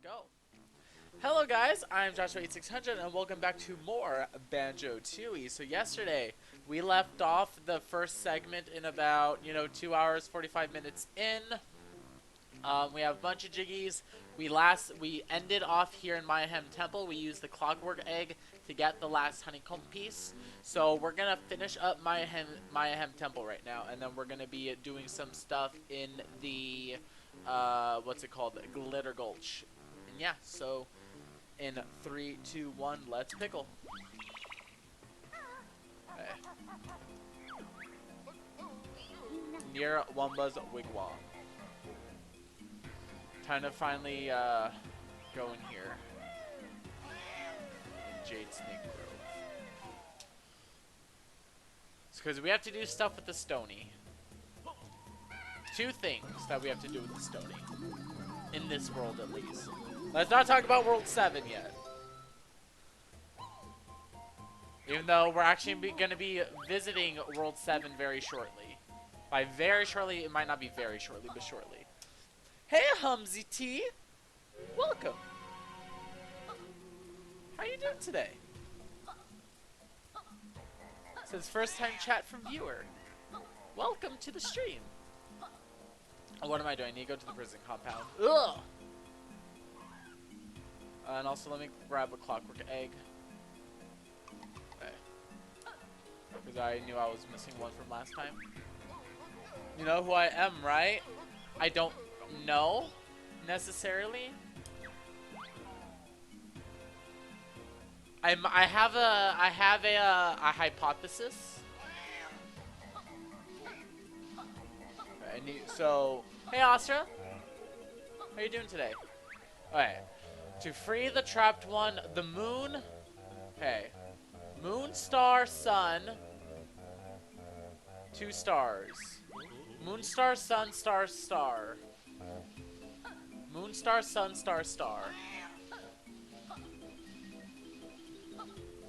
go. Hello guys, I'm Joshua8600 and welcome back to more Banjo-Tooie. So yesterday, we left off the first segment in about, 2 hours, 45 minutes in. We have a bunch of jiggies. We ended off here in Mayhem Temple. We used the clockwork egg to get the last honeycomb piece. So we're going to finish up Mayhem Temple right now, and then we're going to be doing some stuff in the, what's it called, Glitter Gulch. And yeah, so in 3, 2, 1, let's pickle. Okay. Near Wumba's wigwam. Time to finally go in here. In Jade Snake Grove. It's because we have to do stuff with the Stony. 2 things that we have to do with the Stony. In this world, at least. Let's not talk about World 7 yet. Even though we're actually going to be visiting World 7 very shortly. By very shortly, it might not be very shortly, but shortly. Hey, Humsy T! Welcome! How you doing today? Says first time chat from viewer. Welcome to the stream. Oh, what am I doing? I need to go to the prison compound. Ugh! And also let me grab a clockwork egg. Okay. Because I knew I was missing one from last time. You know who I am, right? I don't know necessarily. I have a hypothesis. So hey Astra, how you doing today? Okay, to free the trapped one, the moon. Okay, moon, star, sun. 2 stars. Moon, star, sun, star, star. Moon, star, sun, star, star.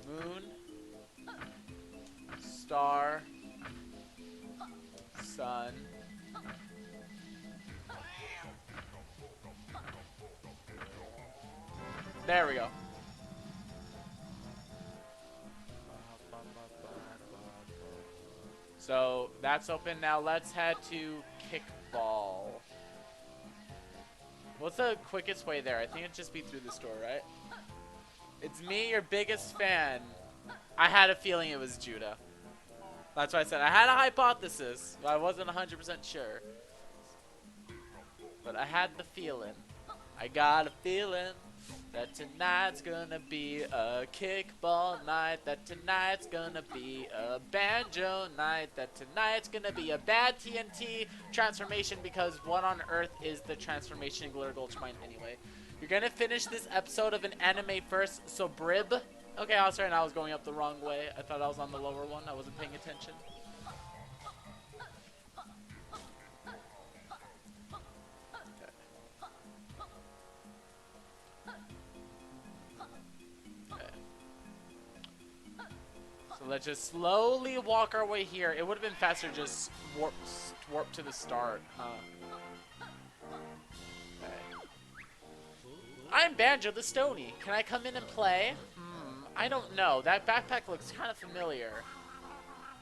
Moon, star, sun. There we go. So that's open now. Let's head to Kickball. What's the quickest way there? I think it'd just be through this door, right? It's me, your biggest fan. I had a feeling it was Judah. That's why I said I had a hypothesis, but I wasn't 100% sure. But I had the feeling. I got a feeling that tonight's gonna be a kickball night. That tonight's gonna be a banjo night. That tonight's gonna be a bad TNT transformation, because what on earth is the transformation in Glitter Gulch Mine anyway? You're gonna finish this episode of an anime first, so Brib. Okay, I was sorry, I was going up the wrong way. I thought I was on the lower one. I wasn't paying attention. So let's just slowly walk our way here. It would have been faster just warp to the start, huh? Okay. I'm Banjo the Stony. Can I come in and play? I don't know. That backpack looks kind of familiar.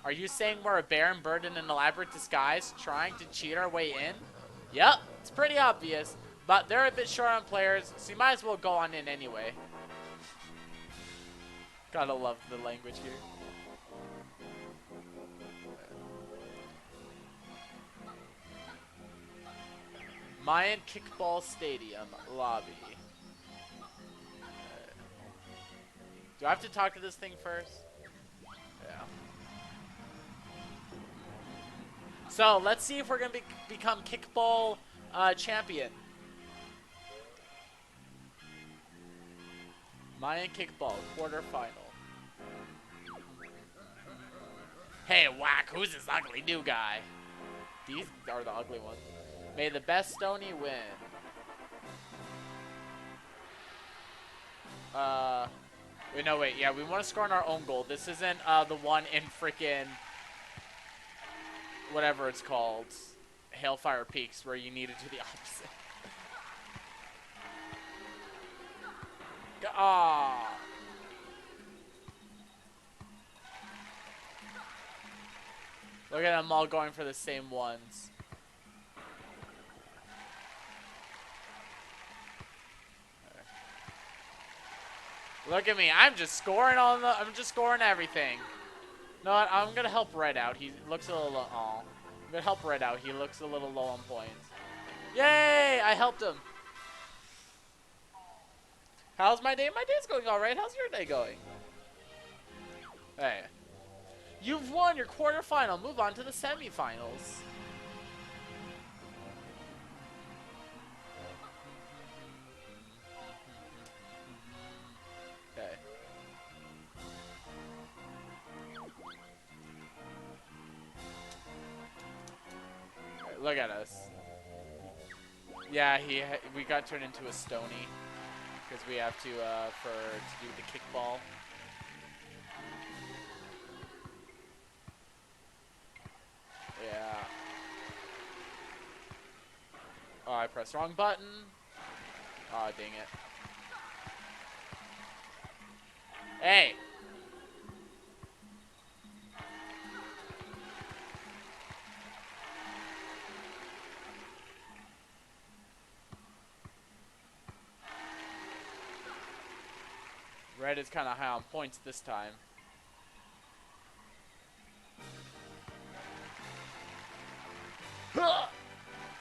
Are you saying we're a bear and bird in an elaborate disguise trying to cheat our way in? Yep, it's pretty obvious. But they're a bit short on players, so you might as well go on in anyway. Gotta love the language here. Mayan Kickball Stadium lobby. Do I have to talk to this thing first? Yeah. So let's see if we're gonna become Kickball champion. Mayan Kickball quarterfinal. Hey, whack! Who's this ugly new guy? These are the ugly ones. May the best Stony win. Wait, no, wait. Yeah, we want to score on our own goal. This isn't the one in frickin' whatever it's called, Hailfire Peaks, where you need to do the opposite. Ah. Look at them all going for the same ones. Look at me. I'm just scoring I'm just scoring everything. No, I'm gonna help Red out. He looks a little low. Aw. I'm gonna help Red out. He looks a little low on points. Yay! I helped him. How's my day? My day's going all right. How's your day going? Hey. You've won your quarterfinal. Move on to the semifinals. Okay. Right, look at us. Yeah, we got turned into a stony because we have to do the kickball. Yeah. Oh, I pressed wrong button. Oh, dang it. Hey. Red is kind of high on points this time.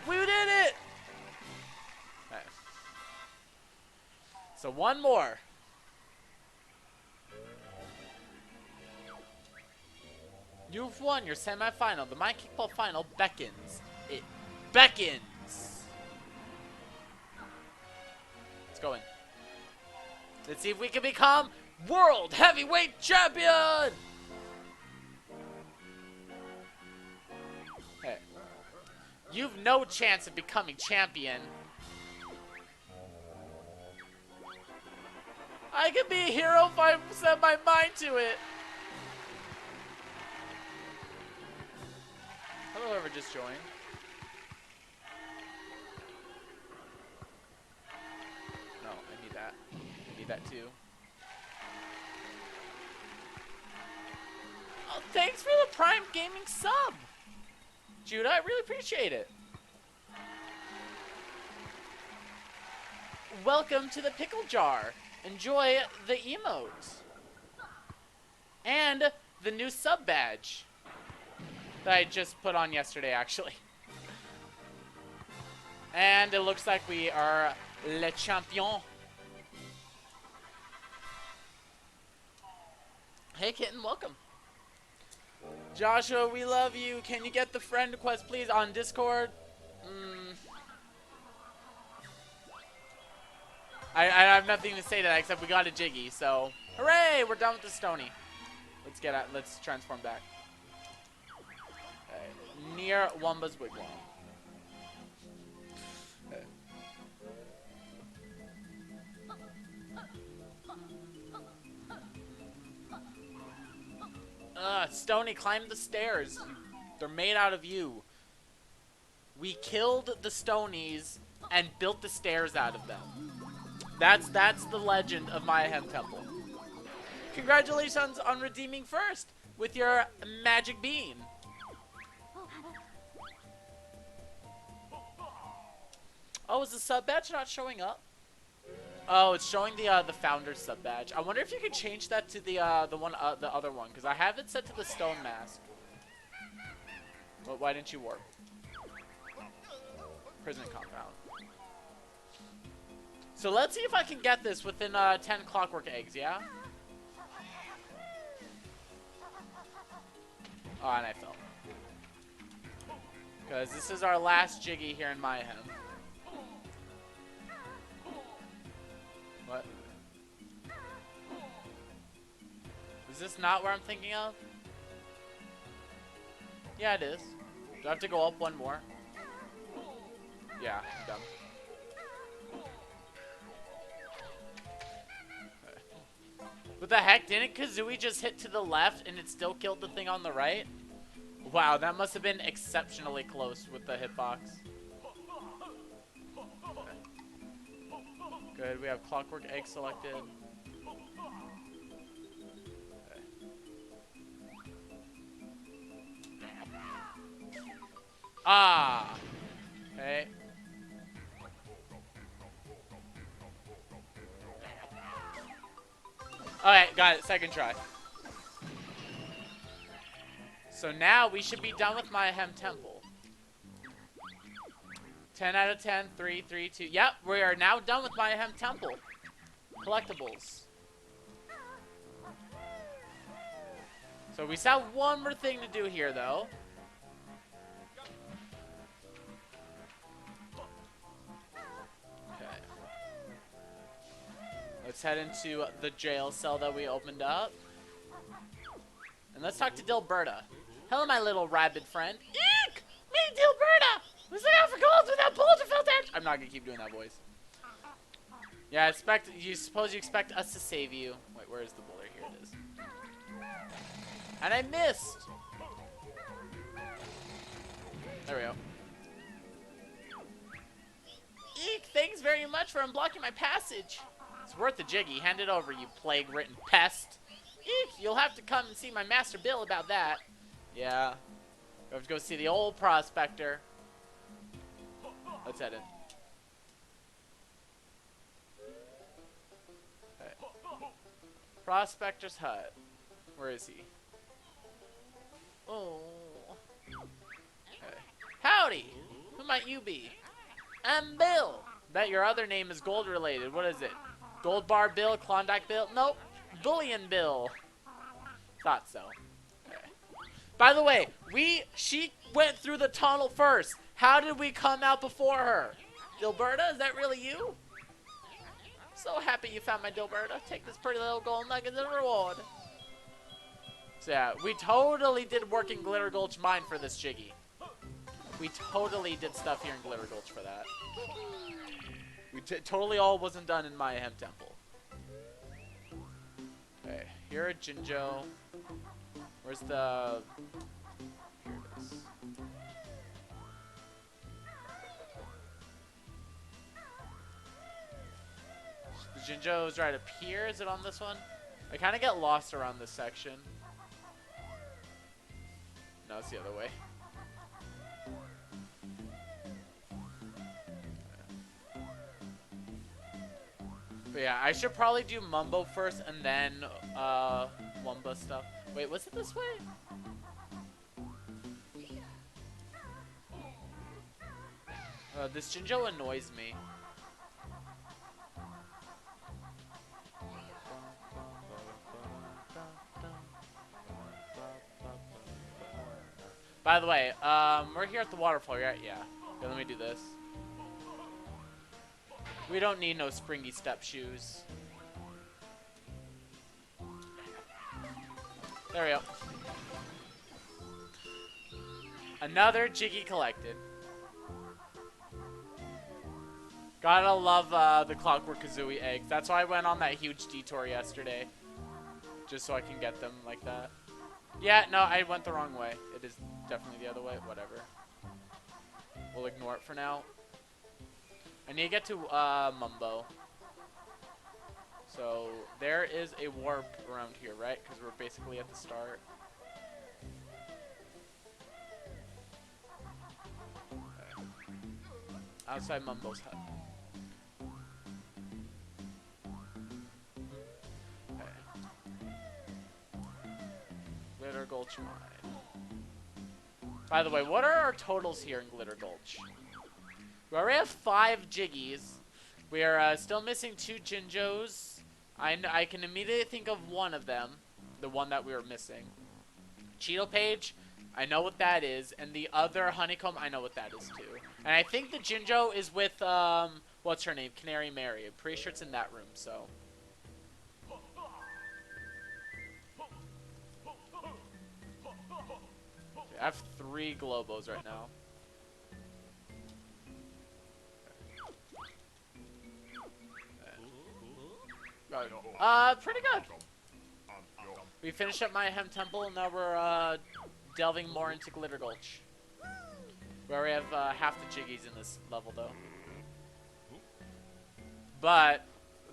We did it! Nice. So one more. You've won your semifinal. The My Kickball final beckons. It beckons. Let's go in. Let's see if we can become World Heavyweight Champion! Hey. You've no chance of becoming champion. I could be a hero if I set my mind to it. Hello, whoever just joined. No, I need that. I need that too. Oh, thanks for the Prime Gaming sub, Judah. I really appreciate it. Welcome to the pickle jar. Enjoy the emotes and the new sub badge that I just put on yesterday, actually. And it looks like we are le champion. Hey, kitten, welcome. Joshua, we love you. Can you get the friend request, please, on Discord? I have nothing to say to that except we got a Jiggy, so hooray! We're done with the Stony. Let's transform back. Okay. Near Wumba's Wigwam. Okay. Stony, climb the stairs. They're made out of you. We killed the Stonies and built the stairs out of them. That's the legend of Mayhem Temple. Congratulations on redeeming first with your magic bean. Oh, is the sub badge not showing up? Oh, it's showing the founder's sub badge. I wonder if you could change that to the other one, because I have it set to the stone mask. Well, why didn't you warp? Prison compound. So let's see if I can get this within 10 clockwork eggs, yeah? Oh, and I fell. Because this is our last Jiggy here in Mayhem. What? Is this not where I'm thinking of? Yeah, it is. Do I have to go up one more? Yeah, I'm done. What the heck? Didn't Kazooie just hit to the left and it still killed the thing on the right? Wow, that must have been exceptionally close with the hitbox. Good, we have Clockwork Egg selected. Okay. Ah! Okay. Alright, got it. Second try. So now we should be done with Mayhem Temple. 10 out of 10, 3, 3, 2. Yep, we are now done with Mayhem Temple. Collectibles. So we still have one more thing to do here, though. Okay. Let's head into the jail cell that we opened up. And let's talk to Dilberta. Hello, my little rabid friend. Eek! Me, Dilberta! Who's it out for gold without bullet to filter? I'm not gonna keep doing that voice. Yeah, suppose you expect us to save you. Wait, where is the boulder? Here it is. And I missed! There we go. Eek, thanks very much for unblocking my passage. It's worth the jiggy. Hand it over, you plague-ridden pest. Eek, you'll have to come and see my Master Bill about that. Yeah. We have to go see the old prospector. Let's head in. Okay. Prospector's hut. Where is he? Oh. Okay. Howdy! Who might you be? I'm Bill. Bet your other name is gold related. What is it? Gold Bar Bill? Klondike Bill? Nope. Bullion Bill. Thought so. Okay. By the way, she went through the tunnel first. How did we come out before her? Dilberta, is that really you? So happy you found my Dilberta. Take this pretty little gold nugget as a reward. So yeah, we totally did work in Glitter Gulch mine for this jiggy. We totally did stuff here in Glitter Gulch for that. We totally all wasn't done in Mayhem Temple. Okay, here at Jinjo. Where's the... Here it is. The Jinjo is right up here. Is it on this one? I kind of get lost around this section. No, it's the other way. But yeah, I should probably do Mumbo first and then Wumba stuff. Wait, was it this way? This Jinjo annoys me. By the way, we're here at the waterfall, right? Yeah. Okay, let me do this. We don't need no springy step shoes. There we go. Another Jiggy collected. Gotta love the Clockwork Kazooie eggs. That's why I went on that huge detour yesterday. Just so I can get them like that. Yeah, no, I went the wrong way. It is definitely the other way. Whatever. We'll ignore it for now. I need to get to Mumbo. So there is a warp around here, right? Because we're basically at the start. Okay. Outside Mumbo's hut. Okay. Glitter Gulch mine. By the way, what are our totals here in Glitter Gulch? We already have 5 Jiggies. We are still missing 2 Jinjos. I can immediately think of one of them. The one that we were missing. Cheeto Page, I know what that is. And the other Honeycomb, I know what that is too. And I think the Jinjo is with, what's her name? Canary Mary. I'm pretty sure it's in that room, so. Okay, I have 3 Globos right now. Pretty good. We finished up Mayhem Temple, and now we're delving more into Glitter Gulch. We already have half the Jiggies in this level, though. but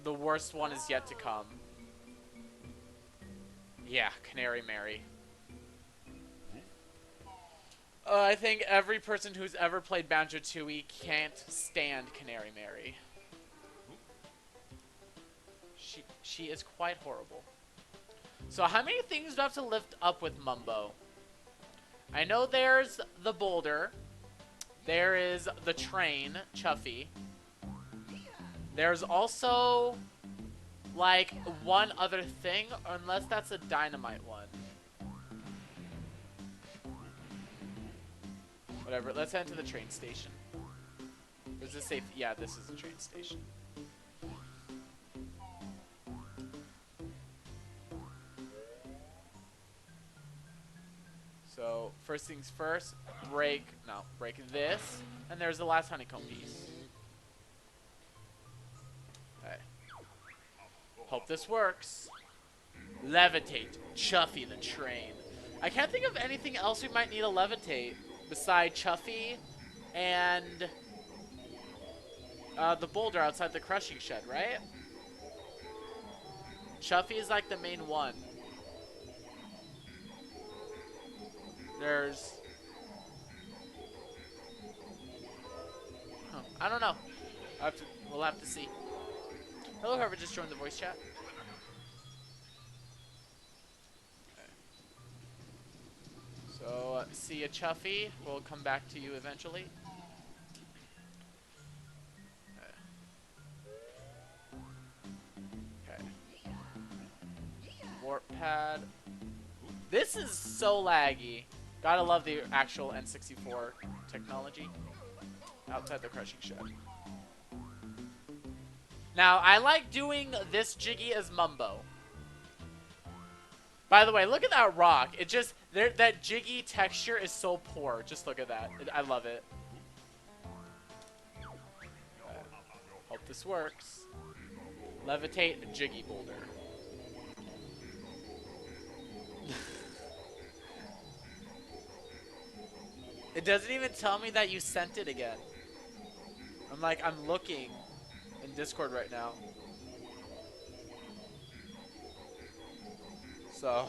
the worst one is yet to come. Yeah, Canary Mary. I think every person who's ever played Banjo-Tooie can't stand Canary Mary. She is quite horrible. So how many things do I have to lift up with Mumbo? I know there's the boulder. There is the train, Chuffy. There's also, like, one other thing, unless that's a dynamite one. Whatever, let's head to the train station. Is this safe? Yeah, this is the train station. So, first things first, break this, and there's the last honeycomb piece. Okay. Hope this works. Levitate, Chuffy the train. I can't think of anything else we might need to levitate beside Chuffy and the boulder outside the crushing shed, right? Chuffy is like the main one. There's... I don't know. We'll have to see. Hello, whoever just joined the voice chat. Okay. So, see ya, Chuffy. We'll come back to you eventually. Okay. Warp pad. This is so laggy. Gotta love the actual N64 technology. Outside the crushing shed. Now, I like doing this Jiggy as Mumbo. By the way, look at that rock. It just, that Jiggy texture is so poor. Just look at that. I love it. Hope this works. Levitate Jiggy boulder. It doesn't even tell me that you sent it again. I'm looking in Discord right now. So.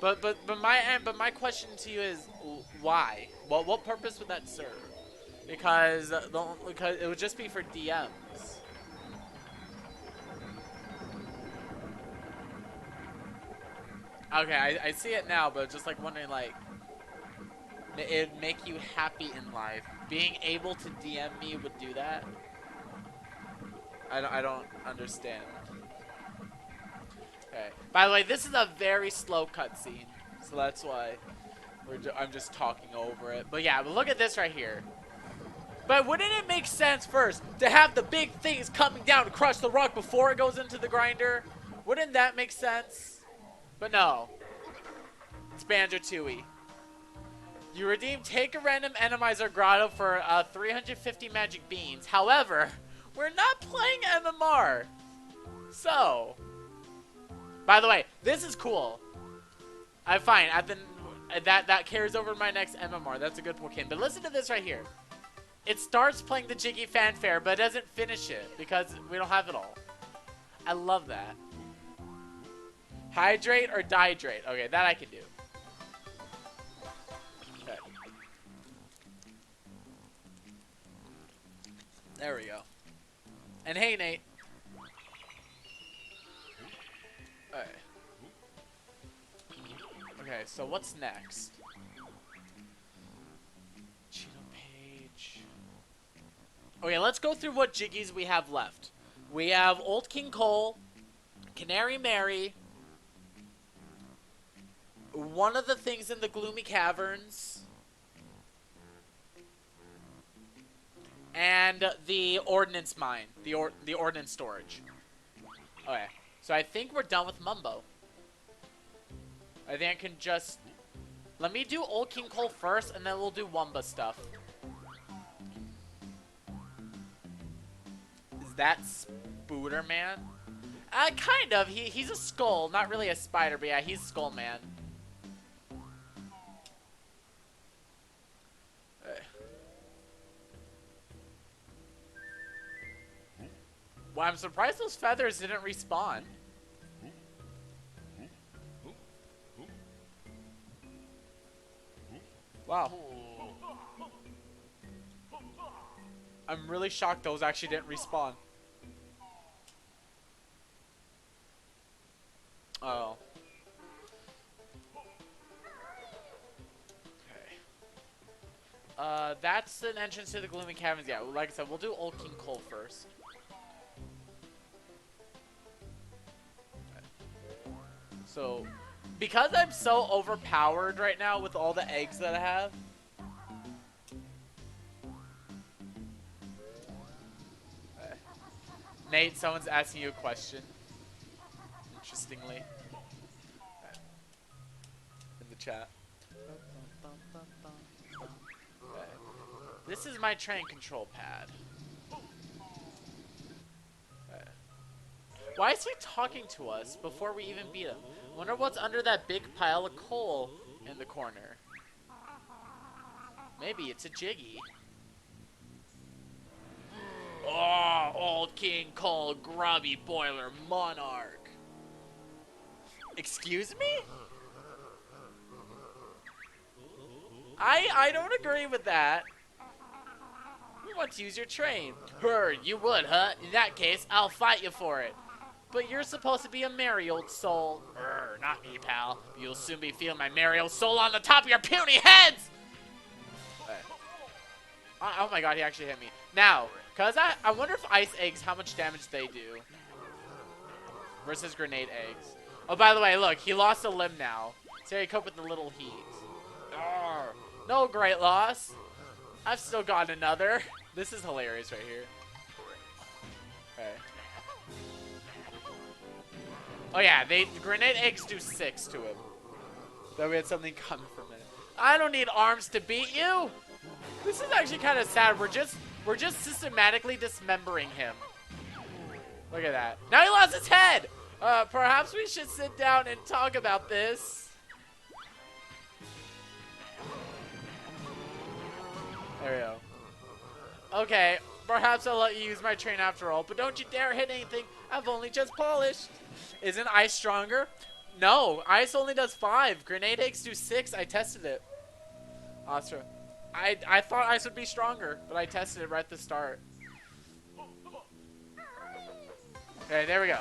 But my question to you is why? Well, what purpose would that serve? Because it would just be for DMs. Okay, I see it now, but just like wondering, like, it'd make you happy in life. Being able to DM me would do that. I don't understand. Okay. By the way, this is a very slow cutscene, so that's why I'm just talking over it. But yeah, but look at this right here. But wouldn't it make sense first to have the big things coming down to crush the rock before it goes into the grinder? Wouldn't that make sense? But no. It's Banjo-Tooie. You redeem Take a Random Enemizer Grotto for 350 magic beans. However, we're not playing MMR. So, by the way, this is cool. Fine. That carries over to my next MMR. That's a good point. But listen to this right here. It starts playing the Jiggy fanfare, but it doesn't finish it because we don't have it all. I love that. Hydrate or dihydrate? Okay, that I can do. Okay. There we go. And hey, Nate. Okay. Okay, so what's next? Cheeto page. Okay, let's go through what Jiggies we have left. We have Old King Cole, Canary Mary, one of the things in the Gloomy Caverns, and the Ordnance Mine, the Ordnance Storage. Okay, so I think we're done with Mumbo. I think I can just... Let me do Old King Cole first, and then we'll do Wumba stuff. Is that Spooder Man? Kind of. He's a skull, not really a spider, but yeah, he's Skull Man. Well, I'm surprised those feathers didn't respawn. Wow. I'm really shocked those actually didn't respawn. Oh. Okay. That's an entrance to the Gloomy Caverns. Yeah, like I said, we'll do Old King Cole first. Okay. So, because I'm so overpowered right now with all the eggs that I have. Okay. Nate, someone's asking you a question. Interestingly. Okay. In the chat. Okay. This is my train control pad. Okay. Why is he talking to us before we even beat him? Wonder what's under that big pile of coal in the corner. Maybe it's a Jiggy. Oh, Old King Cole, grubby boiler monarch. Excuse me? I don't agree with that. You want to use your train. Heard you would, huh? In that case, I'll fight you for it. But you're supposed to be a merry old soul. Not me, pal. You'll soon be feeling my merry old soul on the top of your puny heads! Oh my god, he actually hit me. Now, cause I wonder if ice eggs, how much damage they do. Versus grenade eggs. Oh, by the way, look, he lost a limb now. So he cope with the little heat. Arrgh. No great loss. I've still got another. This is hilarious right here. Okay. Oh yeah, grenade eggs do 6 to him. Though we had something coming from it. I don't need arms to beat you. This is actually kind of sad. We're just systematically dismembering him. Look at that. Now he lost his head. Perhaps we should sit down and talk about this. There we go. Okay, perhaps I'll let you use my train after all, but don't you dare hit anything I've only just polished. Isn't ice stronger? No, ice only does 5. Grenade eggs do 6. I tested it. Astra. I thought ice would be stronger, but I tested it right at the start. Okay, there we go.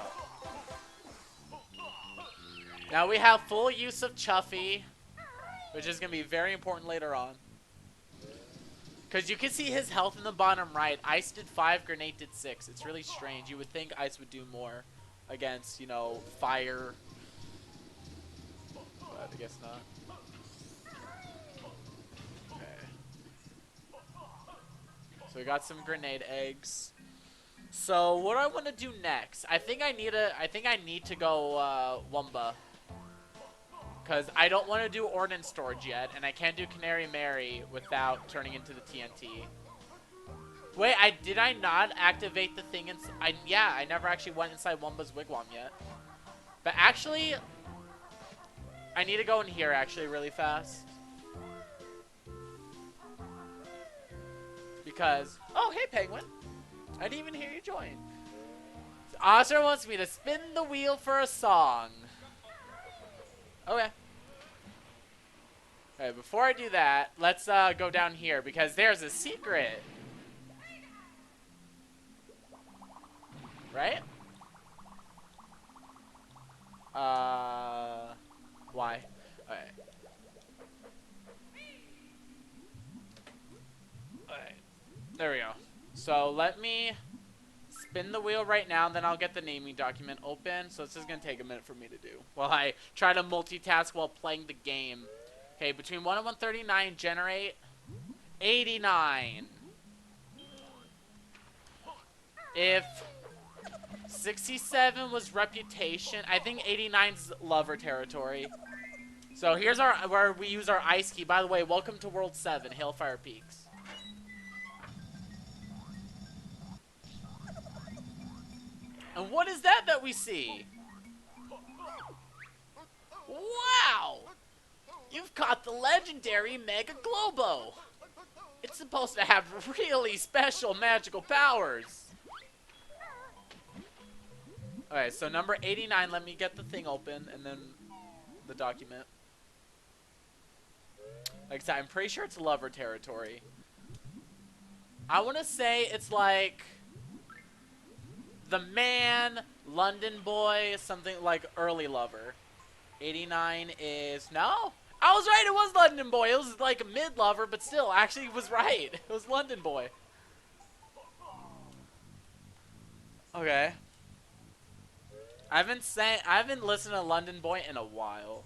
Now we have full use of Chuffy, which is going to be very important later on. Because you can see his health in the bottom right. Ice did 5, Grenade did 6. It's really strange. You would think Ice would do more against, you know, fire. But I guess not. So we got some grenade eggs. So what do I want to do next? I think I need to go Wumba. Cause I don't want to do ordnance storage yet, and I can't do Canary Mary without turning into the TNT. Wait, did I not activate the thing inside? Yeah, I never actually went inside Wumba's wigwam yet. But actually, I need to go in here actually really fast. Because, oh, hey, Penguin. I didn't even hear you join. Oscar wants me to spin the wheel for a song. Okay. Okay, before I do that, let's go down here because there's a secret. Right? Why? Okay. Alright. There we go. So let me spin the wheel right now, and then I'll get the naming document open. So this is going to take a minute for me to do while I try to multitask while playing the game. Okay, between 1 and 139, generate 89. If 67 was reputation, I think 89's lover territory. So here's where we use our ice key. By the way, welcome to World 7, Hailfire Peaks. And what is that we see? Wow! You've caught the legendary Mega Globo. It's supposed to have really special magical powers. Okay, so number 89, let me get the thing open and then the document. Like I said, I'm pretty sure it's lover territory. I want to say it's like the man, London boy, something like early lover. 89 is, no? I was right, it was London boy. It was like mid lover, but still, actually it was right. It was London boy. Okay. I haven't listened to London boy in a while.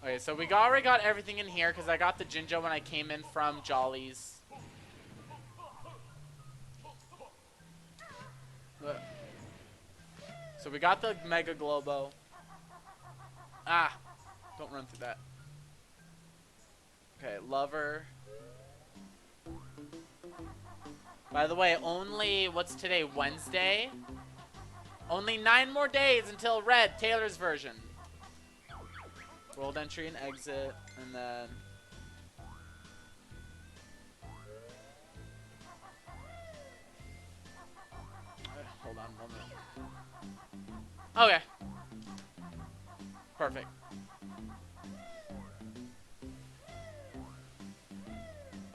Okay, so we already got everything in here because I got the Jinjo when I came in from Jolly's. So we got the Mega Globo. Ah, don't run through that. Okay, lover. By the way, only, what's today, Wednesday? Only 9 more days until Red, Taylor's version. World entry and exit, and then... hold on, 1 minute. Okay. Perfect.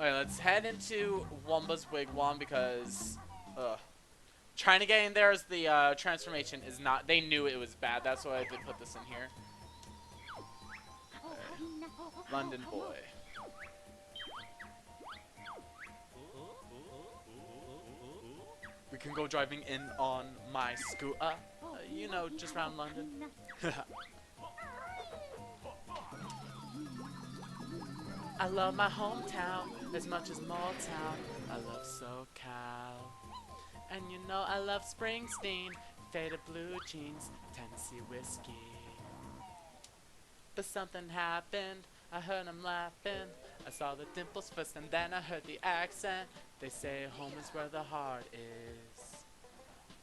Okay, let's head into Wumba's Wigwam because... trying to get in there as the transformation is not... They knew it was bad, that's why they put this in here. Okay. London boy. We can go driving in on my scooter. You know, just around London. I love my hometown as much as Motown. I love SoCal. And you know I love Springsteen, faded blue jeans, Tennessee whiskey. But something happened, I heard him laughing. I saw the dimples first and then I heard the accent. They say home is where the heart is,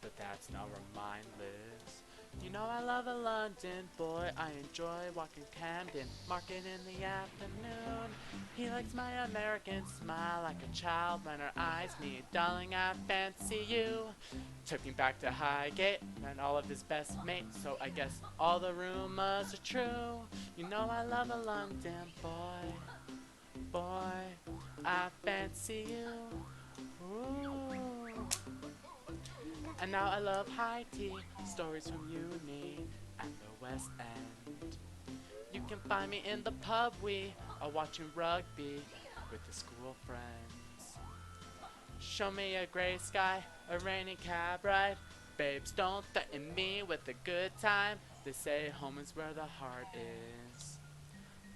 but that's not where mine lives. You know I love a London boy, I enjoy walking Camden Market in the afternoon. He likes my American smile like a child when her eyes meet. Darling, I fancy you. Took me back to Highgate, met all of his best mates, so I guess all the rumors are true. You know I love a London boy, boy, I fancy you. Ooh. And now I love high tea, stories from uni and the West End. You can find me in the pub, we are watching rugby with the school friends. Show me a grey sky, a rainy cab ride. Babes, don't threaten me with a good time. They say home is where the heart is.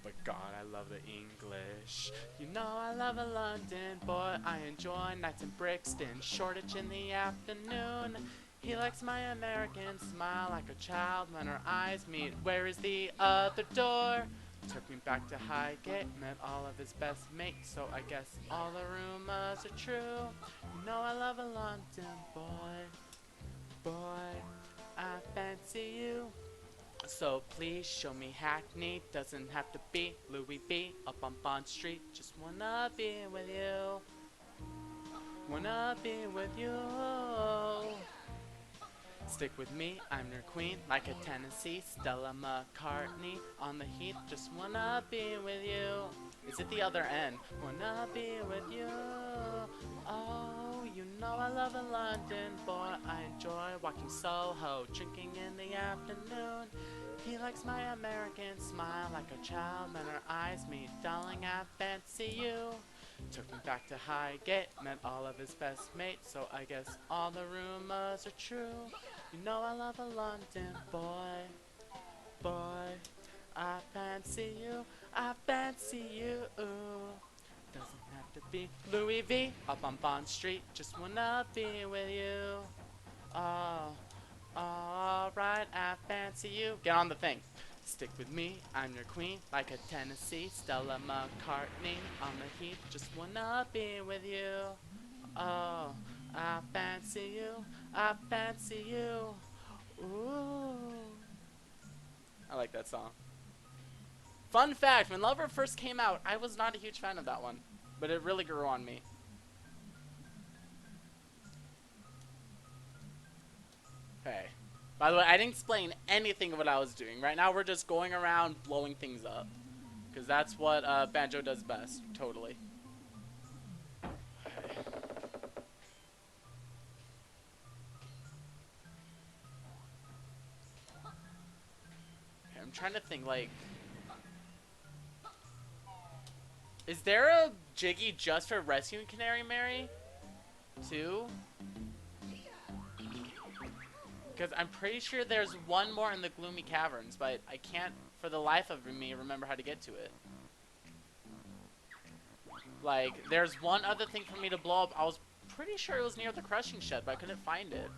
But God, I love the English. You know I love a London boy. I enjoy nights in Brixton, Shoreditch in the afternoon. He likes my American smile like a child when our eyes meet. Where is the other door? Took me back to Highgate, met all of his best mates, so I guess all the rumors are true. You know I love a London boy, boy, I fancy you. So please show me Hackney, doesn't have to be Louis V up on Bond Street. Just wanna be with you, wanna be with you. Stick with me, I'm your queen, like a Tennessee Stella McCartney on the heath. Just wanna be with you. Is it the other end? Wanna be with you. Oh, you know I love a London boy. I enjoy walking Soho, drinking in the afternoon. He likes my American smile like a child when our eyes meet. Darling, I fancy you. Took me back to Highgate, met all of his best mates, so I guess all the rumors are true. You know I love a London boy, boy, I fancy you, I fancy you. Doesn't have to be Louis V up on Bond Street, just wanna be with you. Oh, alright, I fancy you. Get on the thing. Stick with me, I'm your queen, like a Tennessee Stella McCartney on the heath. Just wanna be with you. Oh, I fancy you, I fancy you. Ooh. I like that song. Fun fact, when Lover first came out, I was not a huge fan of that one, but it really grew on me. Okay. By the way, I didn't explain anything of what I was doing. Right now, we're just going around blowing things up. Because that's what Banjo does best. Totally. Okay. I'm trying to think, like... Is there a Jiggy just for rescuing Canary Mary? Too? Because I'm pretty sure there's one more in the Gloomy Caverns, but I can't, for the life of me, remember how to get to it. Like, there's one other thing for me to blow up. I was pretty sure it was near the crushing shed, but I couldn't find it.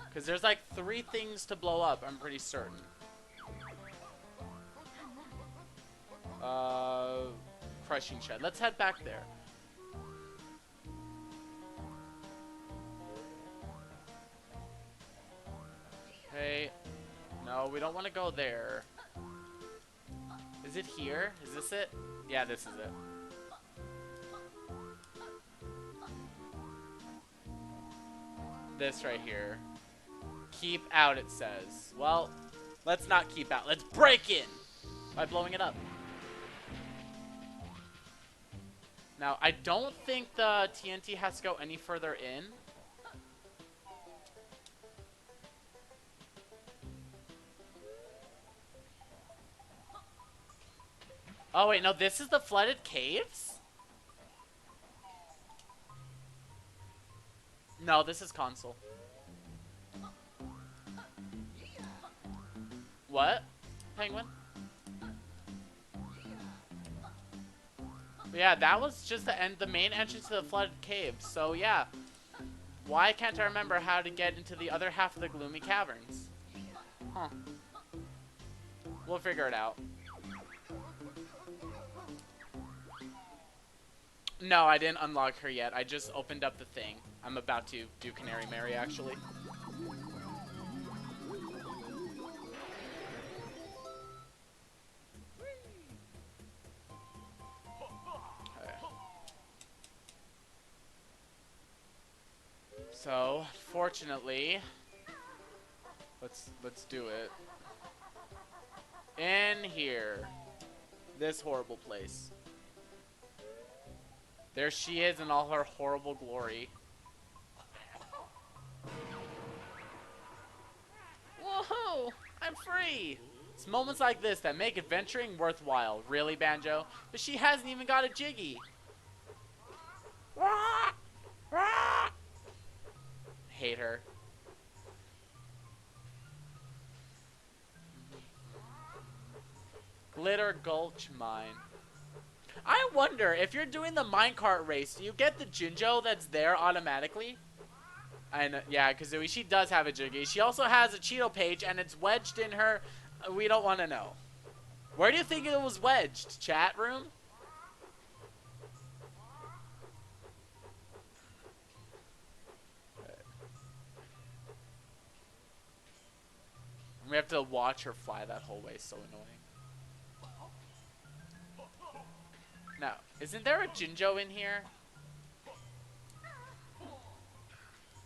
Because there's like 3 things to blow up, I'm pretty certain. Crushing shed. Let's head back there. Okay. No, we don't want to go there. Is it here? Is this it? Yeah, this is it. This right here. Keep out, it says. Well, let's not keep out. Let's break in by blowing it up. Now, I don't think the TNT has to go any further in. Oh, wait, no, this is the flooded caves? No, this is console. What? Penguin? But yeah, that was just the main entrance to the flooded caves. So yeah, why can't I remember how to get into the other half of the Gloomy Caverns? Huh. We'll figure it out. No, I didn't unlock her yet. I just opened up the thing. I'm about to do Canary Mary, actually. So, fortunately, let's do it. In here. This horrible place. There she is in all her horrible glory. Woohoo! I'm free! It's moments like this that make adventuring worthwhile. Really, Banjo? But she hasn't even got a Jiggy. Hate her. Glitter Gulch Mine. I wonder, if you're doing the minecart race, do you get the Jinjo that's there automatically? And yeah, Kazooie, she does have a Jiggy. She also has a Cheeto page, and it's wedged in her. We don't want to know. Where do you think it was wedged? Chat room? We have to watch her fly that whole way. So annoying. Now, isn't there a Jinjo in here?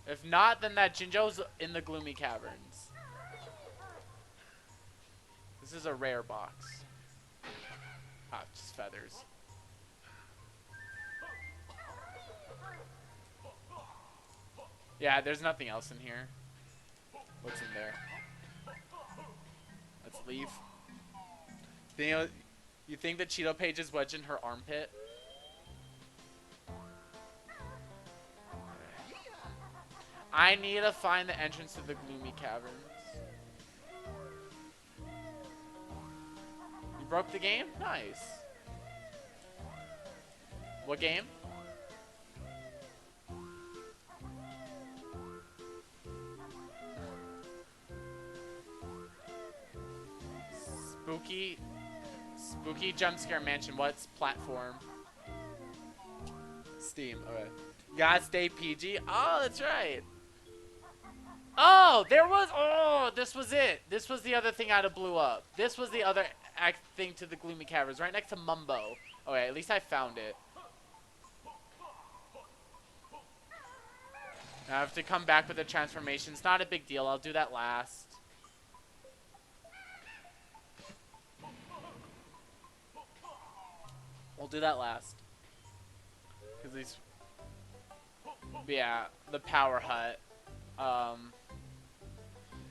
If not, then that Jinjo's in the Gloomy Caverns. This is a rare box. Ah, just feathers. Yeah, there's nothing else in here. What's in there? Let's leave. You think the Cheeto page is wedged in her armpit? I need to find the entrance to the Gloomy Caverns. You broke the game? Nice. What game? Spooky Jump Scare Mansion. What's platform? Steam. Okay. Gotta stay PG. Oh, that's right. Oh, there was. Oh, this was it. This was the other thing I'd have blew up. This was the other thing to the Gloomy Caverns, right next to Mumbo. Okay, at least I found it. I have to come back with the transformation. It's not a big deal. I'll do that last. We'll do that last. Because these... Yeah, the power hut.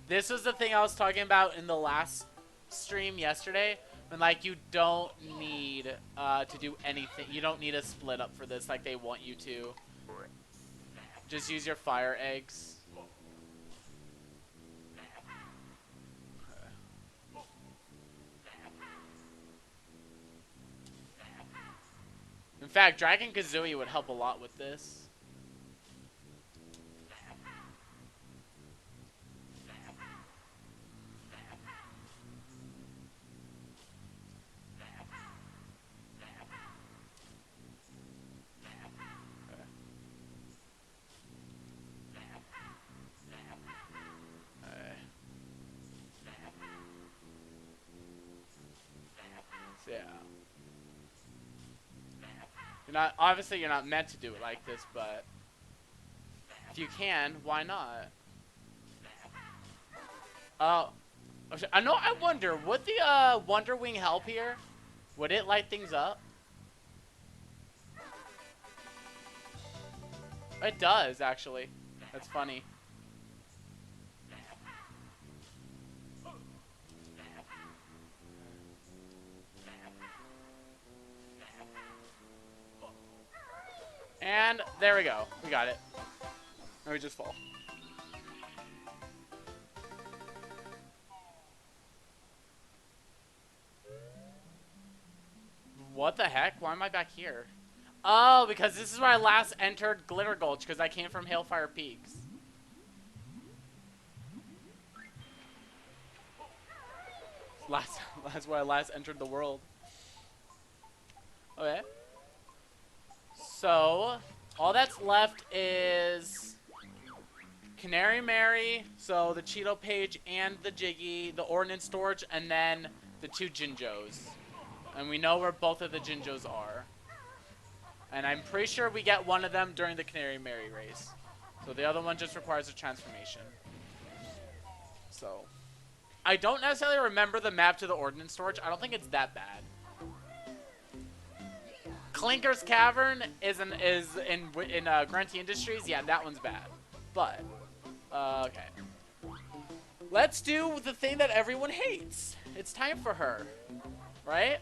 This was the thing I was talking about in the last stream yesterday. When, like, you don't need to do anything. You don't need a split up for this like they want you to. Just use your fire eggs. In fact, Dragon Kazooie would help a lot with this. Yeah. Obviously you're not meant to do it like this, but if you can, why not? I wonder, would the Wonder Wing help here? Would it light things up? It does, actually. That's funny. And there we go. We got it. Now we just fall. What the heck? Why am I back here? Oh, because this is where I last entered Glitter Gulch, because I came from Hailfire Peaks. That's where I last entered the world. Okay. So, all that's left is Canary Mary, so the Cheeto Page and the Jiggy, the Ordnance Storage, and then the 2 Jinjos. And we know where both of the Jinjos are. And I'm pretty sure we get one of them during the Canary Mary race. So the other one just requires a transformation. So, I don't necessarily remember the map to the Ordnance Storage. I don't think it's that bad. Clinker's Cavern is in Grunty Industries. Yeah, that one's bad. But, okay. Let's do the thing that everyone hates. It's time for her. Right?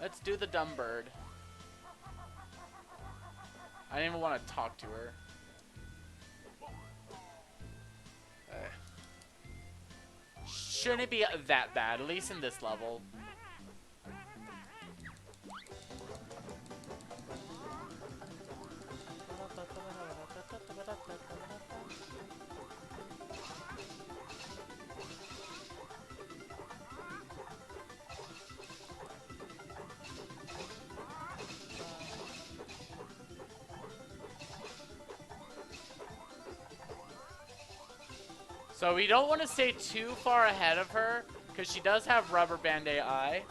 Let's do the dumb bird. I didn't even want to talk to her. Shouldn't be that bad, at least in this level. So we don't want to stay too far ahead of her, because she does have Rubber Band AI.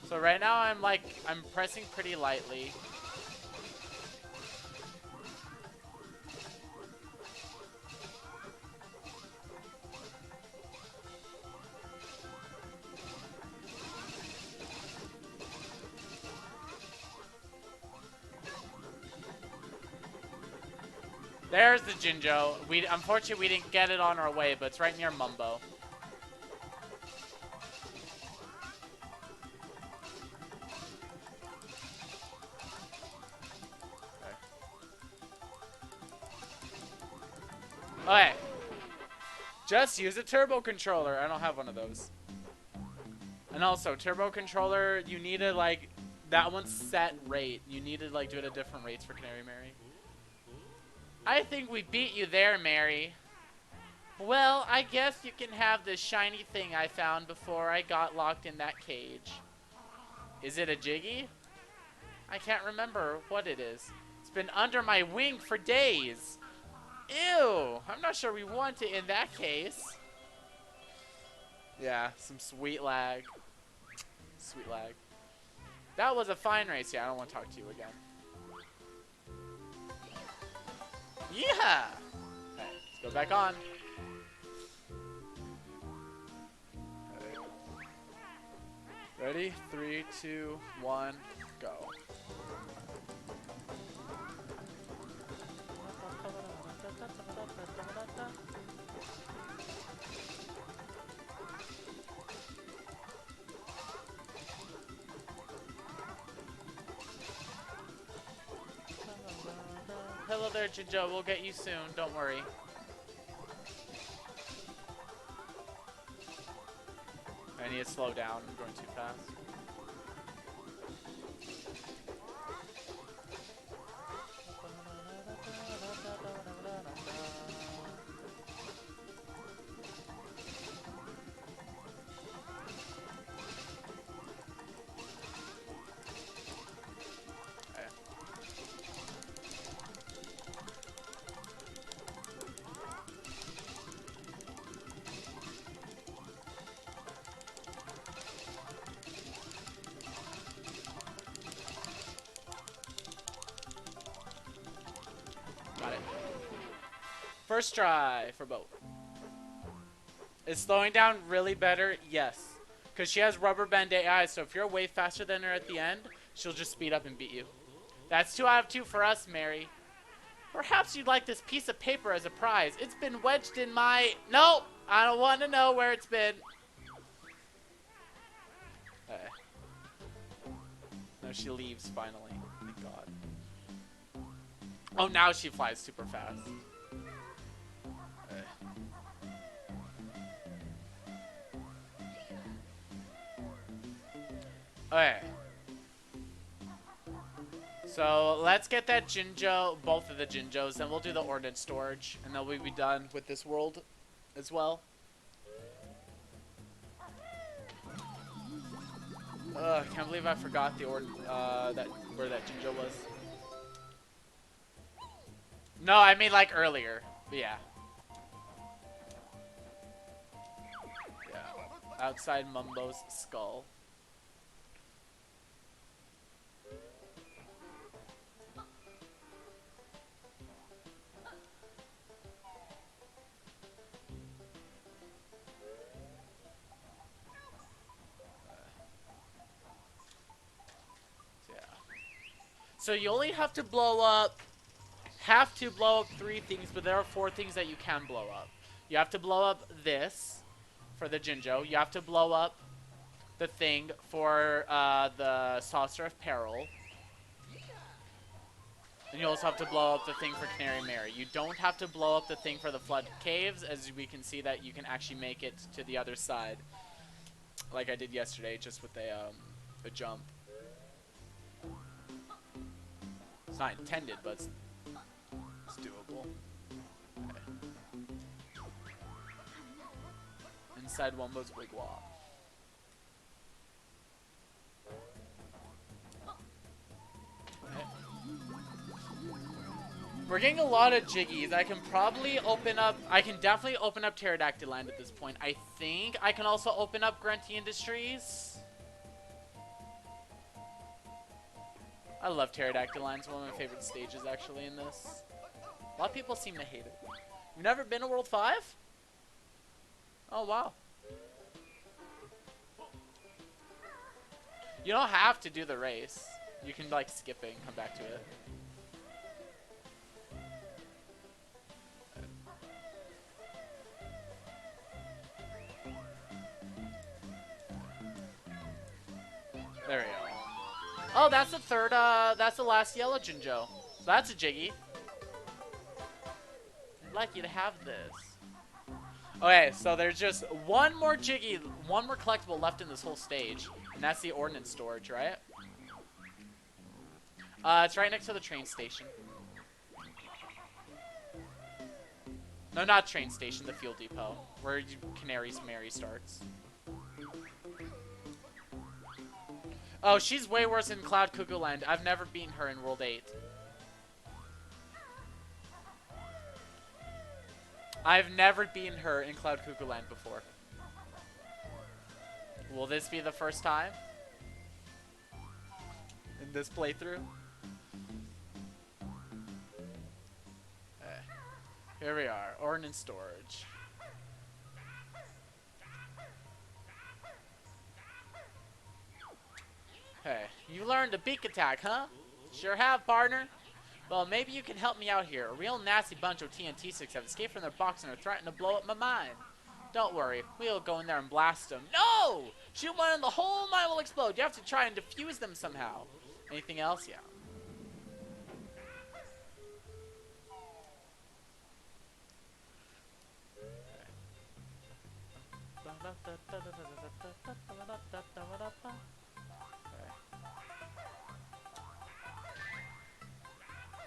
So right now I'm pressing pretty lightly. There's the Jinjo. Unfortunately, we didn't get it on our way, but it's right near Mumbo. Okay. Just use a turbo controller. I don't have one of those. And also, turbo controller, you need to, like, that one's set rate. You need to, like, do it at different rates for Canary Mary. I think we beat you there, Mary. Well, I guess you can have this shiny thing I found before I got locked in that cage. Is it a Jiggy? I can't remember what it is. It's been under my wing for days. Ew, I'm not sure we want it in that case. Yeah, some sweet lag. Sweet lag. That was a fine race. Yeah, I don't want to talk to you again. Yeah! Okay, let's go back on. Okay. Ready? 3, 2, 1, go. Hello there, Jinjo. We'll get you soon. Don't worry. I need to slow down. I'm going too fast. Got it. First try for both. Is slowing down really better? Yes. Because she has rubber band AI, so if you're way faster than her at the end, she'll just speed up and beat you. That's 2 out of 2 for us, Mary. Perhaps you'd like this piece of paper as a prize. It's been wedged in my... Nope! I don't want to know where it's been. Okay. No, she leaves finally. Thank God. Oh, now she flies super fast. Okay. So let's get that Jinjo, both of the Jinjos, then we'll do the ordnance storage, and then we'll be done with this world as well. Can't believe I forgot the where that Jinjo was. No, I mean like earlier. But yeah. Yeah. Outside Mumbo's skull. So you only have to blow up 3 things, but there are 4 things that you can blow up. You have to blow up this for the Jinjo. You have to blow up the thing for the Saucer of Peril. And you also have to blow up the thing for Canary Mary. You don't have to blow up the thing for the Flood Caves, as we can see that you can actually make it to the other side. Like I did yesterday, just with a jump. It's not intended, but it's doable. Okay. Inside Wumbo's wigwam. Okay. We're getting a lot of Jiggies. I can definitely open up Pterodactyl Land at this point. I think I can also open up Grunty Industries. I love Pterodactyl Land. It's one of my favorite stages, actually, in this. A lot of people seem to hate it. You've never been to World 5? Oh, wow. You don't have to do the race. You can, like, skip it and come back to it. There we go. Oh, that's the third, that's the last yellow Jinjo. So that's a Jiggy. I'd like you to have this. Okay, so there's just one more Jiggy, one more collectible left in this whole stage. And that's the ordnance storage, right? It's right next to the train station. No, not train station, the fuel depot. Where Canary's Mary starts. Oh, she's way worse in Cloud Cuckoo Land. I've never beaten her in World 8. I've never beaten her in Cloud Cuckoo Land before. Will this be the first time? this playthrough. Okay. Here we are, ordnance storage. Hey, you learned a beak attack, huh? Sure have, partner. Well, maybe you can help me out here. A real nasty bunch of TNT sticks have escaped from their box and are threatening to blow up my mine. Don't worry, we'll go in there and blast them. No! Shoot one and the whole mine will explode. You have to try and defuse them somehow. Anything else? Yeah.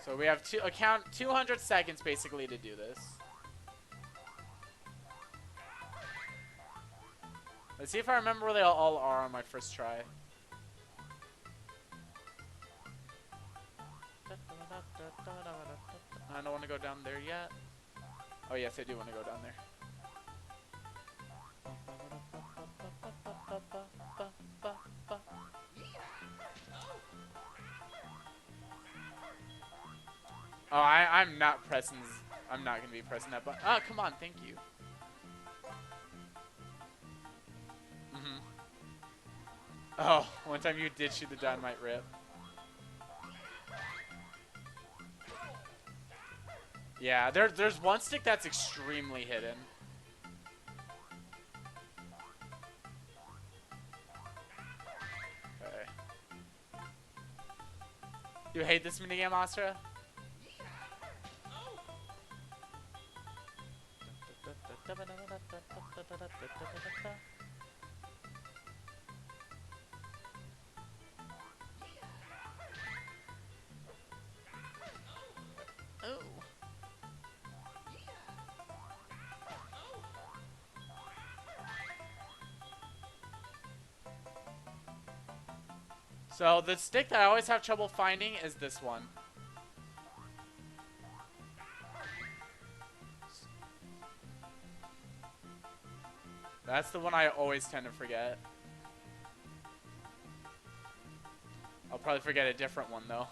So we have 200 seconds basically to do this. Let's see if I remember where they all are on my first try. I don't want to go down there yet. Oh yes, I do want to go down there. Oh, I'm not pressing. I'm not gonna be pressing that button. Oh, come on, thank you. Oh, one time you did shoot the dynamite rip. Yeah, there's one stick that's extremely hidden. Okay. You hate this minigame, Astra? Oh. So the stick that I always have trouble finding is this one. That's the one I always tend to forget. I'll probably forget a different one though.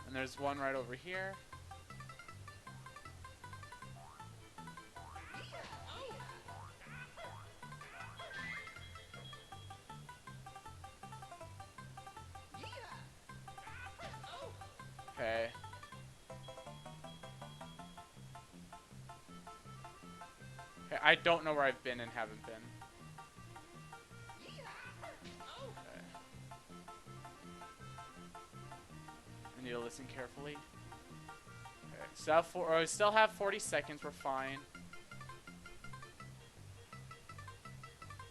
And there's one right over here. Okay. Okay, I don't know where I've been and haven't been. Okay. I need to listen carefully. Okay, so I still have 40 seconds. We're fine.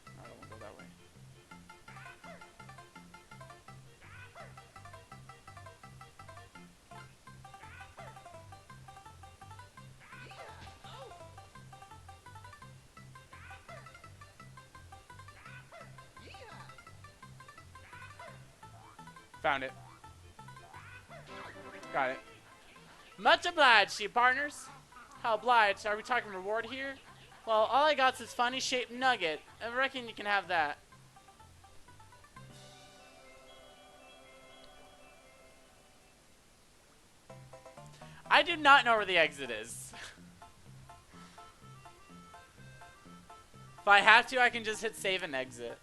I don't want to go that way. Found it. Got it. Much obliged to you, partners. How obliged? Are we talking reward here? Well, all I got's this funny shaped nugget. I reckon you can have that. I do not know where the exit is. If I have to, I can just hit save and exit.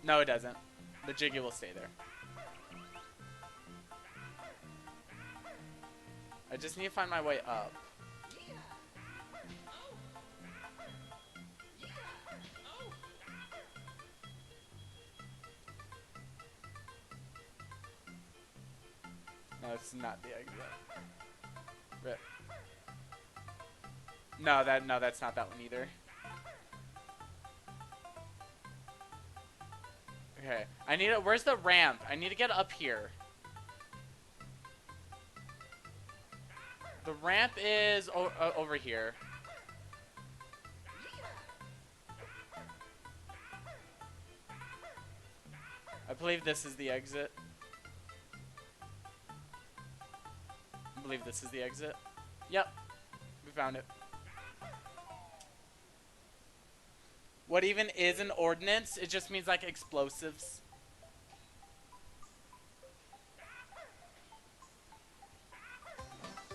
No, it doesn't. The jiggy will stay there. I just need to find my way up. No, it's not the exit. Rip. No, that's not that one either. Okay, I need it. Where's the ramp? I need to get up here. The ramp is over here. I believe this is the exit. I believe this is the exit. Yep. We found it. What even is an ordnance? It just means like explosives.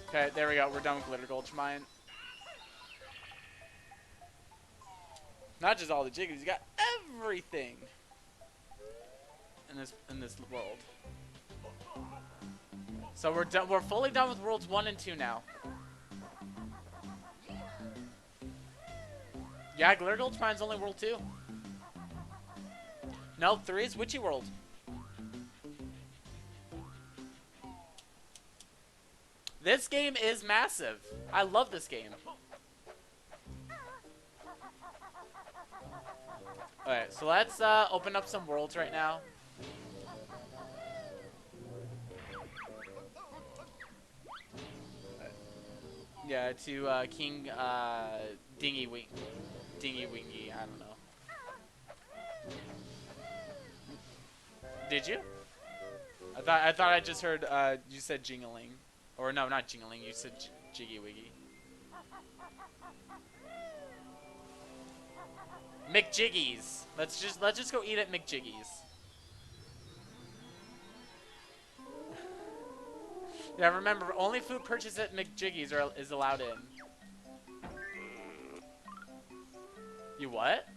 Okay, there we go. We're done with Glitter Gulch Mine. Not just all the jiggies, you got everything in this world. So we're done. We're fully done with worlds 1 and 2 now. Yeah, Glitter Gulch Mine's only world 2. No, 3 is Witchy World. This game is massive. I love this game. Alright, so let's open up some worlds right now. Yeah, to King Dingy Wingy, I don't know. Did you? I thought I just heard you said jingling. Or no, not jingling, you said jiggy wiggy. McJiggies. Let's just go eat at McJiggies. Yeah, remember, only food purchased at McJiggies is allowed in. You what?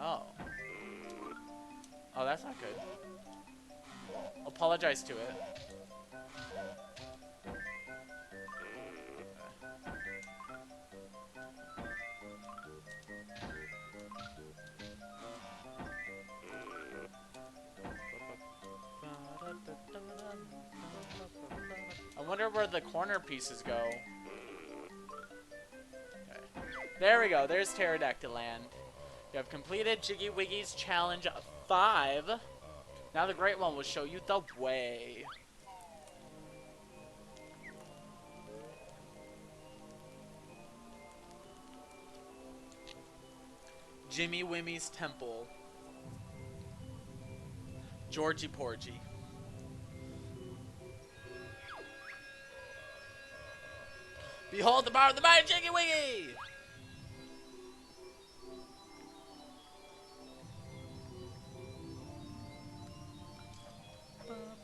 Oh. Oh, that's not good. Apologize to it. I wonder where the corner pieces go. Okay. There we go. There's Pterodactyl Land. You have completed Jiggy Wiggy's Challenge 5. Now the Great One will show you the way. Jimmy Wimmy's Temple. Georgie Porgy. Behold the power of the mighty Jiggy Wiggy!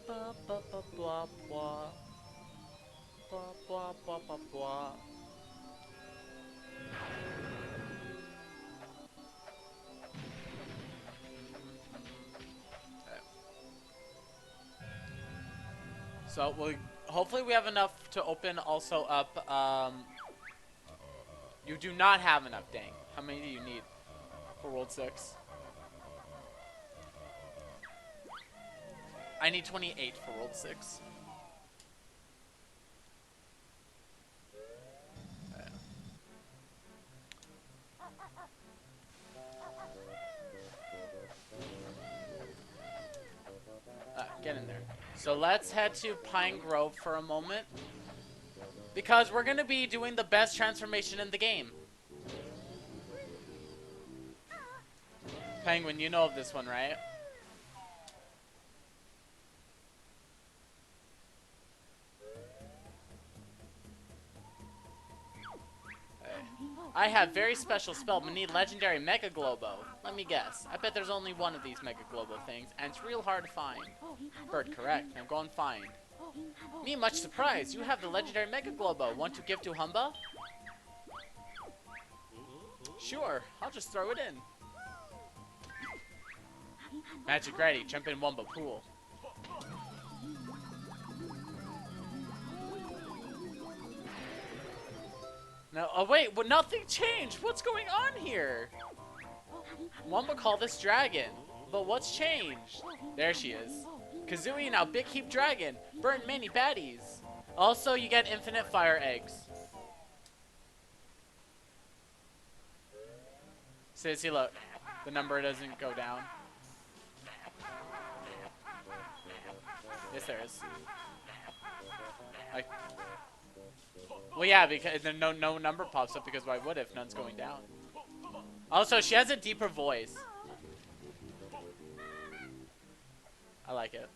Blah, blah, blah, blah, blah. Blah, blah, blah, blah, blah. So hopefully we have enough to open also up. You do not have enough, dang. How many do you need for World 6? I need 28 for World 6. Get in there. So let's head to Pine Grove for a moment. Because we're going to be doing the best transformation in the game. Penguin, you know of this one, right? I have very special spell, but need legendary Mega Globo. Let me guess. I bet there's only one of these Mega Globo things, and it's real hard to find. Bird, correct. Now go and find. Me much surprised. You have the legendary Mega Globo. Want to give to Humba? Sure. I'll just throw it in. Magic ready. Jump in Wumba pool. No, oh wait, well, nothing changed. What's going on here? Wumba call this dragon, but what's changed? There she is. Kazooie, now big heap dragon. Burn many baddies. Also, you get infinite fire eggs. Sissy, look. The number doesn't go down. Yes, there is. Well, yeah, because no number pops up because why would if none's going down? Also, she has a deeper voice. I like it.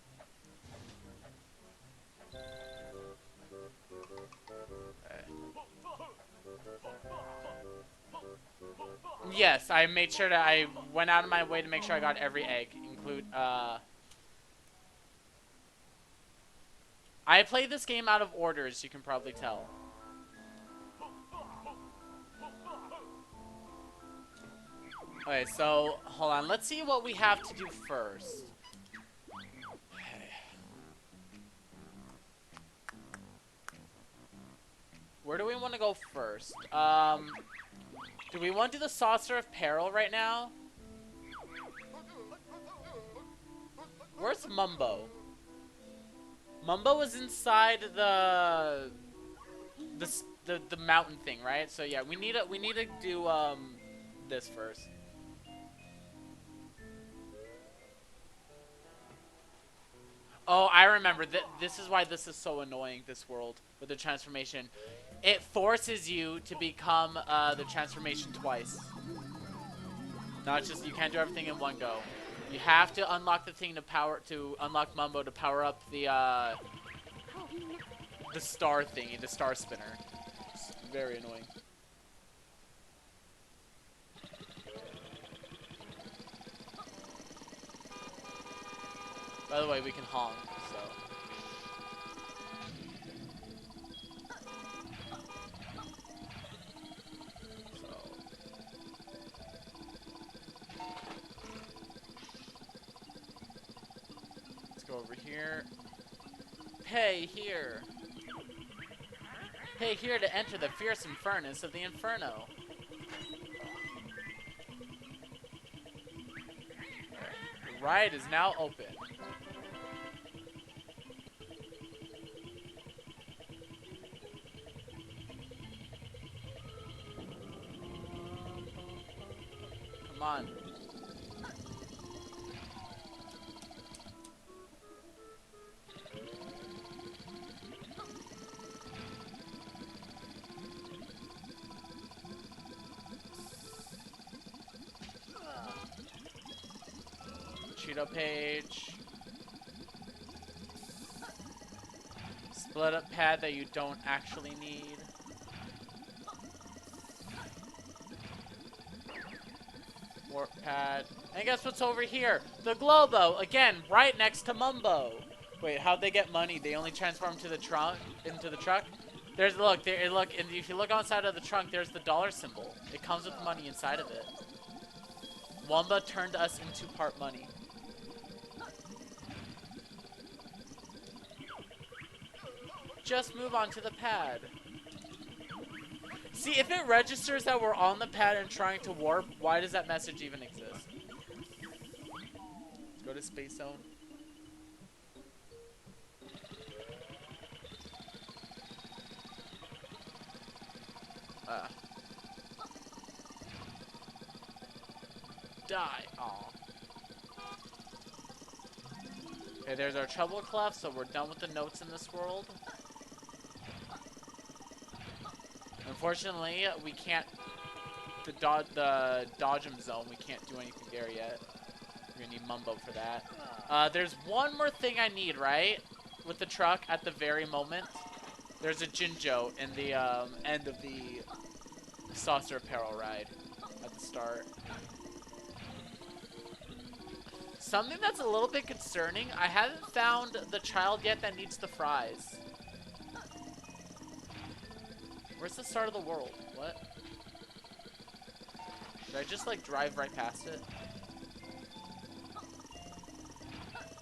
Yes, I made sure that I went out of my way to make sure I got every egg, include, I played this game out of order, as you can probably tell. Okay, so, hold on, let's see what we have to do first. Okay. Where do we want to go first? Do we want to do the Saucer of Peril right now? Where's Mumbo? Mumbo is inside the mountain thing, right? So yeah, we need to do this first. Oh, I remember. This is why this is so annoying, this world, with the transformation. It forces you to become the transformation twice. Not just, you can't do everything in one go. You have to unlock the thing to unlock Mumbo to power up the star thingy, the star spinner. It's very annoying. By the way, we can honk, so. Let's go over here. Pay here. Pay here to enter the fearsome furnace of the inferno. The ride is now open. Come on. Cheeto page. Split up pad that you don't actually need. Warp pad. And guess what's over here? The Globo! Again, right next to Mumbo. Wait, how'd they get money? They only transform to the trunk, into the truck? There's, look, and if you look outside of the trunk, there's the dollar symbol. It comes with money inside of it. Wumba turned us into part money. Just move on to the pad. See, if it registers that we're on the pad and trying to warp, why does that message even exist? Let's go to Space Zone. Die. Aw. Okay, there's our treble clef, so we're done with the notes in this world. Unfortunately, we can't, the dodge'em zone, we can't do anything there yet. We're gonna need Mumbo for that. There's one more thing I need, right? With the truck at the very moment. There's a Jinjo in the end of the Saucer Apparel ride at the start. Something that's a little bit concerning, I haven't found the child yet that needs the fries. Where's the start of the world? What? Did I just, like, drive right past it?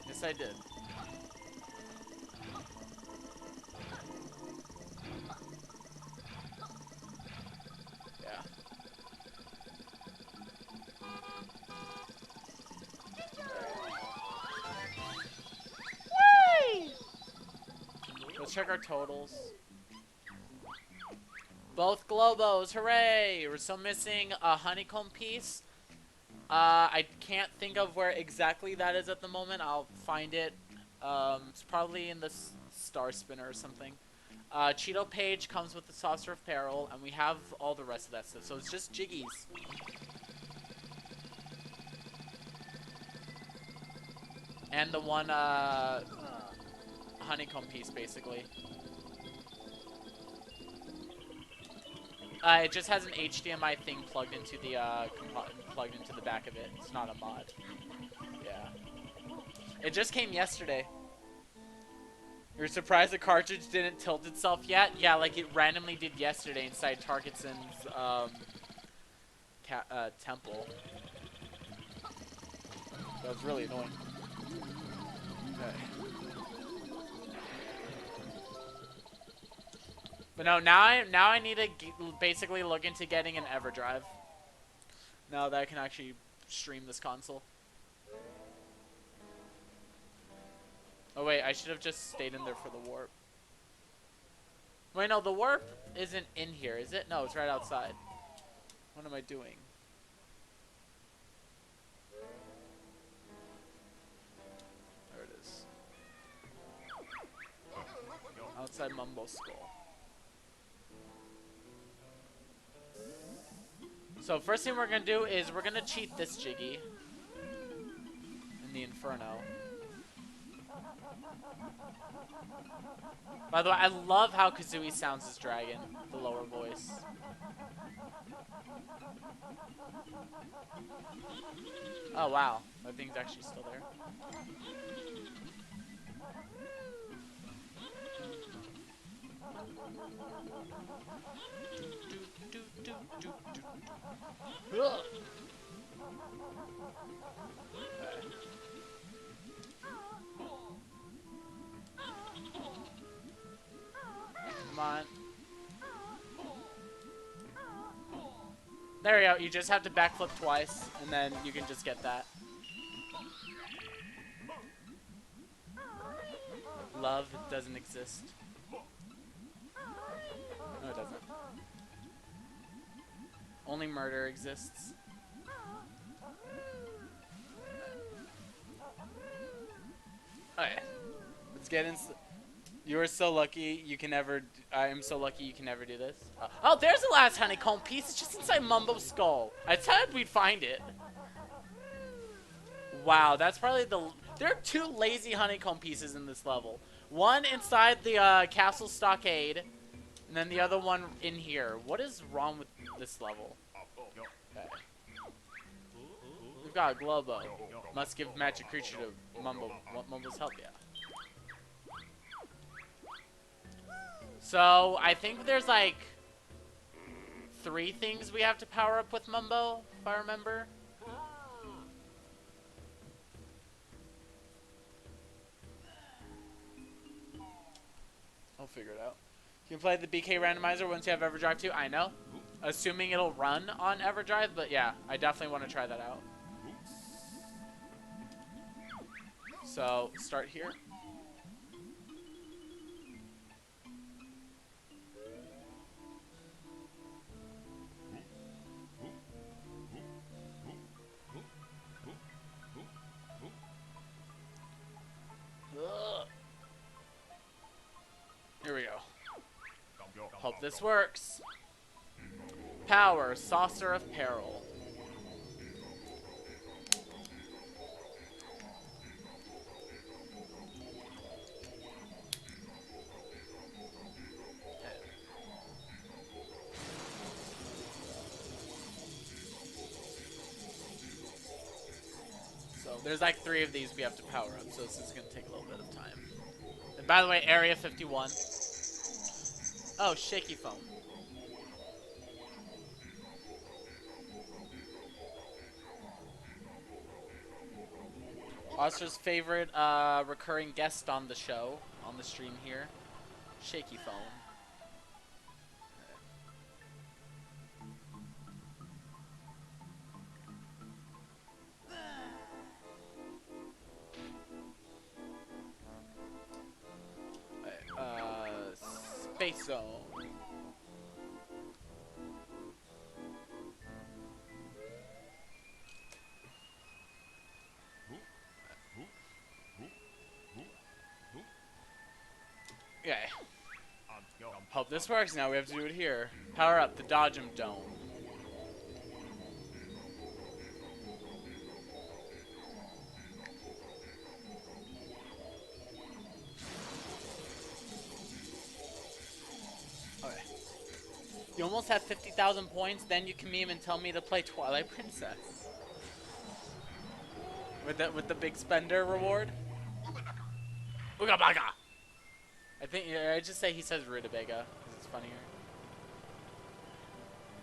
Yes, I did. Yeah. Whee! Let's check our totals. Both Globos, hooray! We're still missing a honeycomb piece. I can't think of where exactly that is at the moment. I'll find it. It's probably in the star spinner or something. Cheeto page comes with the Saucer of Peril, and we have all the rest of that stuff. So it's just Jiggies. And the one honeycomb piece, basically. It just has an HDMI thing plugged into the back of it. It's not a mod. Yeah. It just came yesterday. You're surprised the cartridge didn't tilt itself yet? Yeah, like it randomly did yesterday inside Tarketson's temple. That was really annoying. Okay. But no, now I need to basically look into getting an EverDrive. Now that I can actually stream this console. Oh wait, I should have just stayed in there for the warp. Wait, no, the warp isn't in here, is it? No, it's right outside. What am I doing? There it is. Outside Mumbo Skull. So first thing we're gonna do is we're gonna cheat this Jiggy in the Inferno. By the way, I love how Kazooie sounds as Dragon, the lower voice. Oh wow, my thing's actually still there. Come on. There we go. You just have to backflip twice, and then you can just get that. Love doesn't exist. No, it doesn't. Only murder exists. Okay. Let's get in. You are so lucky you can never. I am so lucky you can never do this. Oh, there's the last honeycomb piece. It's just inside Mumbo's skull. I said we'd find it. Wow, that's probably the. There are 2 lazy honeycomb pieces in this level. One inside the castle stockade, and then the other one in here. What is wrong with this level? Okay. We've got a Globo. Must give magic creature to Mumbo. Want Mumbo's help? Yeah. So, I think there's like 3 things we have to power up with Mumbo, if I remember. I'll figure it out. You can play the BK randomizer once you have EverDrive 2. I know. Assuming it'll run on EverDrive, but yeah, I definitely want to try that out. So, start here. Here we go. Hope this works. Power, Saucer of Peril. So there's like 3 of these we have to power up, so this is going to take a little bit of time. And by the way, Area 51. Oh, shaky foam. Oscar's favorite recurring guest on the show, on the stream here, shaky foam. Space Zone. Okay. Hope this works now. We have to do it here. Power up the Dodgem Dome. You almost have 50,000 points, then you can meme and tell me to play Twilight Princess. With the big spender reward. Ooga baga! I think I just say he says rutabaga because it's funnier.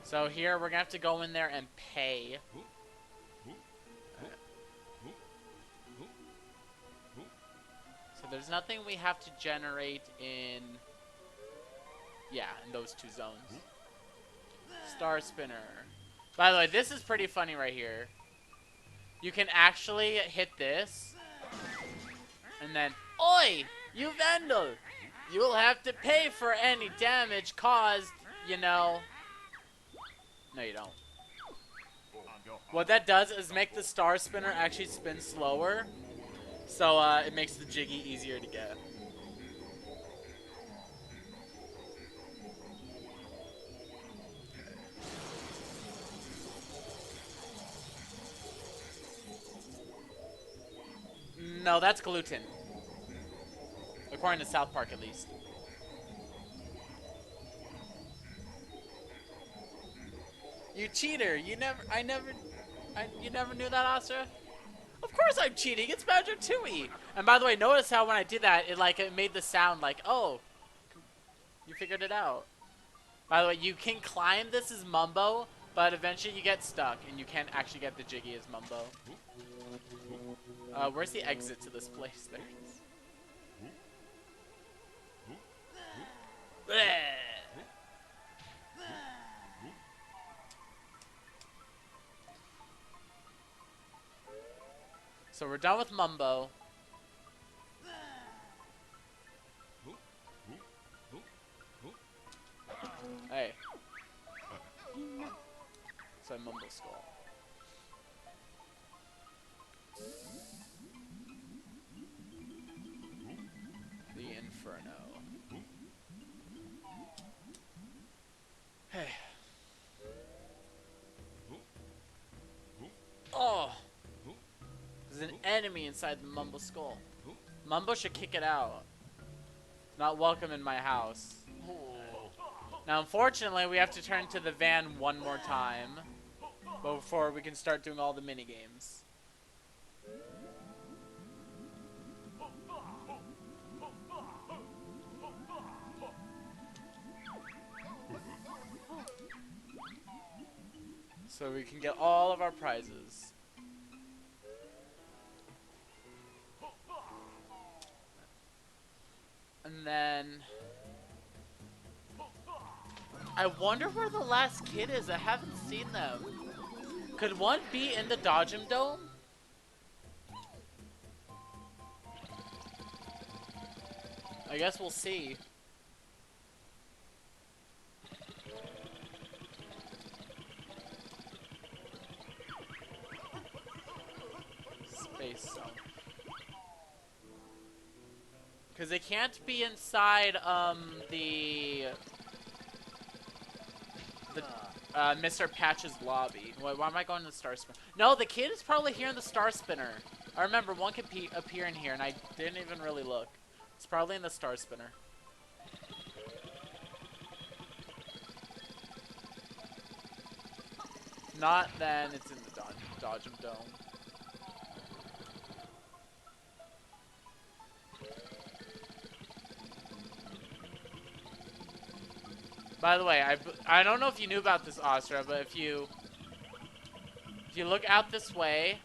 So here we're gonna have to go in there and pay. So there's nothing we have to generate in. Yeah, in those two zones. Star spinner. By the way, this is pretty funny right here. You can actually hit this, and then, oi, you vandal! You'll have to pay for any damage caused, you know. No, you don't. What that does is make the star spinner actually spin slower, so it makes the jiggy easier to get. No, that's gluten. According to South Park, at least. You cheater! You never knew that, Astra? Of course I'm cheating. It's Banjo-Tooie. And by the way, notice how when I did that, it made the sound like, oh, you figured it out. By the way, you can climb this as Mumbo, but eventually you get stuck and you can't actually get the jiggy as Mumbo. Where's the exit to this place? There it is. So we're done with Mumbo. Hey. So Mumbo Skull. The Inferno. Hey. Oh! There's an enemy inside the Mumbo Skull. Mumbo should kick it out. Not welcome in my house. Now, unfortunately, we have to turn to the van one more time before we can start doing all the mini games. So we can get all of our prizes. And then I wonder where the last kid is. I haven't seen them. Could one be in the Dodgem Dome? I guess we'll see. Space Zone. Because they can't be inside Mr. Patch's lobby. Wait, why am I going to the Star Spinner? No, the kid is probably here in the Star Spinner. I remember one could appear in here, and I didn't even really look. It's probably in the Star Spinner. If not, then it's in the Dodgem Dome. By the way, I don't know if you knew about this, Astra, but if you look out this way,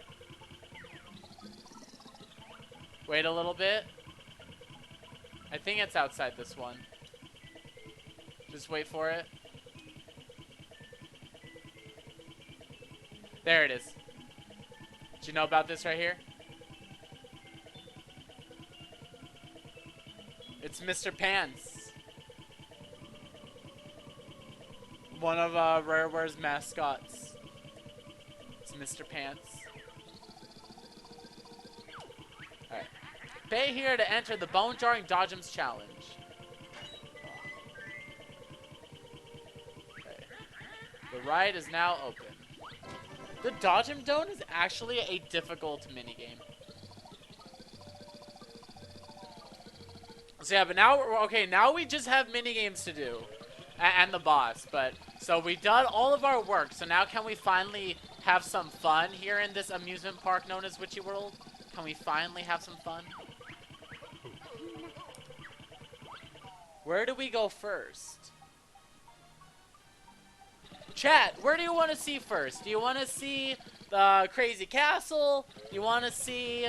wait a little bit. I think it's outside this one. Just wait for it. There it is. Did you know about this right here? It's Mr. Pants. One of Rareware's mascots. It's Mr. Pants. Alright. Pay here to enter the Bone Jarring Dodgems Challenge. Okay. The ride is now open. The Dodgem Dome is actually a difficult minigame. So yeah, but now, okay, now we just have minigames to do. And the boss. But so we done all of our work. So now can we finally have some fun here in this amusement park known as Witchy World? Can we finally have some fun? Where do we go first? Chat, where do you want to see first? Do you want to see the Crazy Castle? Do you want to see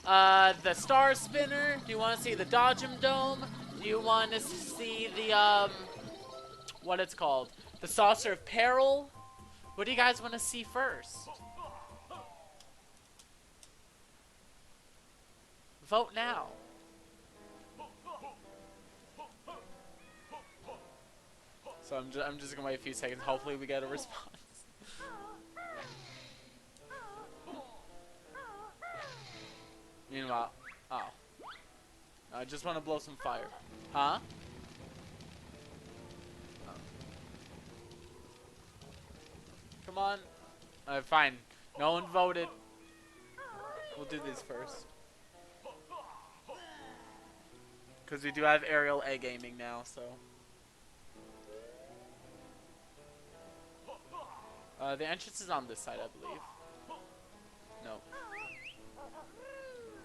the Star Spinner? Do you want to see the Dodgem Dome? Do you want to see the, what it's called? The Saucer of Peril? What do you guys want to see first? Vote now. So I'm just gonna wait a few seconds. Hopefully we get a response. Meanwhile, oh, I just want to blow some fire, huh? Oh. Come on. Fine. No one voted. We'll do these first. Because we do have aerial egg aiming now, so. The entrance is on this side, I believe. No.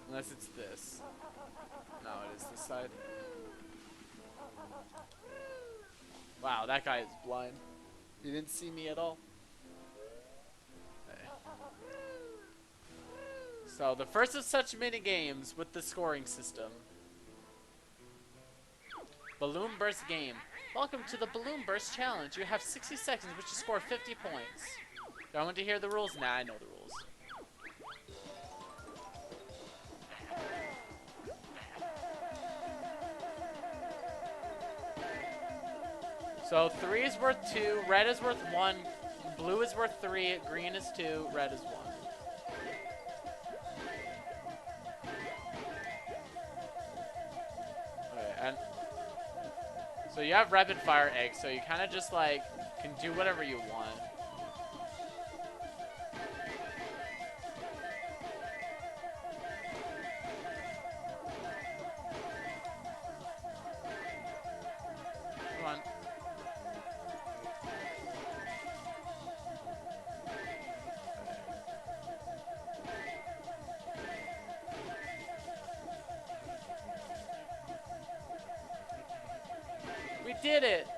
Unless it's this. No, it is this side. Wow, that guy is blind. He didn't see me at all. Okay. So, the first of such mini games with the scoring system. Balloon Burst game. Welcome to the Balloon Burst Challenge. You have 60 seconds which to score 50 points. Do I want to hear the rules? Nah, I know the rules. So 3 is worth 2, red is worth 1, blue is worth 3, green is 2, red is 1. Okay, and so you have rapid fire eggs, so you kind of just like can do whatever you want. Come on. We did it!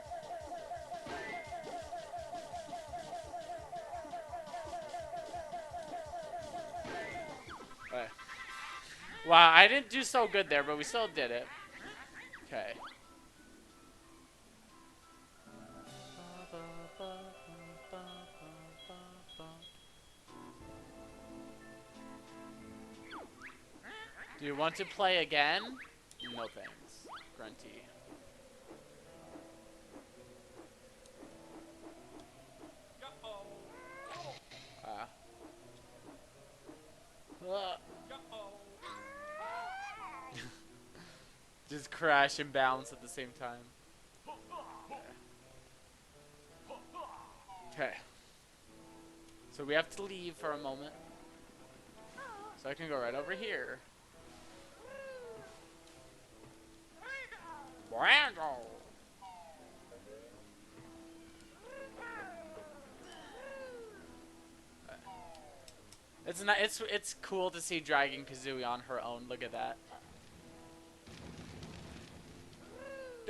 Okay. Wow, I didn't do so good there, but we still did it. Okay. Do you want to play again? No thanks, Grunty. Just crash and bounce at the same time. Okay. So we have to leave for a moment. So I can go right over here. Banjo! It's not. It's cool to see Dragon Kazooie on her own. Look at that.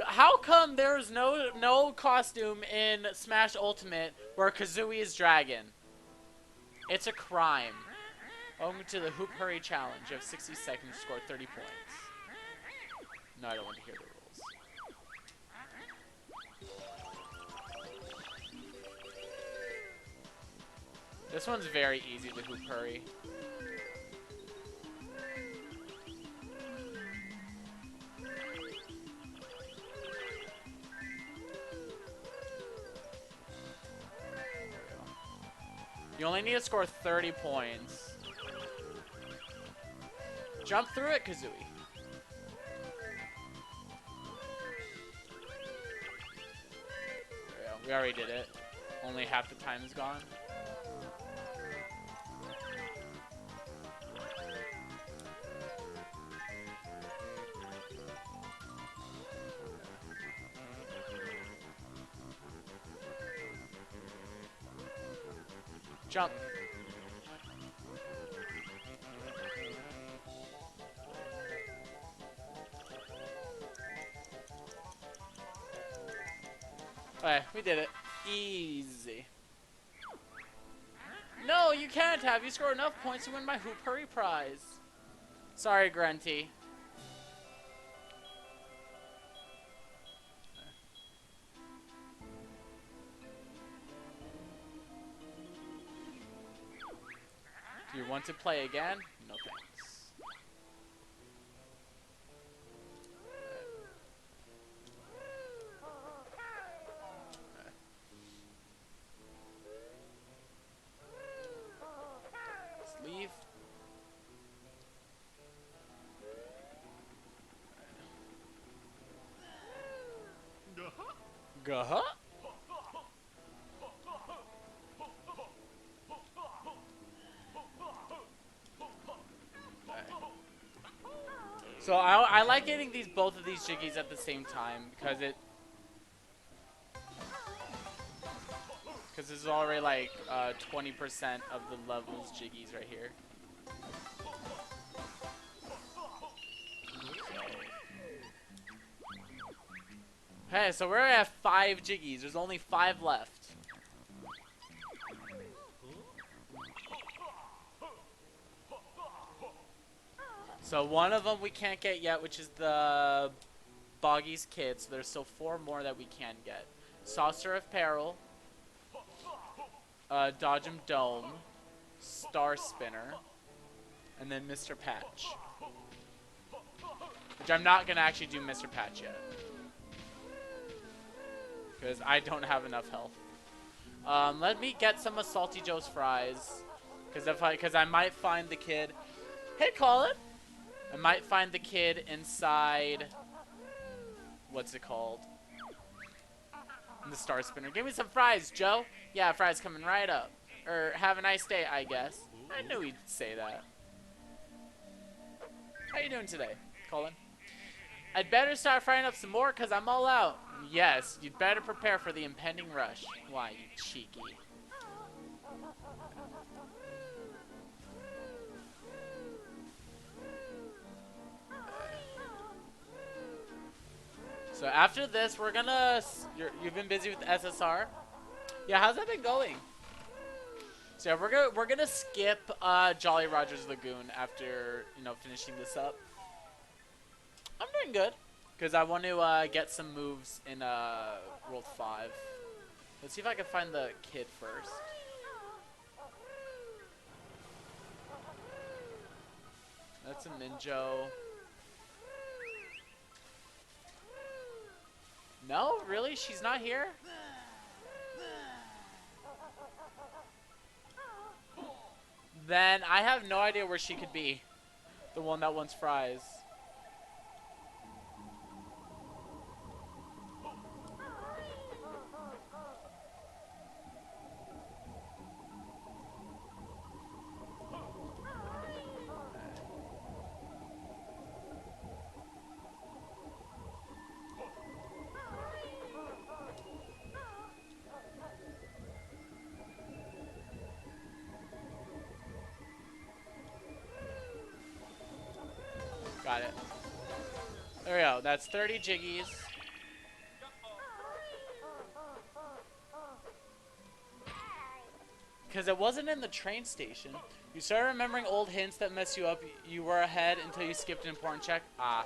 How come there's no costume in Smash Ultimate where Kazooie is Dragon? It's a crime. Welcome to the Hoop Hurry Challenge. You have 60 seconds to score 30 points. No, I don't want to hear the rules. This one's very easy, the Hoop Hurry. You only need to score 30 points. Jump through it, Kazooie. There we go. We already did it. Only half the time is gone. Jump. Alright, we did it. Easy. No, you can't have. You score enough points to win my Hoop Hurry prize. Sorry, Grunty. Do you want to play again? No thanks. Let's leave. Gah-huh? So I like getting both of these jiggies at the same time because this is already like 20% of the levels jiggies right here. Hey, so we're at 5 jiggies. There's only 5 left. So one of them we can't get yet, which is the Boggy's Kid. So there's still 4 more that we can get. Saucer of Peril, Dodgem Dome, Star Spinner, and then Mr. Patch. Which I'm not gonna actually do Mr. Patch yet, because I don't have enough health. Let me get some of Salty Joe's fries, because I might find the kid. Hey, Colin. I might find the kid inside. What's it called? In the Star Spinner. Give me some fries, Joe. Yeah, fries coming right up. Or have a nice day, I guess. I knew he'd say that. How you doing today, Colin? I'd better start frying up some more because I'm all out. Yes, you'd better prepare for the impending rush. Why, you cheeky. So after this, we're gonna... You've been busy with SSR? Yeah, how's that been going? So yeah, we're gonna skip Jolly Roger's Lagoon after, you know, finishing this up. I'm doing good, because I want to get some moves in World 5. Let's see if I can find the kid first. That's a Minjo. No? Really? She's not here? Then I have no idea where she could be. The one that wants fries. Got it. There we go. That's 30 jiggies. Because it wasn't in the train station. You start remembering old hints that mess you up. You were ahead until you skipped an important check. Ah.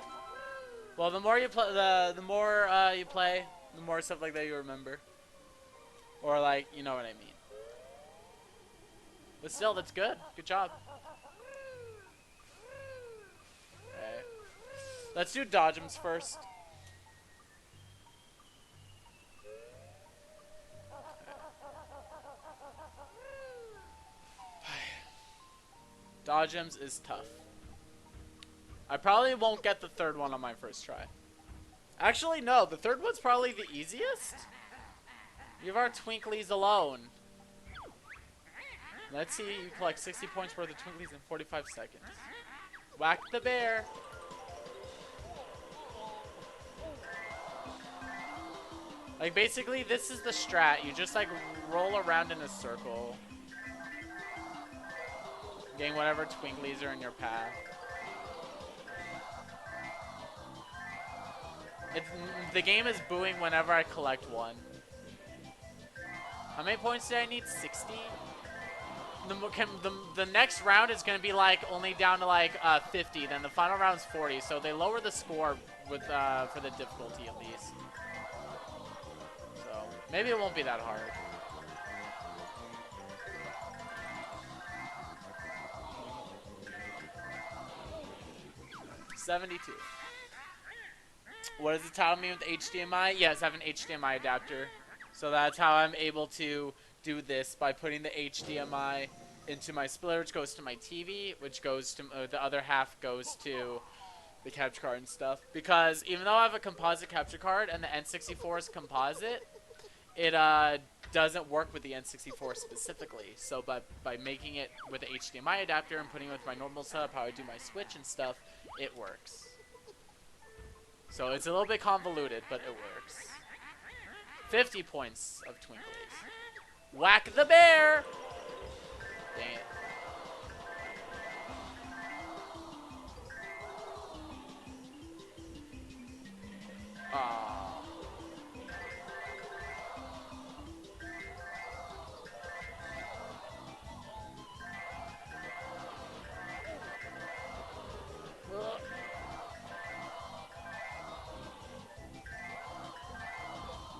Well, the more you play, the more you play, the more stuff like that you remember. Or like, you know what I mean. But still, that's good. Good job. Let's do Dodgems first. Dodgems is tough. I probably won't get the third one on my first try. Actually, no. The third one's probably the easiest. Leave our Twinklies alone. Let's see you collect 60 points worth of Twinklies in 45 seconds. Whack the bear. Like, basically, this is the strat. You just, like, roll around in a circle. Getting whatever Twinklies are in your path. The game is booing whenever I collect one. How many points do I need? 60? The next round is going to be like only down to like 50. Then the final round's 40. So they lower the score with for the difficulty at least. So maybe it won't be that hard. $72. What does it tell me with HDMI? Yes, I have an HDMI adapter. So that's how I'm able to do this, by putting the HDMI into my splitter, which goes to my TV, which goes to the other half goes to the capture card and stuff. Because even though I have a composite capture card and the N64 is composite, it doesn't work with the N64 specifically. So by making it with an HDMI adapter and putting it with my normal setup, how I do my Switch and stuff, it works. So it's a little bit convoluted, but it works. 50 points of Twinklies. Whack the bear! Dang it. Aww.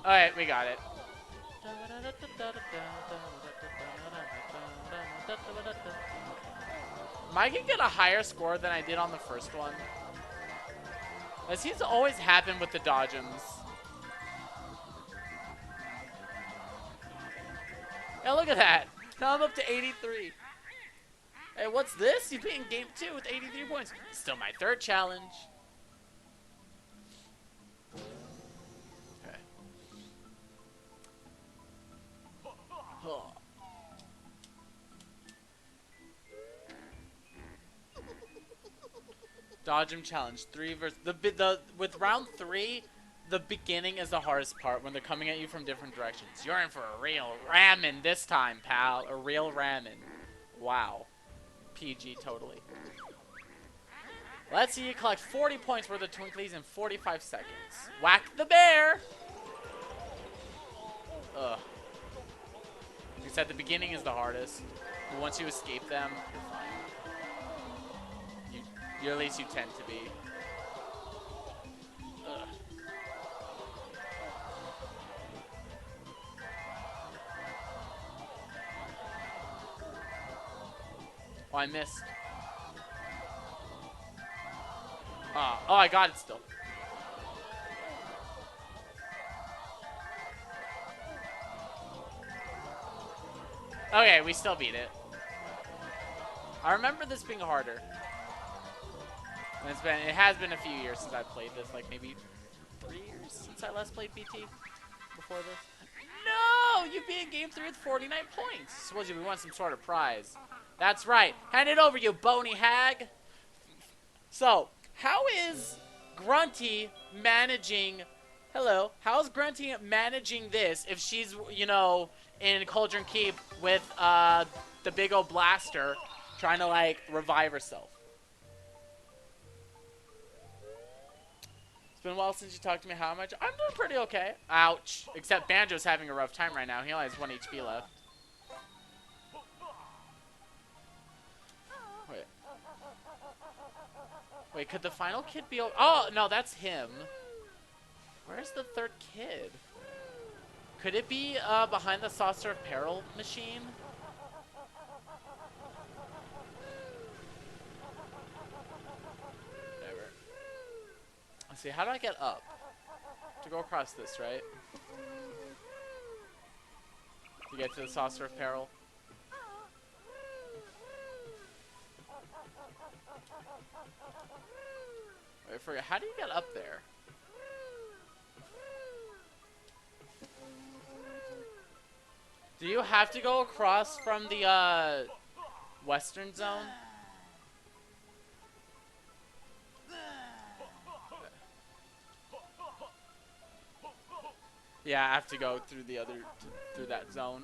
Alright, we got it. Am I gonna get a higher score than I did on the first one? That seems to always happen with the dodgems. Yeah, look at that. Now I'm up to 83. Hey, what's this? You beat in game 2 with 83 points. Still my third challenge. Okay. Oh. Dodgem challenge 3 versus with round 3. The beginning is the hardest part when they're coming at you from different directions. You're in for a real ramen this time, pal. A real ramen. Wow. PG totally. Let's see you collect 40 points worth of Twinklies in 45 seconds. Whack the bear! Ugh. You said the beginning is the hardest. But once you escape them, you're fine. At least you tend to be. Ugh. Oh, I missed. Oh, I got it still. Okay, we still beat it. I remember this being harder. And it has been a few years since I played this, like maybe 3 years since I last played BT before this. No! You beat game 3 with 49 points. Supposedly we want some sort of prize. That's right. Hand it over, you bony hag. So, how is Grunty managing... Hello. How's Grunty managing this if she's, you know, in Cauldron Keep with the big old blaster trying to, like, revive herself? It's been a while since you talked to me. How am I? I'm doing pretty okay. Ouch. Except Banjo's having a rough time right now. He only has 1 HP left. Wait, could the final kid be... Oh, no, that's him. Where's the third kid? Could it be behind the Saucer of Peril machine? Whatever. Let's see, how do I get up? To go across this, right? To get to the Saucer of Peril. Wait, I forget. How do you get up there? Do you have to go across from the western zone? Yeah, I have to go through the other, through that zone.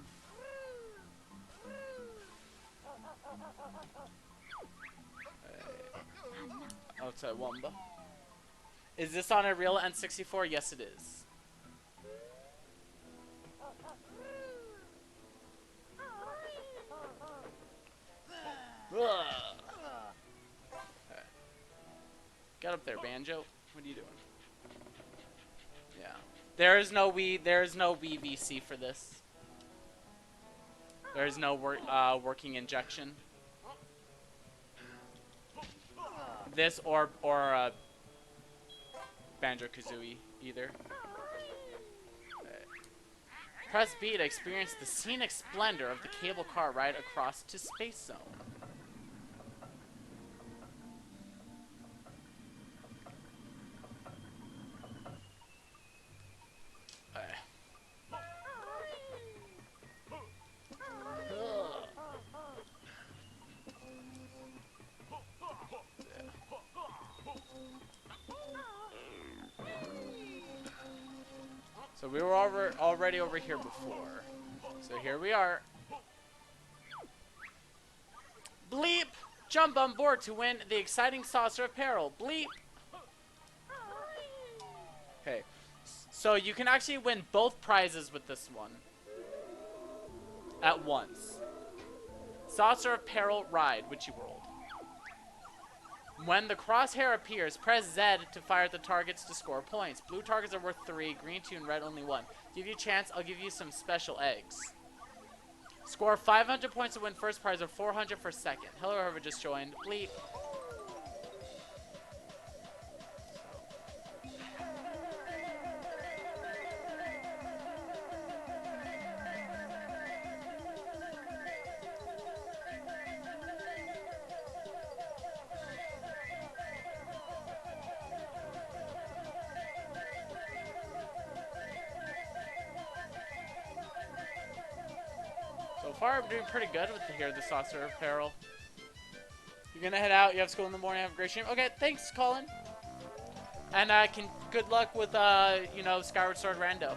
Wumba. Is this on a real N64? Yes, it is. Okay. Get up there, Banjo. What are you doing? Yeah. There is no Wii VC for this. There is no working injection. This or Banjo-Kazooie either. Okay. Press B to experience the scenic splendor of the cable car ride across to Space Zone. So we were already over here before. So here we are. Bleep! Jump on board to win the exciting Saucer of Peril. Bleep! Okay. So you can actually win both prizes with this one. At once. Saucer of Peril Ride, Witchy World. When the crosshair appears, press Z to fire at the targets to score points. Blue targets are worth 3, green 2, and red only 1. Give you a chance, I'll give you some special eggs. Score 500 points to win first prize or 400 for second. Hello, whoever just joined. Bleep. So far, I'm doing pretty good with the Saucer of Peril. You're gonna head out. You have school in the morning. Have a great stream. Okay, thanks, Colin. And good luck with you know, Skyward Sword Rando.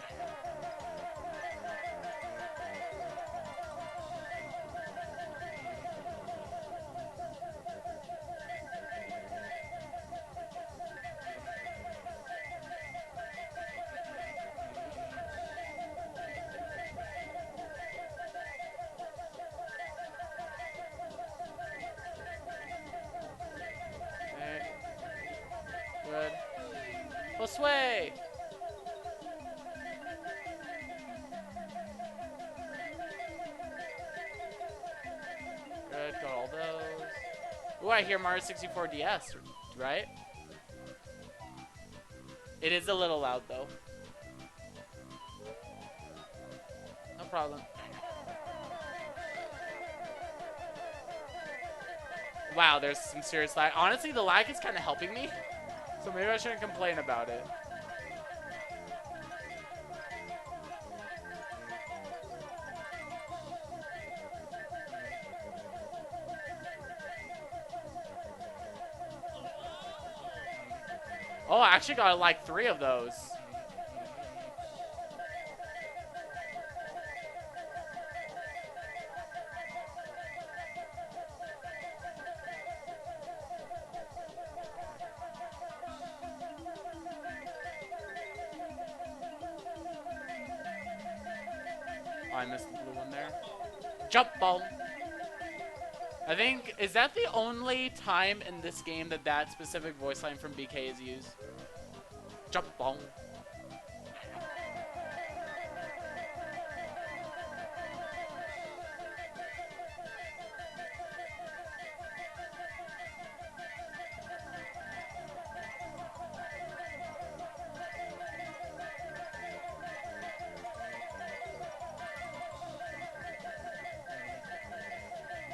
Good. Full sway! Good, got all those. Ooh, I hear Mario 64 DS, right? It is a little loud, though. No problem. Wow, there's some serious lag. Honestly, the lag is kind of helping me. So maybe I shouldn't complain about it. Oh, I actually got like 3 of those. Oh, I missed the blue one there. Jump ball. I think, is that the only time in this game that that specific voice line from BK is used? Jump ball.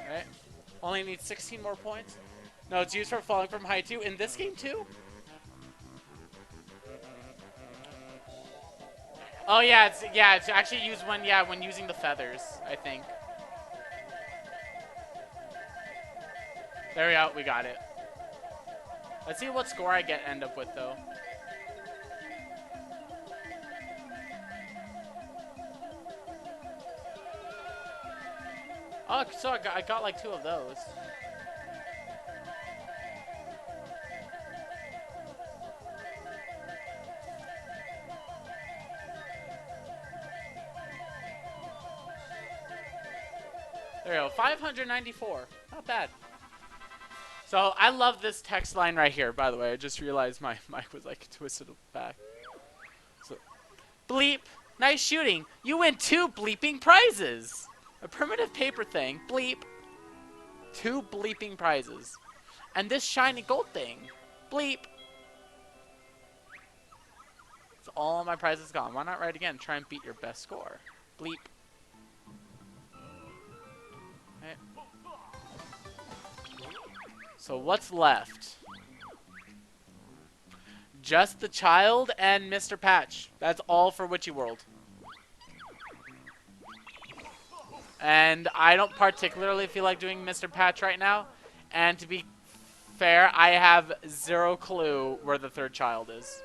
Alright. Only need 16 more points. No, it's used for falling from height too. In this game too? Oh yeah, it's actually used when using the feathers, I think. There we go, we got it. Let's see what score I end up with though. Oh, so I got like 2 of those. There we go. 594. Not bad. So I love this text line right here, by the way. I just realized my mic was like twisted back. So, bleep. Nice shooting. You win 2 bleeping prizes. A primitive paper thing. Bleep. 2 bleeping prizes. And this shiny gold thing. Bleep. So all my prizes gone. Why not write again? Try and beat your best score. Bleep. Okay. So what's left? Just the child and Mr. Patch. That's all for Witchy World. And I don't particularly feel like doing Mr. Patch right now. And to be fair, I have 0 clue where the 3rd child is.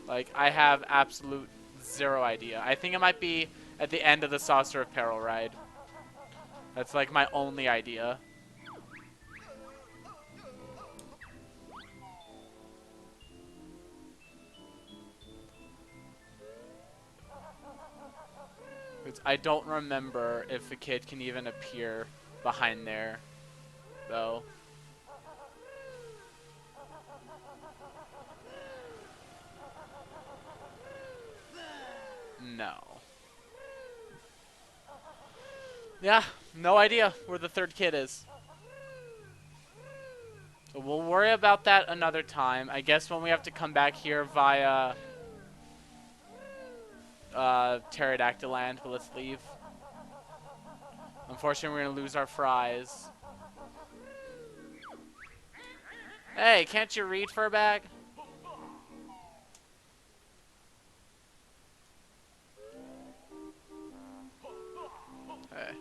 Like, I have absolute 0 idea. I think it might be at the end of the Saucer of Peril ride. That's like my only idea. I don't remember if a kid can even appear behind there, though. No. Yeah, no idea where the 3rd kid is. So we'll worry about that another time. I guess when we have to come back here via Pterodactyl Land, but let's leave. Unfortunately, we're gonna lose our fries. Hey, can't you read for a bag? Hey.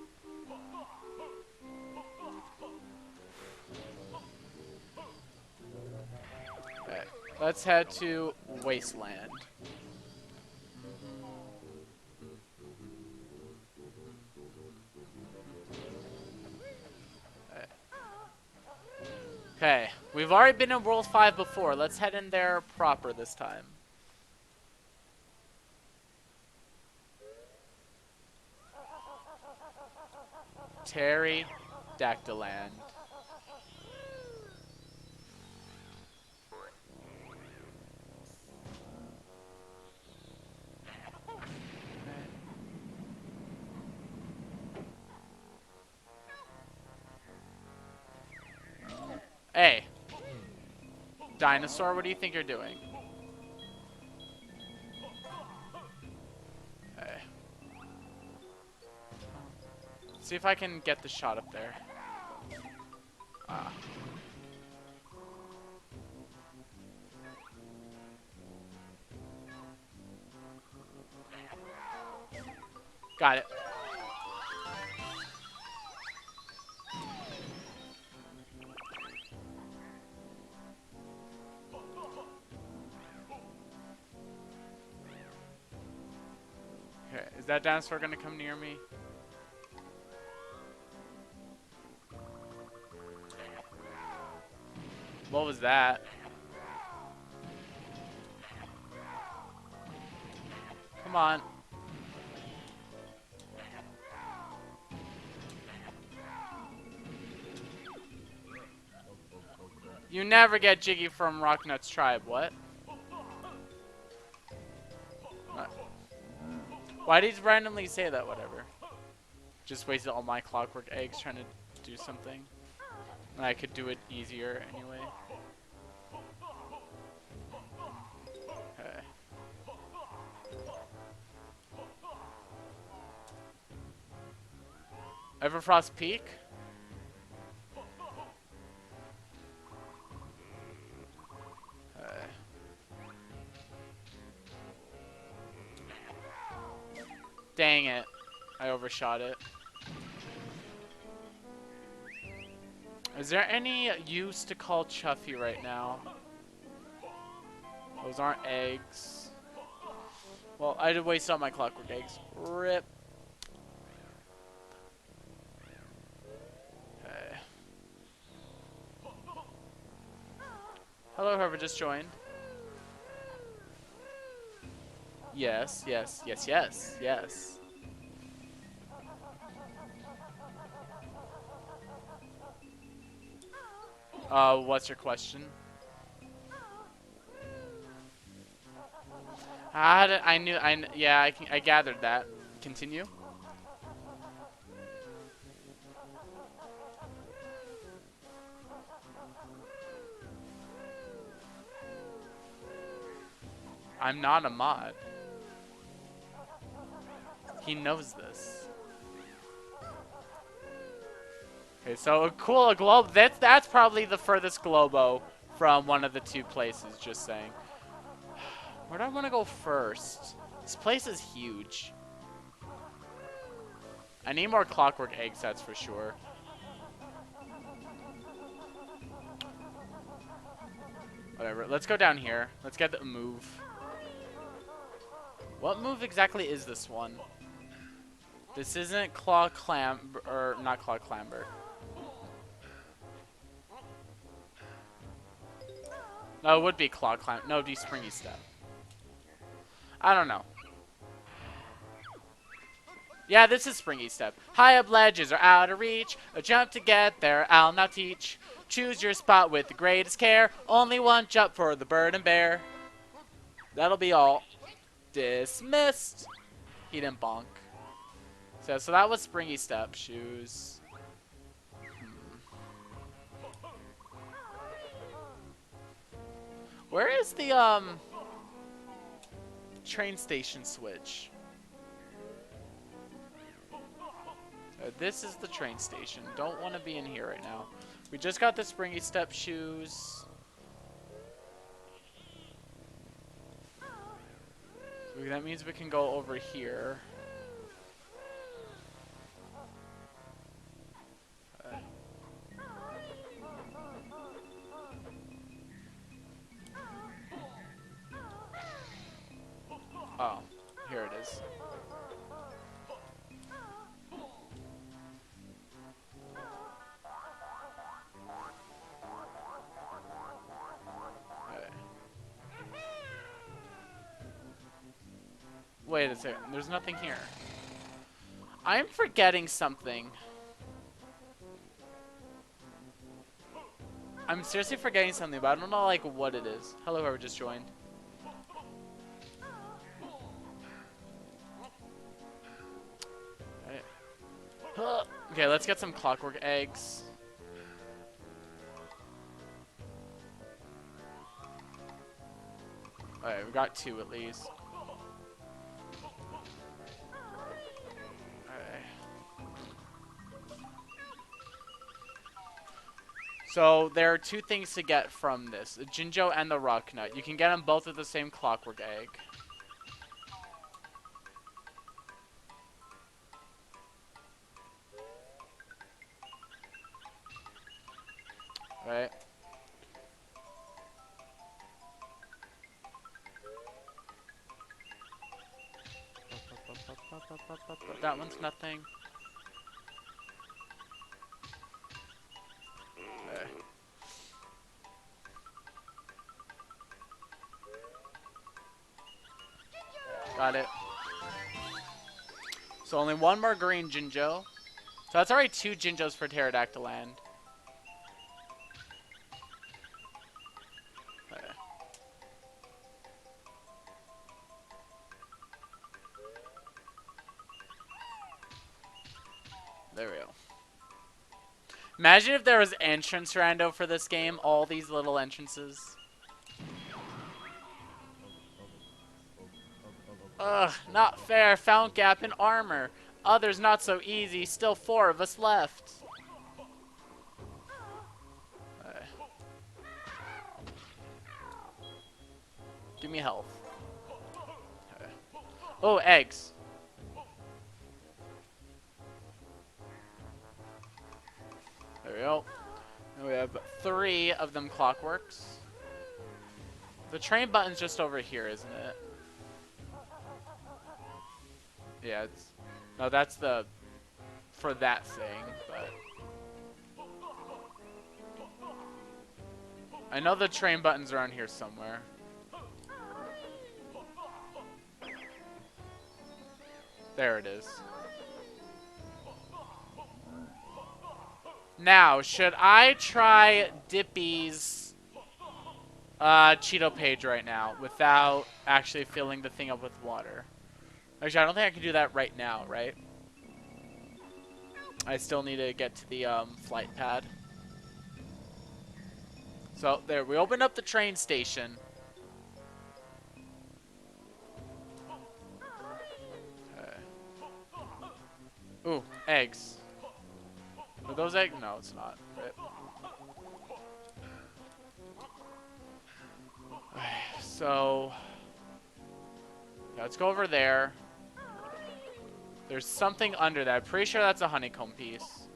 Okay, let's head to Wasteland. Okay, we've already been in World 5 before. Let's head in there proper this time. Pterodactyl Land. Hey. Dinosaur, what do you think you're doing? Okay. See if I can get the shot up there. Ah. Got it. Okay, is that dinosaur gonna come near me? What was that? Come on. You never get Jiggy from Rocknut's tribe, what? Why did he randomly say that, whatever? Just wasted all my clockwork eggs trying to do something. And I could do it easier anyway. Okay. Everfrost Peak? Dang it. I overshot it. Is there any use to call Chuffy right now? Those aren't eggs. Well, I did waste all my clockwork eggs. RIP. Okay. Hello, whoever just joined. Yes, yes, yes, yes, yes. What's your question? Yeah, I gathered that. Continue. I'm not a mod. He knows this. Okay, so a globe. That's probably the furthest globo from one of the two places. Just saying. Where do I want to go first? This place is huge. I need more clockwork eggs, that's for sure. Whatever. Let's go down here. Let's get the move. What move exactly is this one? This isn't Claw Clam, or not Claw Clamber. No, it would be Claw Clam. No, it'd be Springy Step. I don't know. Yeah, this is Springy Step. High up ledges are out of reach. A jump to get there, I'll now teach. Choose your spot with the greatest care. Only one jump for the bird and bear. That'll be all. Dismissed. He didn't bonk. So that was Springy Step. Shoes. Where is the train station switch? This is the train station. Don't want to be in here right now. We just got the Springy Step shoes. So that means we can go over here. Oh, here it is. Wait a second, there's nothing here. I'm forgetting something. I'm seriously forgetting something, but I don't know like what it is. Hello, whoever just joined. Okay, let's get some clockwork eggs. Alright, we got 2 at least. So there are 2 things to get from this, the Jinjo and the Rock Nut. You can get them both with the same clockwork egg. Right. That one's nothing. Okay. Got it. So only 1 more green Jinjo. So that's already 2 Jinjos for Pterodactyl Land. Okay. There we go. Imagine if there was entrance rando for this game, all these little entrances. Ugh, not fair. Found gap in armor. Others not so easy. Still 4 of us left. Give me health. Okay. Oh, eggs. There we go. And we have 3 of them clockworks. The train button's just over here, isn't it? Yeah, it's... No, that's the... For that thing, but... I know the train buttons are on here somewhere. There it is. Now, should I try Dippy's Cheeto page right now without actually filling the thing up with water? Actually, I don't think I can do that right now, right? I still need to get to the flight pad. So, there, we opened up the train station. Okay. Ooh, eggs. Are those eggs? No, it's not. Right. So, yeah, let's go over there. There's something under that. I'm pretty sure that's a honeycomb piece.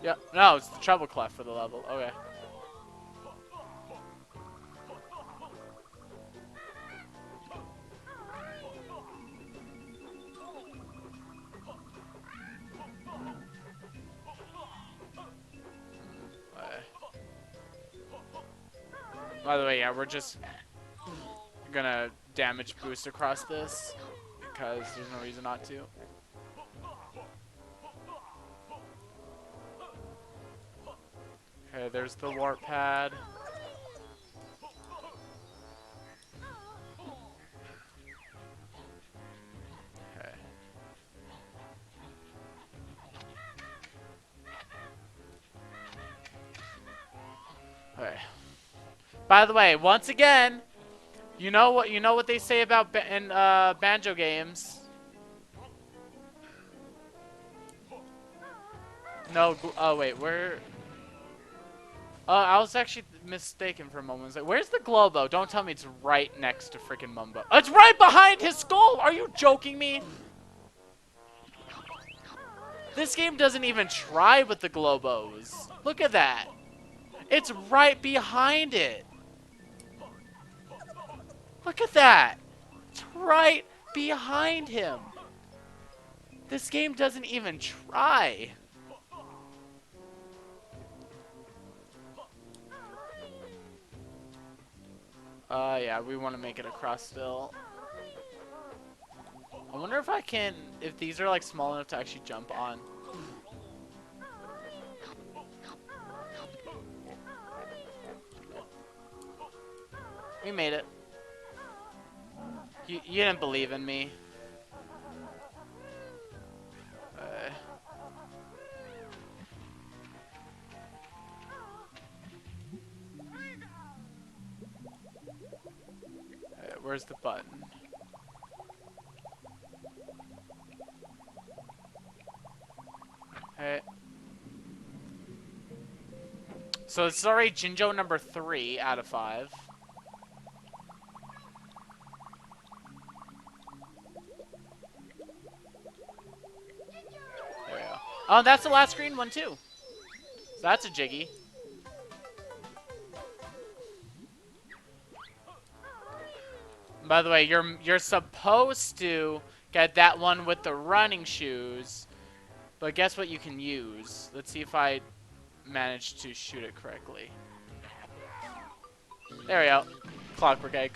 Yeah, no, it's the treble clef for the level. Okay. By the way, yeah, we're just gonna damage boost across this because there's no reason not to. Okay, there's the warp pad. Okay. Okay. By the way, once again, you know what they say about in Banjo games. No, oh wait, where? I was actually mistaken for a moment. I was like, where's the Globo? Don't tell me it's right next to freaking Mumbo. It's right behind his skull! Are you joking me? This game doesn't even try with the Globos. Look at that. It's right behind it. Look at that. It's right behind him. This game doesn't even try. Yeah, we want to make it across still. I wonder if I can, if these are like small enough to actually jump on. We made it. You didn't believe in me. Where's the button? Hey. So it's already Jinjo number 3 out of 5. There we go. Oh, that's the last green one too. So that's a Jiggy. By the way, you're supposed to get that one with the running shoes, but guess what you can use? Let's see if I managed to shoot it correctly. There we go. Clockwork egg.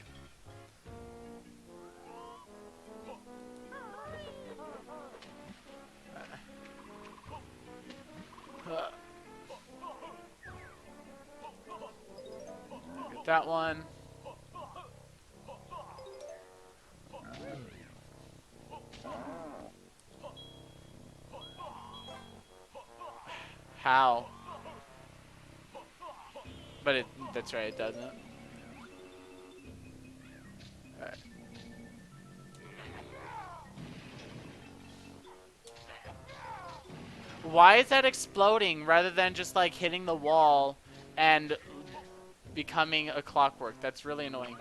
Get that one. How? But that's right, it doesn't. Alright. Why is that exploding rather than just like hitting the wall and becoming a clockwork? That's really annoying.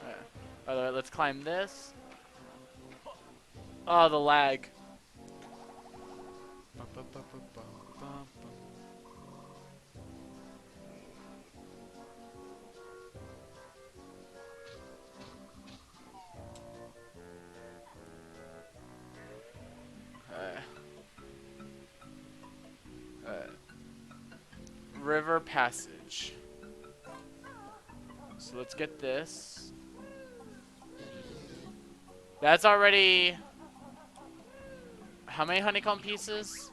Alright. By the way, let's climb this. Oh, the lag. River passage. So let's get this. That's already... How many honeycomb pieces?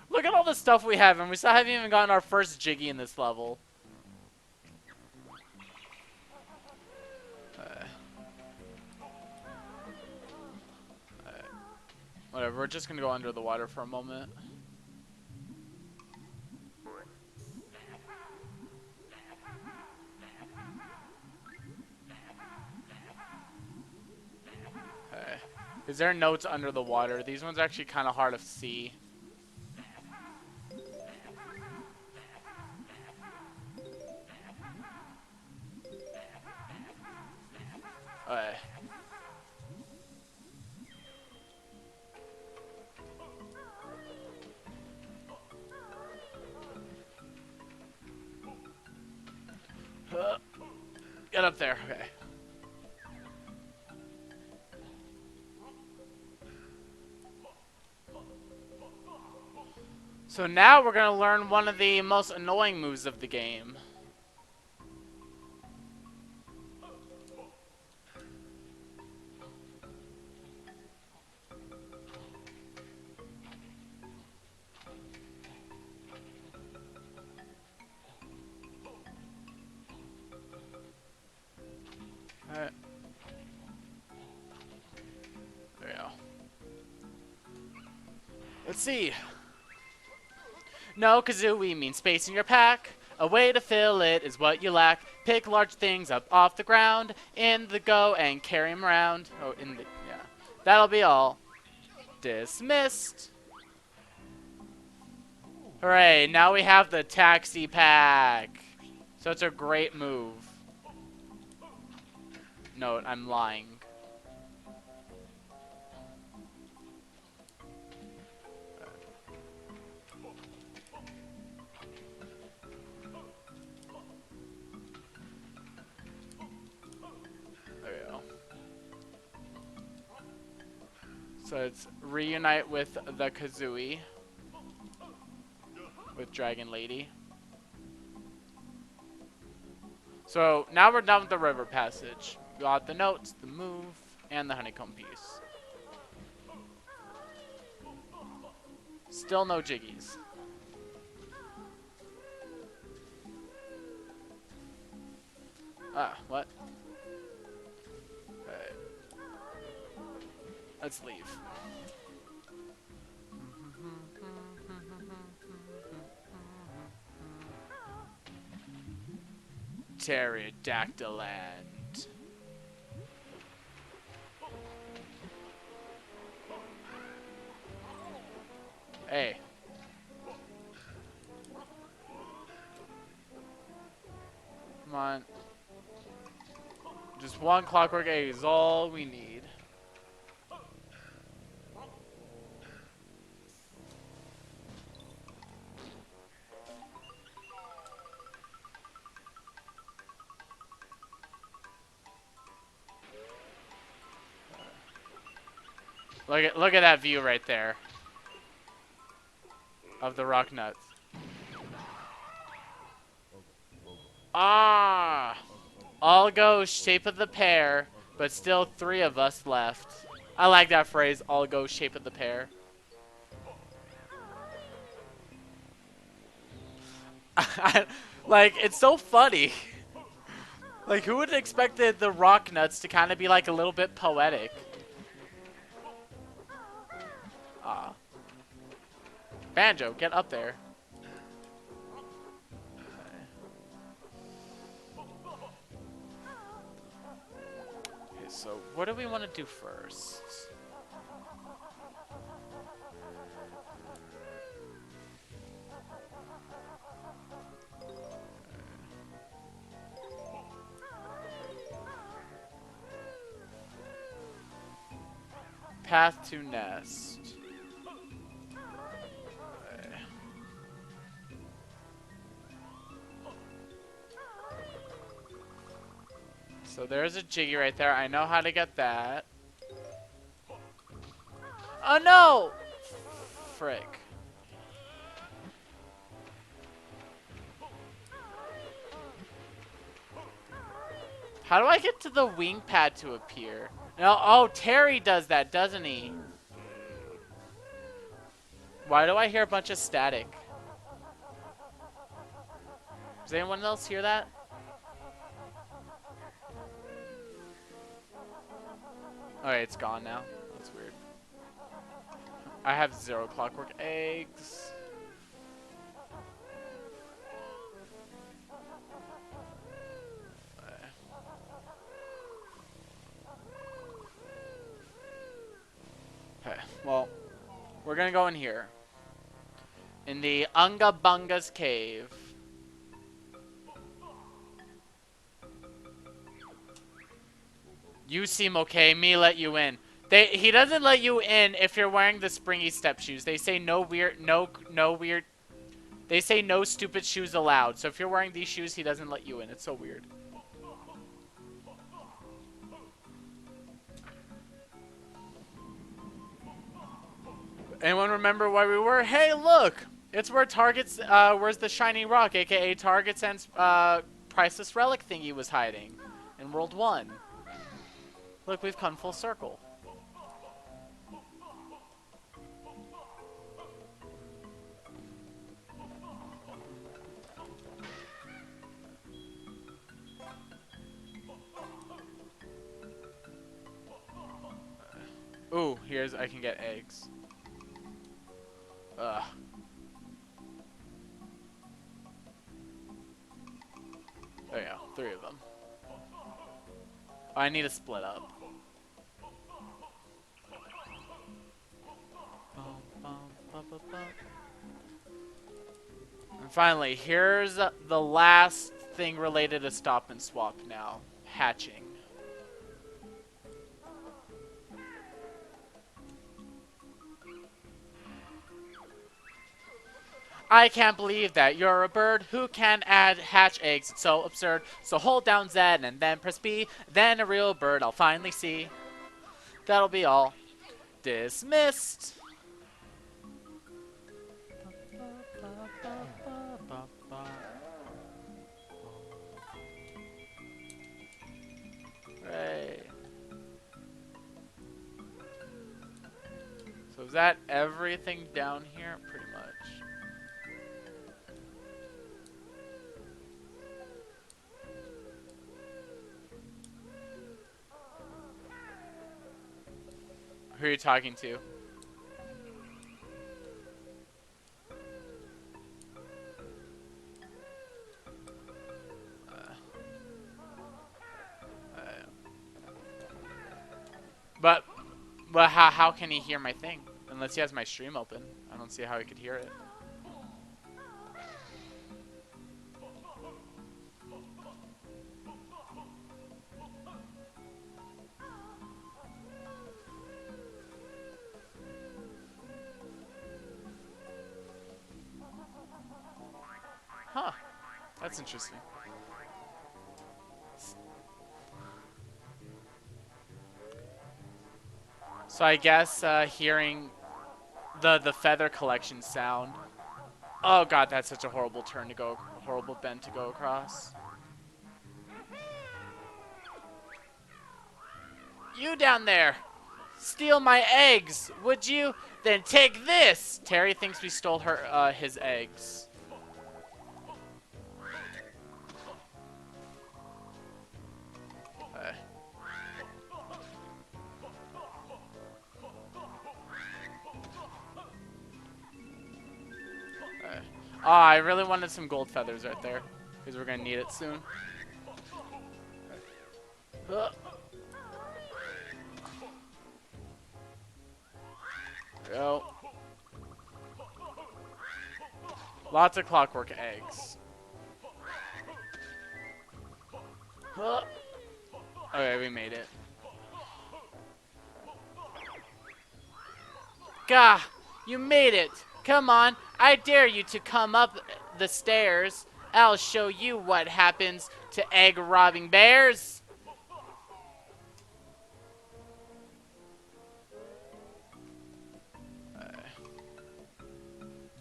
Look at all the stuff we have, and we still haven't even gotten our first Jiggy in this level. Whatever, we're just gonna go under the water for a moment. Okay. Is there notes under the water? These ones are actually kind of hard to see. Okay. Get up there. Okay. So now we're gonna learn one of the most annoying moves of the game. Alright. There we go. Let's see. No, Kazooie means space in your pack. A way to fill it is what you lack. Pick large things up off the ground. In the go and carry them around. Oh, in the... yeah. That'll be all. Dismissed. Hooray, now we have the taxi pack. So it's a great move. No, I'm lying. There we go. So it's reunite with the Kazooie. With Dragon Lady. So now we're done with the river passage. Got the notes, the move, and the honeycomb piece. Still no Jiggies. Ah, what? Alright. Let's leave. Pterodactyland. Hey. Come on. Just one clockwork egg is all we need. Look at that view right there of the rock nuts. Ah, all go shape of the pear, but still 3 of us left. I like that phrase, all go shape of the pear. Like, it's so funny. Like, who would have expected the rock nuts to kind of be like a little bit poetic? Ah. Banjo, get up there. Okay, so what do we want to do first? Path to nest. So there's a Jiggy right there. I know how to get that. Oh no! Frick. How do I get to the wing pad to appear? No, oh, Terry does that, doesn't he? Why do I hear a bunch of static? Does anyone else hear that? Okay, it's gone now. That's weird. I have 0 clockwork eggs. Okay, well, we're gonna go in here. In the Unga Bunga's cave. You seem okay, me let you in. He doesn't let you in if you're wearing the springy step shoes. They say no weird, they say no stupid shoes allowed. So if you're wearing these shoes, he doesn't let you in. It's so weird. Anyone remember where we were? Hey, look! It's where Target's, where's the shiny rock, aka Target's and, priceless relic thingy was hiding in World 1. Look, we've come full circle. Ooh, here's, I can get eggs. Ugh. There you go, 3 of them. Oh, I need to split up. And finally, here's the last thing related to stop and swap now. Hatching. I can't believe that you're a bird who can hatch eggs. It's so absurd. So hold down Z and then press B. Then a real bird I'll finally see. That'll be all. Dismissed. Hooray. So is that everything down here? Pretty much. Who are you talking to? But how can he hear my thing? Unless he has my stream open. I don't see how he could hear it. Huh. That's interesting. So I guess hearing the feather collection sound. Oh god, that's such a horrible turn to go, horrible bend to go across. You down there! Steal my eggs, would you? Then take this! Terry thinks we stole her his eggs. Oh, I really wanted some gold feathers right there, because we're gonna need it soon. Go. Lots of clockwork eggs. Okay, we made it. Gah! You made it! Come on, I dare you to come up the stairs. I'll show you what happens to egg-robbing bears.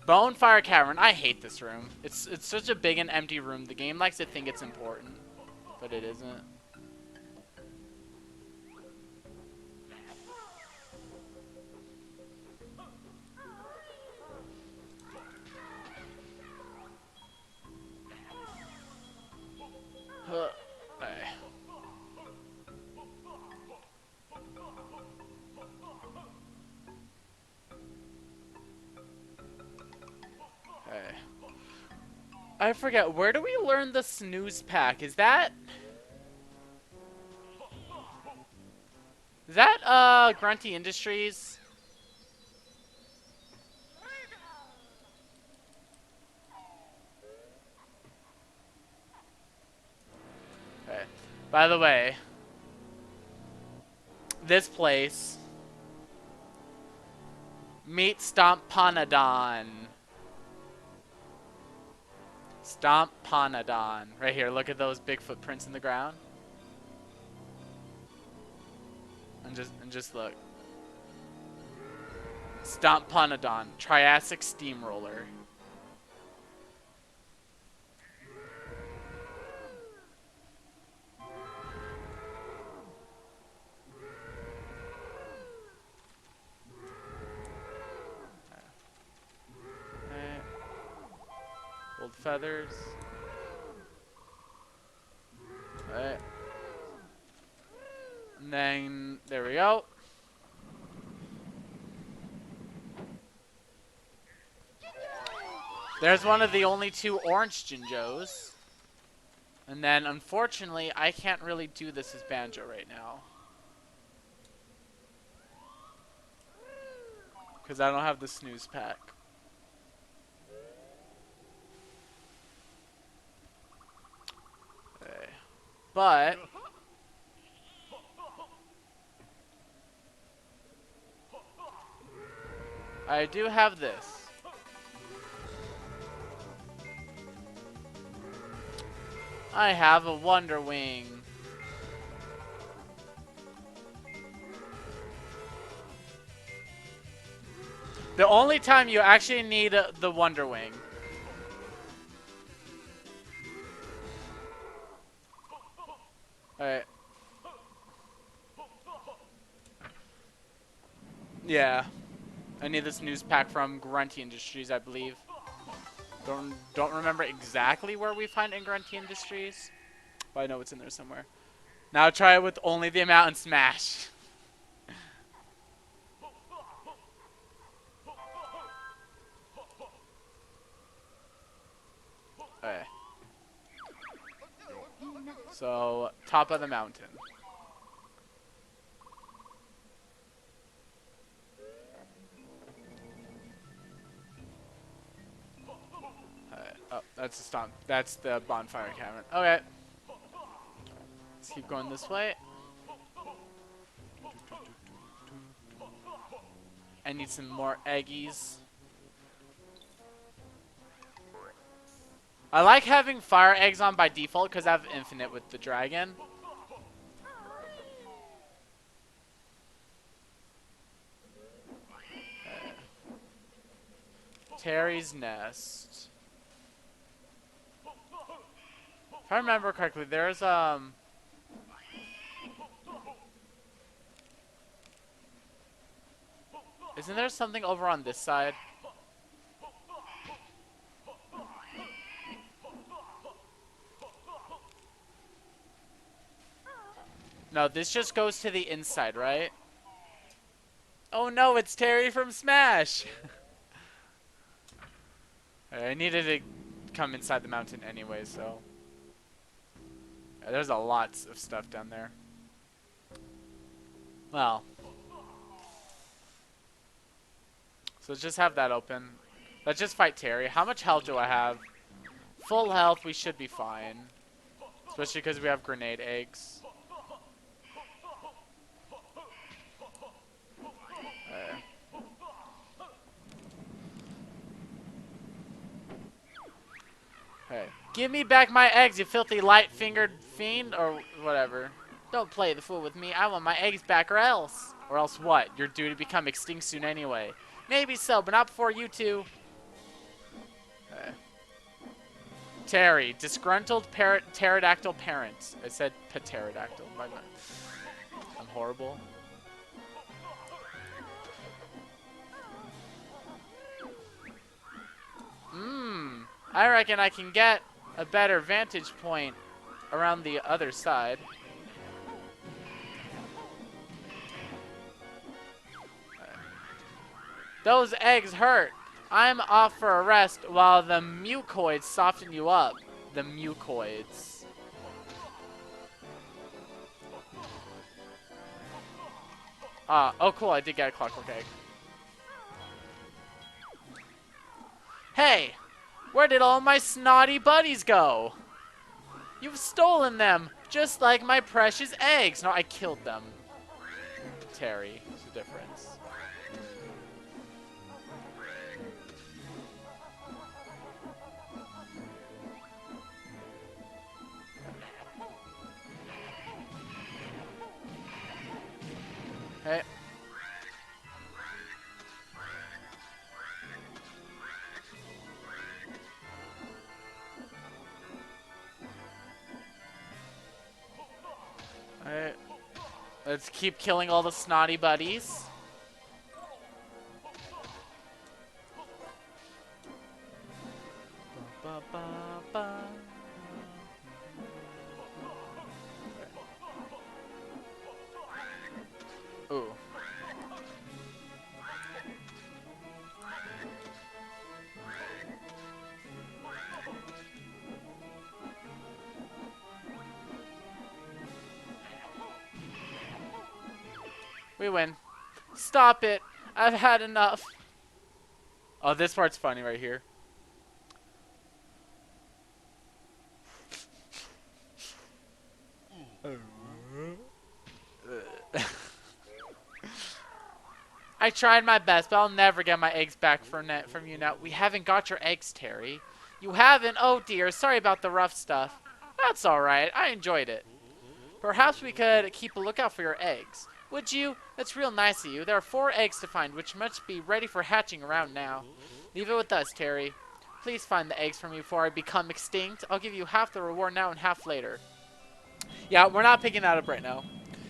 Bonefire Cavern. I hate this room. It's such a big and empty room. The game likes to think it's important, but it isn't. I forget, where do we learn the snooze pack? Is that Grunty Industries? Okay. By the way, this place, meet Stompanodon. Stompanodon. Right here, look at those big footprints in the ground. And just look. Stompanodon, Triassic Steamroller. Okay. Gold feathers. Alright. And then, there we go. There's one of the only 2 orange Jinjos. And then, unfortunately, I can't really do this as Banjo right now. Because I don't have the snooze pack. Okay. But I do have this. I have a Wonder Wing. The only time you actually need the Wonder Wing. Alright. Yeah. I need this news pack from Grunty Industries, I believe. Don't remember exactly where we find it in Grunty Industries, but I know it's in there somewhere. Now try it with only the amount and smash. Okay. So, top of the mountain. Oh, that's the stomp. That's the bonfire cavern. Okay. Let's keep going this way. I need some more eggies. I like having fire eggs on by default because I have infinite with the dragon. Terry's nest. If I remember correctly, there's isn't there something over on this side? No, this just goes to the inside, right? Oh no, it's Terry from Smash! I needed to come inside the mountain anyway, so... Yeah, there's a lot of stuff down there. Well. So let's just have that open. Let's just fight Terry. How much health do I have? Full health, we should be fine. Especially because we have grenade eggs. Hey, give me back my eggs, you filthy light-fingered fiend, or whatever. Don't play the fool with me. I want my eggs back, or else. Or else what? You're due to become extinct soon anyway. Maybe so, but not before you two. Terry, disgruntled pterodactyl parent. I said pterodactyl. I'm horrible. I reckon I can get a better vantage point around the other side. Those eggs hurt. I'm off for a rest while the mucoids soften you up. The mucoids. Oh cool, I did get a clockwork egg. Hey! Where did all my snotty buddies go? You've stolen them, just like my precious eggs. No, I killed them. Terry, there's a difference. Hey. Alright. Let's keep killing all the snotty buddies. Ba, ba, ba. Ooh. We win. Stop it. I've had enough. Oh, this part's funny right here. I tried my best, but I'll never get my eggs back from you now. We haven't got your eggs, Terry. You haven't? Oh dear, sorry about the rough stuff. That's alright, I enjoyed it. Perhaps we could keep a lookout for your eggs. Would you? That's real nice of you. There are 4 eggs to find, which must be ready for hatching around now. Leave it with us, Terry. Please find the eggs for me before I become extinct. I'll give you half the reward now and half later. Yeah, we're not picking that up right now.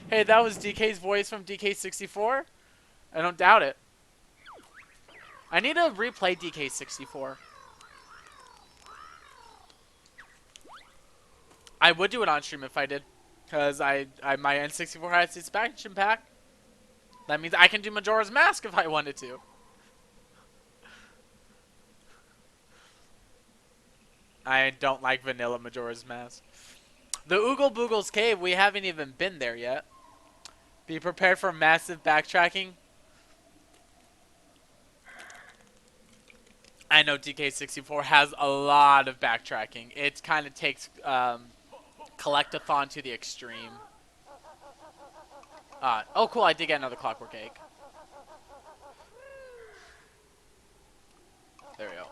Hey, that was DK's voice from DK64. I don't doubt it. I need to replay DK64. I would do it on stream if I did. Because my N64 has its expansion pack. That means I can do Majora's Mask if I wanted to. I don't like vanilla Majora's Mask. The Oogle Boogle's Cave, we haven't even been there yet. Be prepared for massive backtracking. I know DK64 has a lot of backtracking. It kind of takes Collectathon to the extreme. Oh, cool. I did get another clockwork egg. There we go.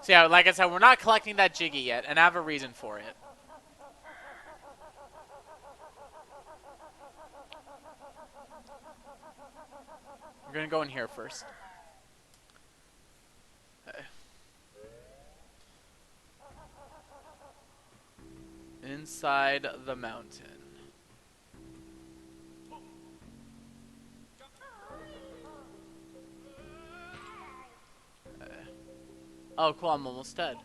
So yeah, like I said, we're not collecting that Jiggy yet, and I have a reason for it. We're going to go in here first. Okay. Inside the mountain. Okay. Oh, cool. I'm almost dead.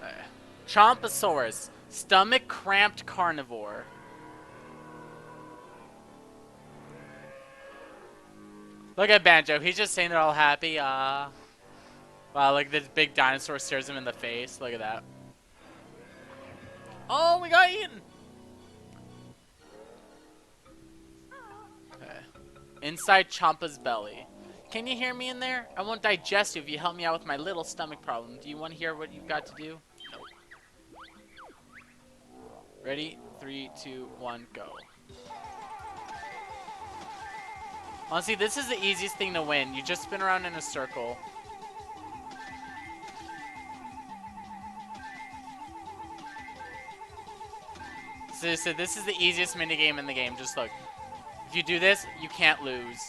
Okay. Chomposaurus. Stomach cramped carnivore. Look at Banjo. He's just saying it all happy. Wow, look, this big dinosaur stares him in the face. Look at that. Oh, we got eaten. Okay. Inside Champa's belly. Can you hear me in there? I won't digest you if you help me out with my little stomach problem. Do you want to hear what you've got to do? Nope. Ready? 3, 2, 1, go. Honestly, this is the easiest thing to win. You just spin around in a circle. So this is the easiest minigame in the game. Just look. If you do this, you can't lose.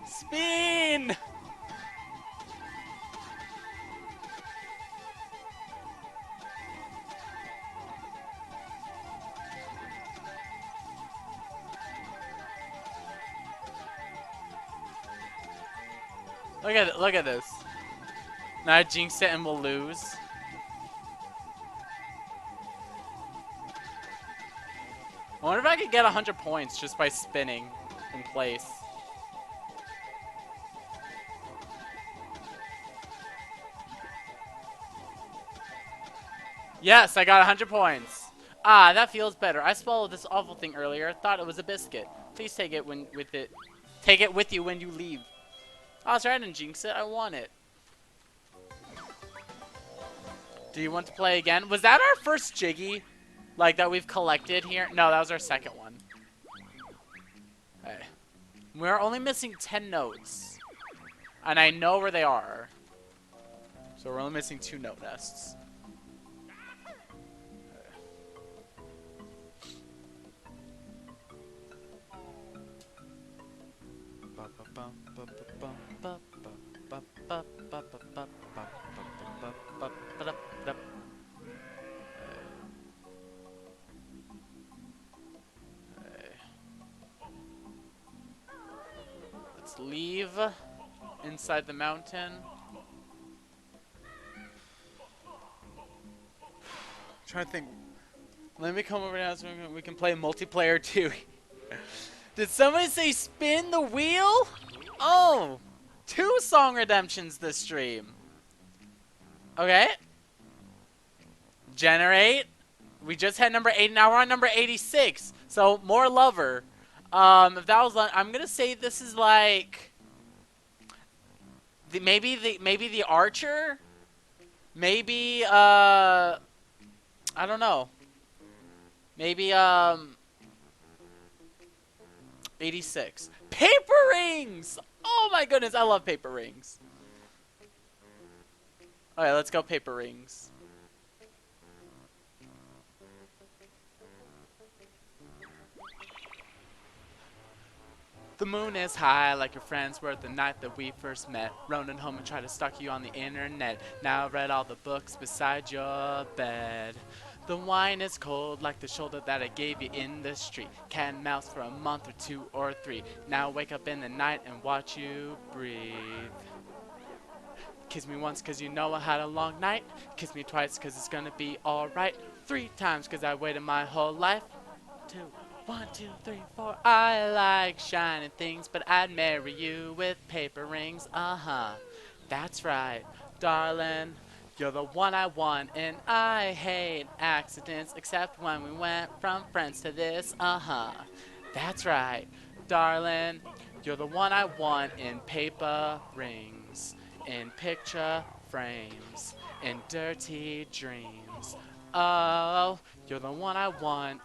Spin! Look at this. Now I jinx it and we'll lose. I wonder if I could get 100 points just by spinning in place. Yes, I got 100 points. Ah, that feels better. I swallowed this awful thing earlier. Thought it was a biscuit. Please take it Take it with you when you leave. Oh, sorry, I didn't jinx it. I want it. Do you want to play again? Was that our first Jiggy? Like, that we've collected here? No, that was our second one. Hey. We're only missing 10 notes. And I know where they are. So we're only missing 2 note nests. Let's leave inside the mountain. I'm trying to think. Let me come over now so we can play multiplayer too. Did somebody say spin the wheel? Oh, 2 song redemptions this stream. Okay. Generate. We just had number 8. Now we're on number 86. So more lover. If that was, I'm gonna say this is like maybe the archer. Maybe I don't know. Maybe 86. Paper rings! Oh my goodness, I love paper rings. Alright, let's go paper rings. The moon is high like your friends were the night that we first met. Running home and try to stalk you on the internet. Now I read all the books beside your bed. The wine is cold like the shoulder that I gave you in the street. Cat and mouse for a month or 2 or 3. Now wake up in the night and watch you breathe. Kiss me once cause you know I had a long night. Kiss me twice cause it's gonna be alright. 3 times cause I waited my whole life. 2, 1, 2, 3, 4. I like shiny things, but I'd marry you with paper rings. That's right, darling. You're the one I want, and I hate accidents, except when we went from friends to this. That's right, darling. You're the one I want in paper rings, in picture frames, in dirty dreams. Oh, you're the one I want.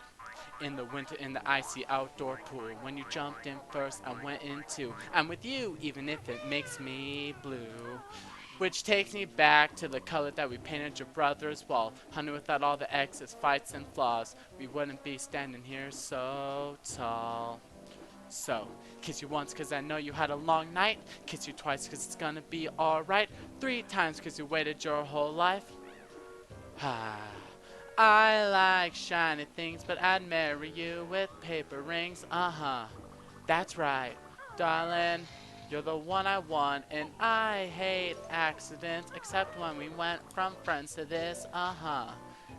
In the winter, in the icy outdoor pool. When you jumped in first, I went in too. I'm with you, even if it makes me blue. Which takes me back to the color that we painted your brother's wall. Honey, without all the excess fights and flaws, we wouldn't be standing here so tall. So, kiss you once cause I know you had a long night. Kiss you twice cause it's gonna be alright. 3 times cause you waited your whole life. I like shiny things, but I'd marry you with paper rings. That's right, darling. You're the one I want, and I hate accidents, except when we went from friends to this.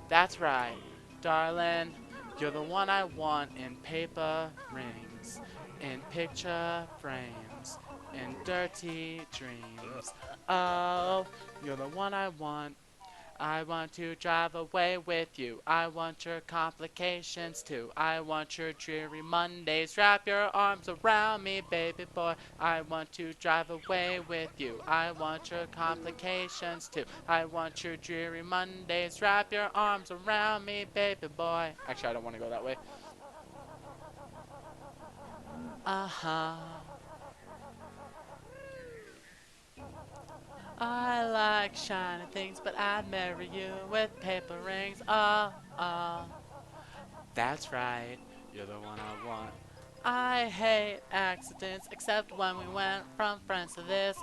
That's right, darling. You're the one I want in paper rings, in picture frames, in dirty dreams. Oh, you're the one I want. I want to drive away with you. I want your complications too. I want your dreary Mondays. Wrap your arms around me, baby boy. I want to drive away with you. I want your complications too. I want your dreary Mondays. Wrap your arms around me, baby boy. Actually, I don't want to go that way. I like shiny things, but I'd marry you with paper rings. That's right, you're the one I want. I hate accidents, except when we went from friends to this.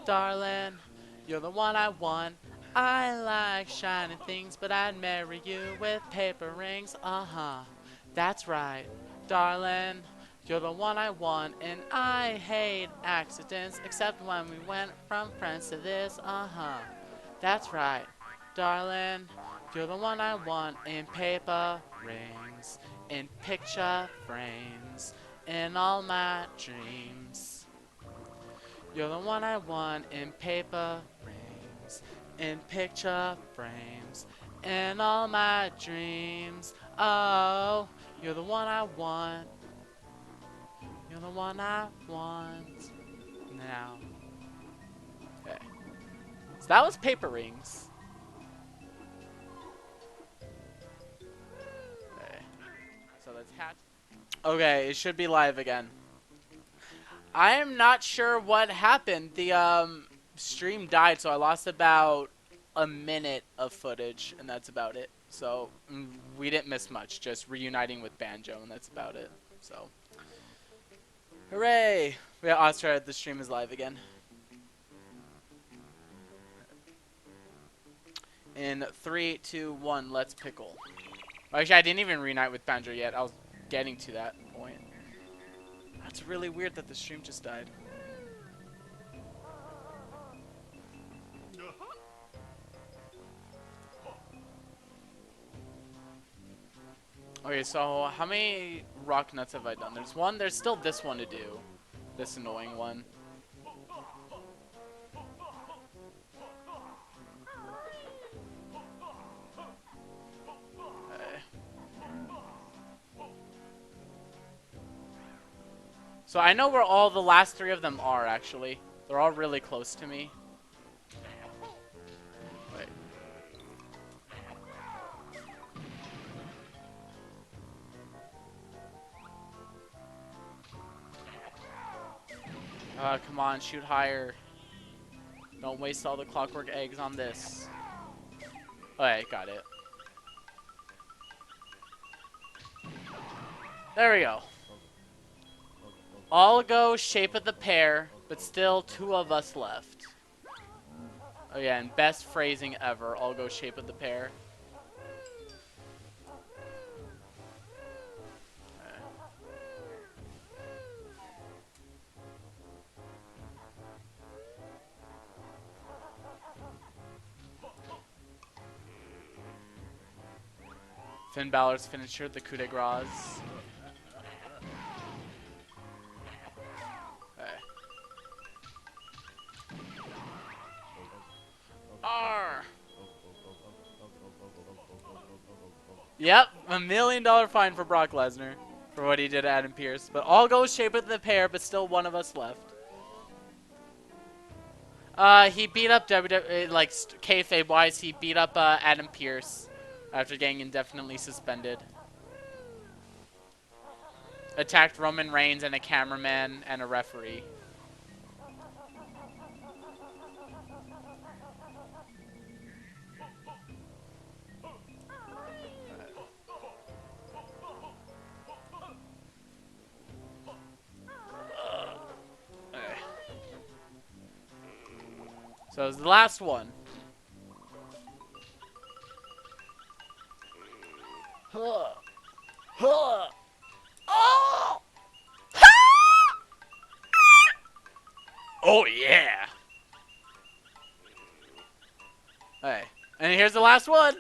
Darling, you're the one I want. I like shiny things, but I'd marry you with paper rings. That's right, darling. You're the one I want, and I hate accidents, except when we went from friends to this, That's right, darling. You're the one I want in paper rings, in picture frames, in all my dreams. You're the one I want in paper rings, in picture frames, in all my dreams. Oh, you're the one I want. You're the one I want now. Okay. So that was paper rings. Okay. So let's hatch. Okay, it should be live again. I am not sure what happened. The stream died, so I lost about a minute of footage, and that's about it. So we didn't miss much, just reuniting with Banjo, and that's about it. So hooray! Yeah, Austria, the stream is live again. In 3, 2, 1, let's pickle. Actually, I didn't even reunite with Banjo yet. I was getting to that point. That's really weird that the stream just died. Okay, so how many rock nuts have I done? There's one. There's still this one to do. This annoying one. Okay. So I know where all the last 3 of them are, actually. They're all really close to me. Wait. Come on, shoot higher. Don't waste all the clockwork eggs on this. Okay, got it. There we go. All go shape of the pear, but still 2 of us left. Oh yeah, and best phrasing ever. All go shape of the pear. Finn Balor's finisher, the coup de grace. Okay. Arr! Yep, $1 million fine for Brock Lesnar for what he did to Adam Pearce. But all goes shape of the pear, but still 1 of us left. He beat up WWE, like kayfabe wise, he beat up Adam Pearce after getting indefinitely suspended. Attacked Roman Reigns and a cameraman and a referee. So it was the last one. Oh! Oh yeah! Hey, and here's the last one.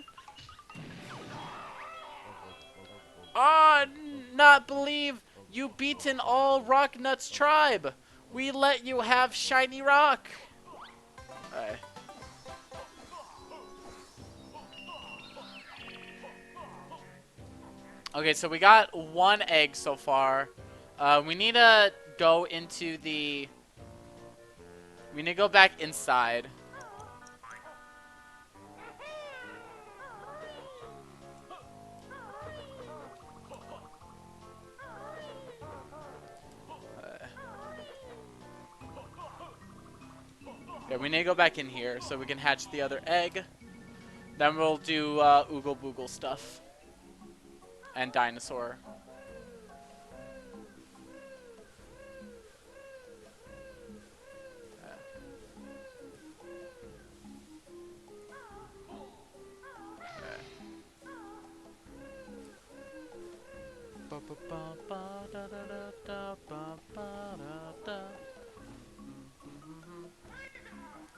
Ah, not believe you beaten all Rocknuts tribe. We let you have shiny rock. Hey. Okay, so we got 1 egg so far. We need to go into the... We need to go back inside. Yeah, we need to go back in here so we can hatch the other egg. Then we'll do Oogle Boogle stuff. And dinosaur.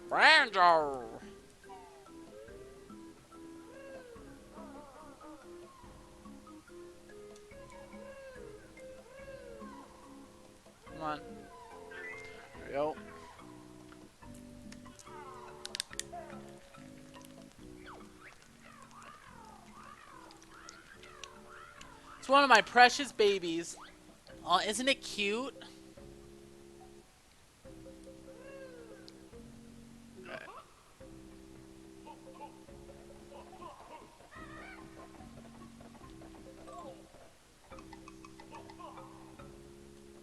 Banjo! Come on. There we go. It's one of my precious babies. Oh, isn't it cute? Okay.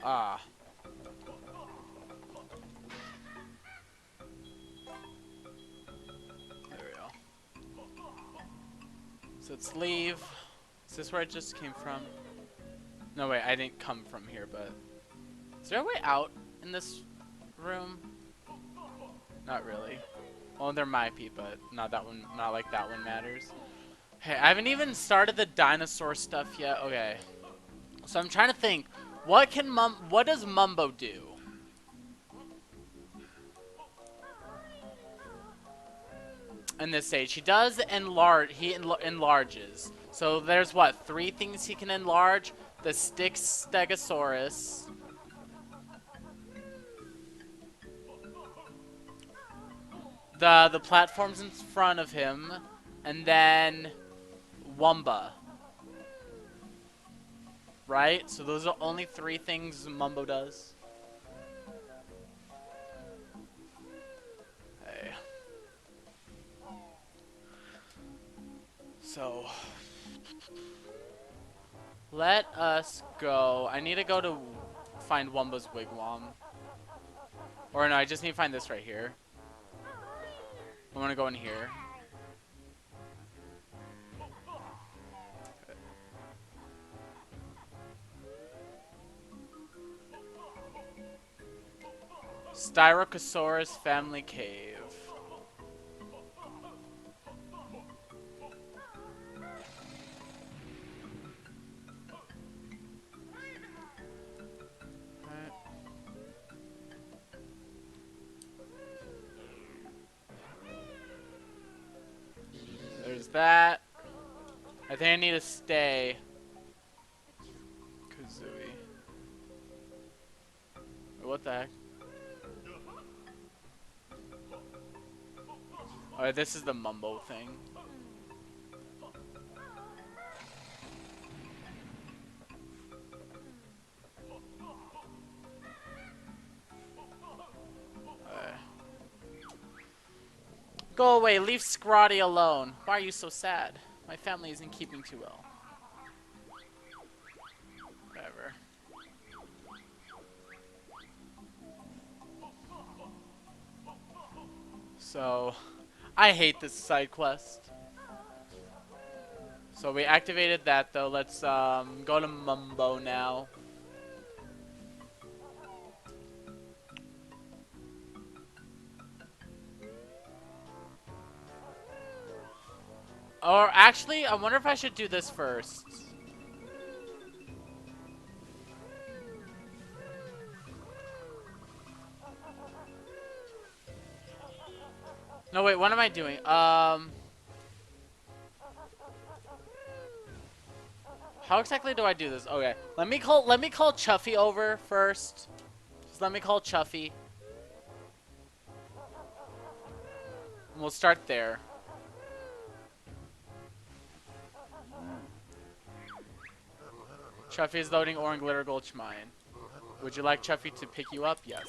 Ah. There we go. So let's leave. Is this where I just came from? No, wait, I didn't come from here, but... Is there a way out in this room? Not really. Well, there might be, but not that one. Not like that one matters. Hey, I haven't even started the dinosaur stuff yet. Okay. So I'm trying to think. What does Mumbo do? In this stage, he does enlarge. He enlarges. So there's what, 3 things he can enlarge? The Styx Stegosaurus. The platforms in front of him, and then Wumba. Right? So those are only 3 things Mumbo does. Hey. So let us go. I need to go to find Wumba's wigwam. Or no, I just need to find this right here. I want to go in here. Styracosaurus family cave. Right. There's that. I think I need to stay. Kazooie. What the heck? Alright, this is the Mumbo thing. Go away, leave Scrotty alone. Why are you so sad? My family isn't keeping too well. Whatever. So, I hate this side quest. So we activated that though. Let's go to Mumbo now. Or actually, I wonder if I should do this first. No, wait, what am I doing? How exactly do I do this? Okay, let me call Chuffy over first. Just let me call Chuffy. And we'll start there. Chuffy is loading Ore and Glitter Gulch Mine. Would you like Chuffy to pick you up? Yes.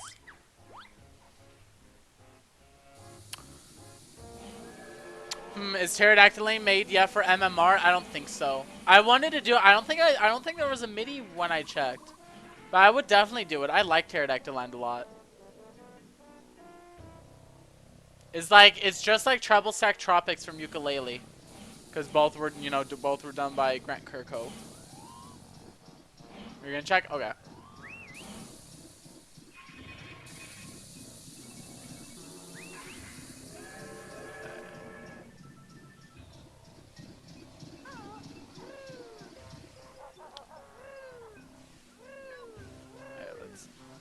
Is Pterodactyl Lane made yet for MMR? I don't think so. I wanted to do it. I don't think there was a MIDI when I checked. But I would definitely do it. I like Pterodactyl Land a lot. It's just like Treble Stack Tropics from Ukulele. Because both were, both were done by Grant Kirkhope. You're gonna check? Okay.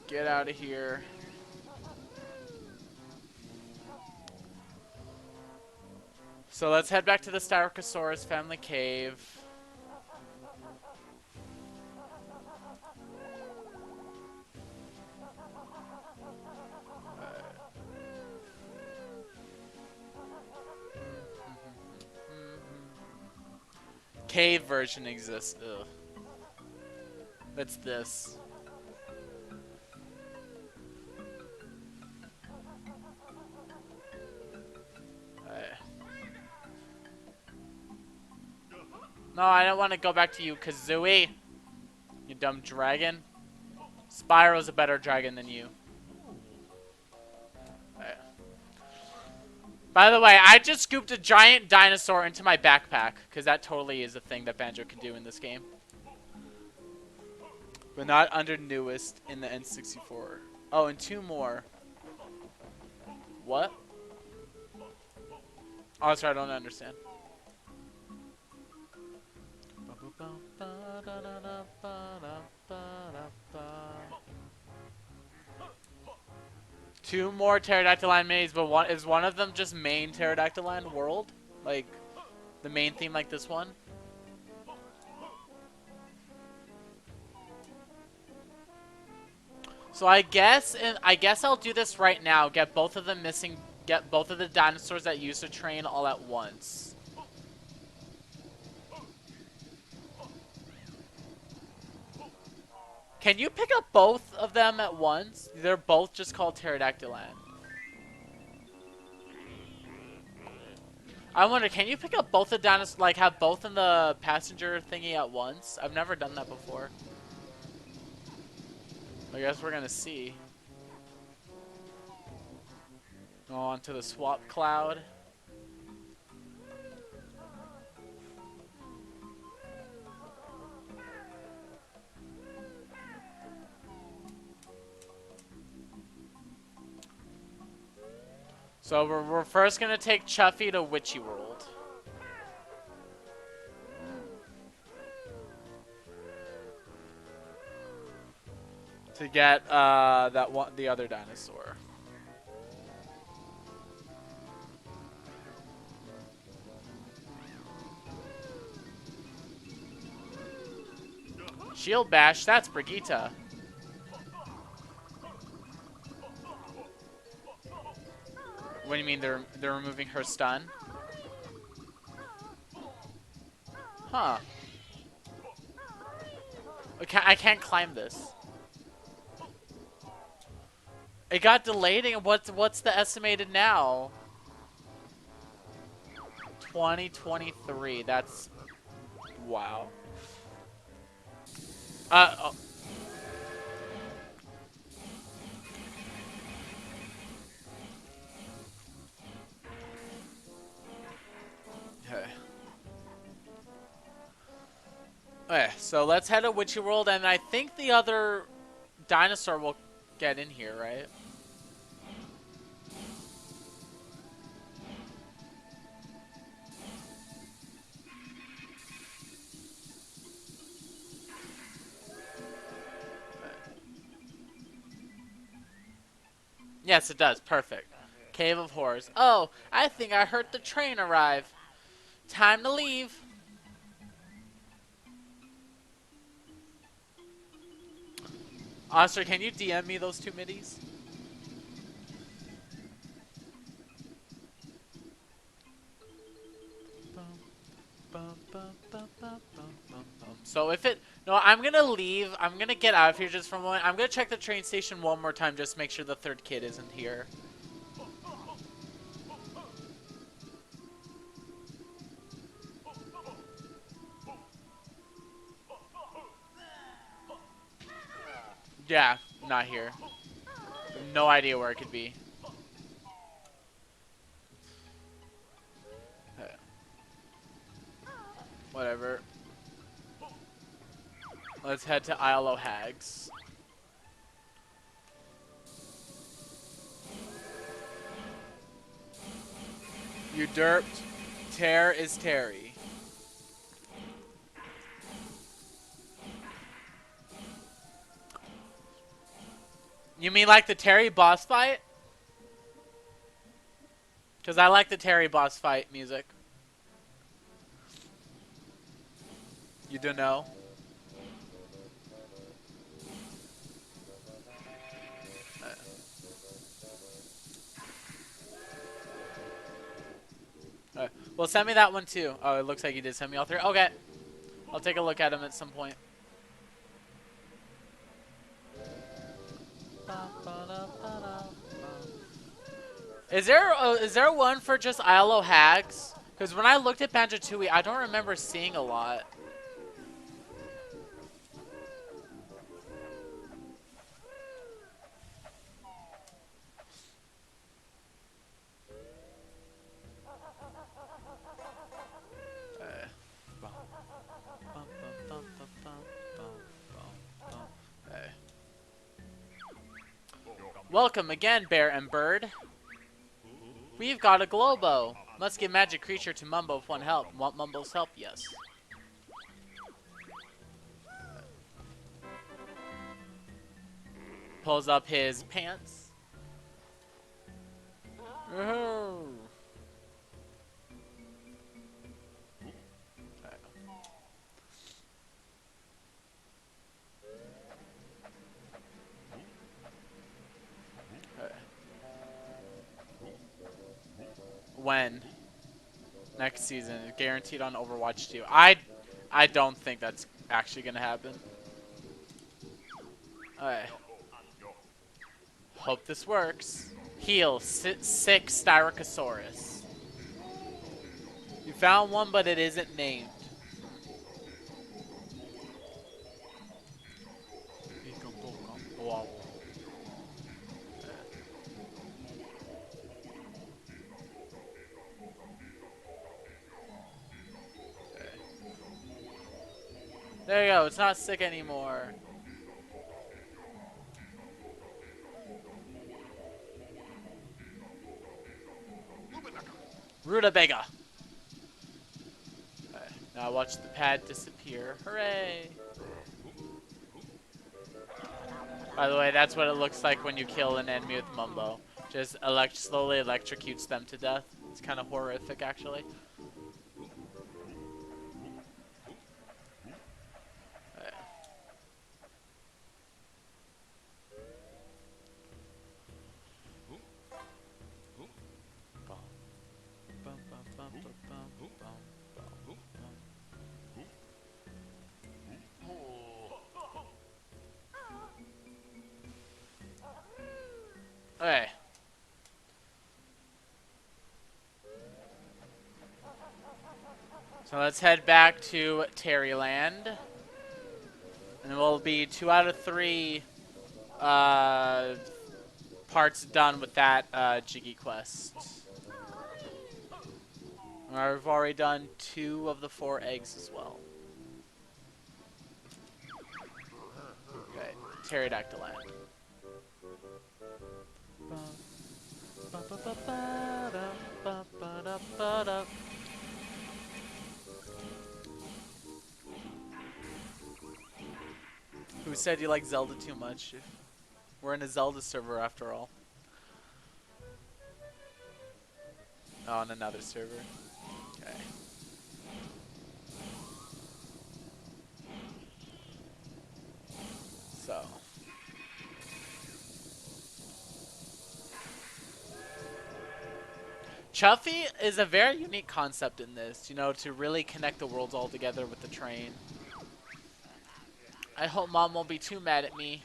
Get out of here. So let's head back to the Styracosaurus family cave. Cave version exists. Ugh. That's this. No, I don't want to go back to you, Kazooie. You dumb dragon. Spyro's a better dragon than you. By the way, I just scooped a giant dinosaur into my backpack, because that totally is a thing that Banjo can do in this game. But not under newest in the N64. Oh, and 2 more. What? Oh, sorry, I don't understand. Two more pterodactyl line minis, but is one of them just main pterodactyl line world? Like, the main theme like this one? So I guess I'll do this right now. Get both of them missing. Get both of the dinosaurs that used to train all at once. Can you pick up both of them at once? They're both just called Pterodactyland. I wonder, can you pick up both the dinosaurs, like have both in the passenger thingy at once? I've never done that before. I guess we're gonna see. Go on to the swap cloud. So we're first gonna take Chuffy to Witchy World. To get the other dinosaur. Shield Bash, that's Brigitte. What do you mean they're removing her stun? Huh. I can't climb this. It got delayed, and what's the estimated now? 2023. That's wow. Oh. Okay, so let's head to Witchy World, and I think the other dinosaur will get in here, right? Yes, it does. Perfect. Cave of Horrors. Oh, I think I heard the train arrive. Time to leave. Oscar, can you DM me those 2 middies? So if it... No, I'm going to leave. I'm going to get out of here just for a moment. I'm going to check the train station one more time just to make sure the 3rd kid isn't here. Yeah, not here. No idea where it could be. Whatever. Let's head to Isle of Hags. You derped. Tear is Terry. You mean like the Terry boss fight? Because I like the Terry boss fight music. You don't know? Well, send me that one too. Oh, it looks like you did send me all three. Okay. I'll take a look at them at some point. Is there one for just ILO hags? Because when I looked at Banjo-Tooie, I don't remember seeing a lot. Welcome again, Bear and Bird. We've got a Globo. Must give magic creature to Mumbo if one help. Want Mumbo's help? Yes. Pulls up his pants. When? Next season. Guaranteed on Overwatch 2. I don't think that's actually gonna happen. Alright. Hope this works. Heal. Sick Styracosaurus. You found one, but it isn't named. Wow. There you go. It's not sick anymore. Rutabaga. Now watch the pad disappear. Hooray! By the way, that's what it looks like when you kill an enemy with Mumbo. Just slowly electrocutes them to death. It's kind of horrific, actually. Okay. So let's head back to Terryland. And we'll be 2 out of 3 parts done with that Jiggy quest. We've already done 2 of the 4 eggs as well. Okay, Pterodactyland. Who said you like Zelda too much? We're in a Zelda server after all. Oh, on another server. Okay. So. Chuffy is a very unique concept in this, you know, to really connect the worlds all together with the train. I hope Mom won't be too mad at me.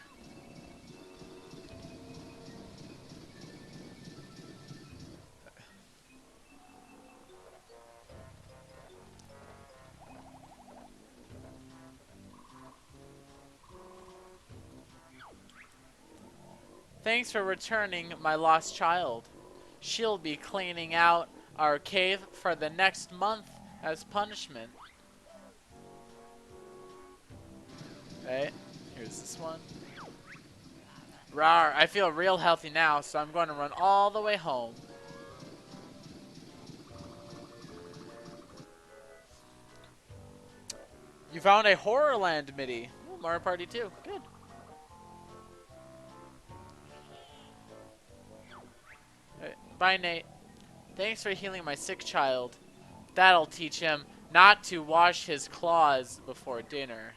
Thanks for returning my lost child. She'll be cleaning out our cave for the next month as punishment. Okay, here's this one. Rawr, I feel real healthy now, so I'm going to run all the way home. You found a Horrorland MIDI. Ooh, Mario Party 2. Good. Bye, Nate. Thanks for healing my sick child. That'll teach him not to wash his claws before dinner.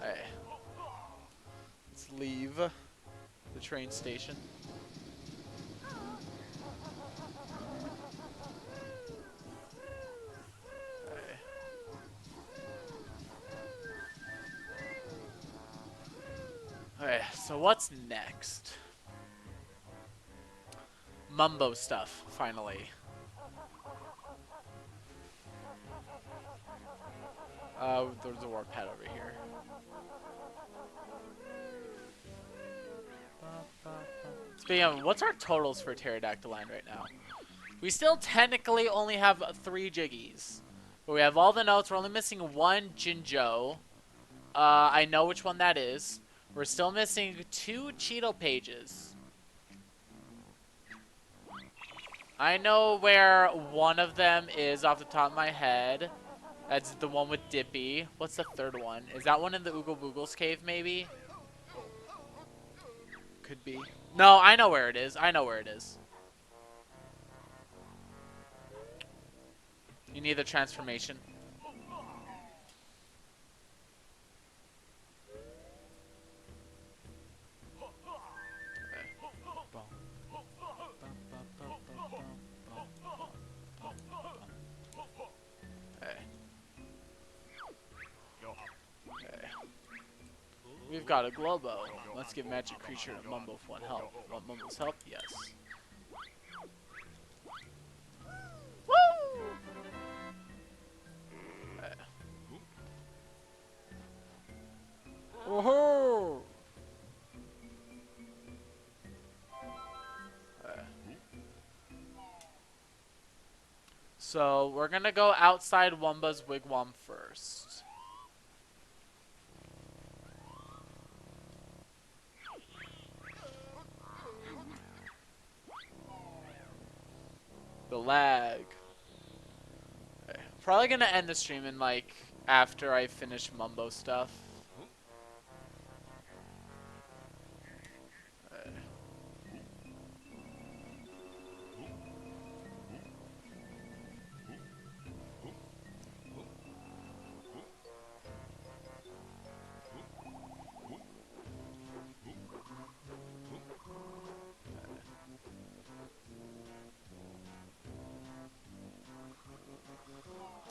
Alright. Let's leave the train station. Alright, so what's next? Mumbo stuff, finally. There's a warp pad over here. Speaking of, what's our totals for Pterodactyline right now? We still technically only have 3 Jiggies. But we have all the notes. We're only missing 1 Jinjo. I know which one that is. We're still missing 2 Cheeto pages. I know where one of them is off the top of my head. That's the one with Dippy. What's the third one? Is that one in the Oogle Boogle's cave, maybe? Could be. No, I know where it is. I know where it is. You need the transformation. We've got a Globo. Let's give Magic Creature to Mumbo for 1 help. Want Mumbo's help? Yes. Woo! Woohoo! So we're gonna go outside Wumba's wigwam first. The lag. Okay. Probably gonna end the stream in like after I finish Mumbo stuff.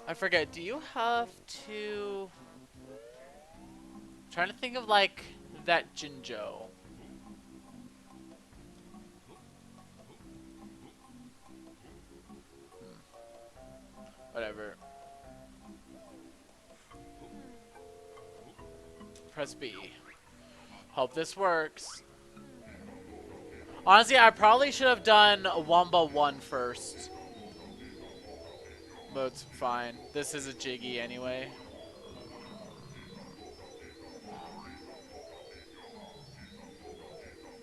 I forget, do you have to... I'm trying to think of like that Jinjo. Whatever. Press B. Hope this works. Honestly, I probably should have done Wumba 1 first. But it's fine. This is a Jiggy anyway.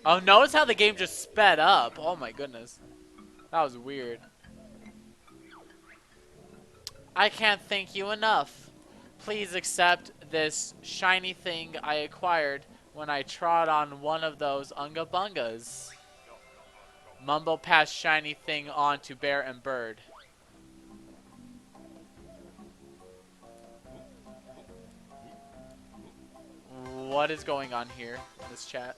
Oh, notice how the game just sped up. Oh my goodness. That was weird. I can't thank you enough. Please accept this shiny thing I acquired when I trod on one of those Unga Bungas. Mumbo passed shiny thing on to Bear and Bird. What is going on here in this chat?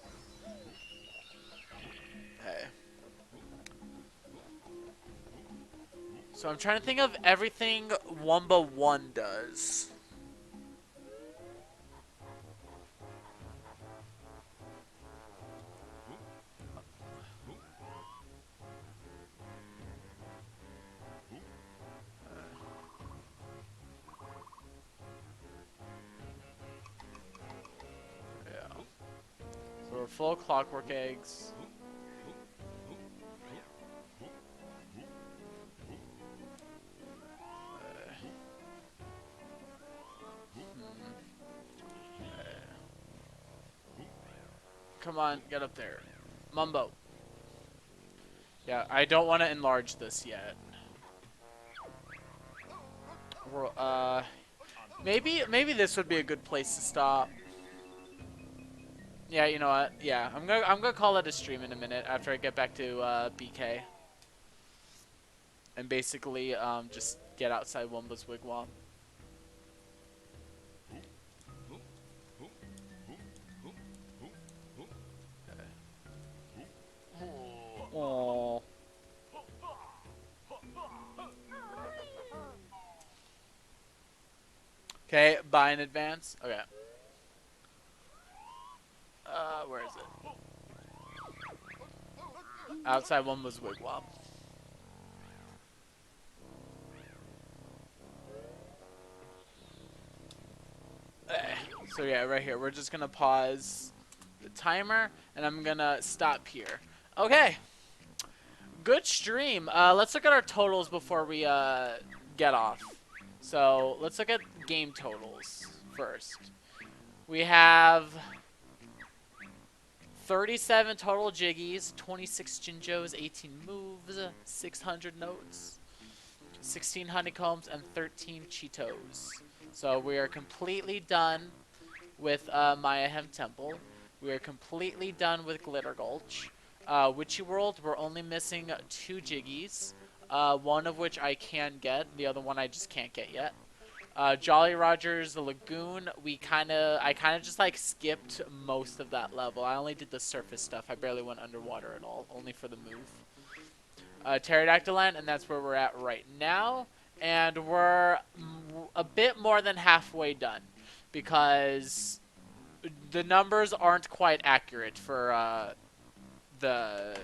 Hey. So I'm trying to think of everything Wumba 1 does. So we're full clockwork eggs. Come on, get up there. Mumbo. Yeah, I don't want to enlarge this yet. Maybe this would be a good place to stop. Yeah, you know what? Yeah, I'm gonna call it a stream in a minute after I get back to BK and basically just get outside Wumba's wigwam. Oh. Okay, buy in advance. Okay. Where is it? Outside Wumba's wigwam. So yeah, right here. We're just gonna pause the timer, and I'm gonna stop here. Okay, good stream. Let's look at our totals before we get off. So let's look at game totals first. We have 37 total jiggies, 26 Jinjos, 18 moves, 600 notes, 16 honeycombs, and 13 Cheetos. So we are completely done with Mayhem Temple. We are completely done with Glitter Gulch. Witchy World, we're only missing 2 Jiggies, one of which I can get, the other one I just can't get yet. Jolly Roger's Lagoon, I kind of just like skipped most of that level. I only did the surface stuff. I barely went underwater at all, only for the move. Pterodactyl Land, and that's where we're at right now. And we're a bit more than halfway done because the numbers aren't quite accurate for the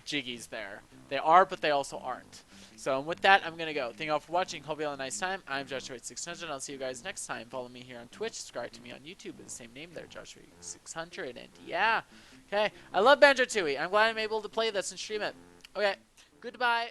jiggies there. They are, but they also aren't. So with that, I'm going to go. Thank you all for watching. Hope you all had a nice time. I'm Joshua8600. I'll see you guys next time. Follow me here on Twitch. Subscribe to me on YouTube with the same name there, Joshua8600. And yeah, okay. I love Banjo-Tooie. I'm glad I'm able to play this and stream it. Okay, goodbye.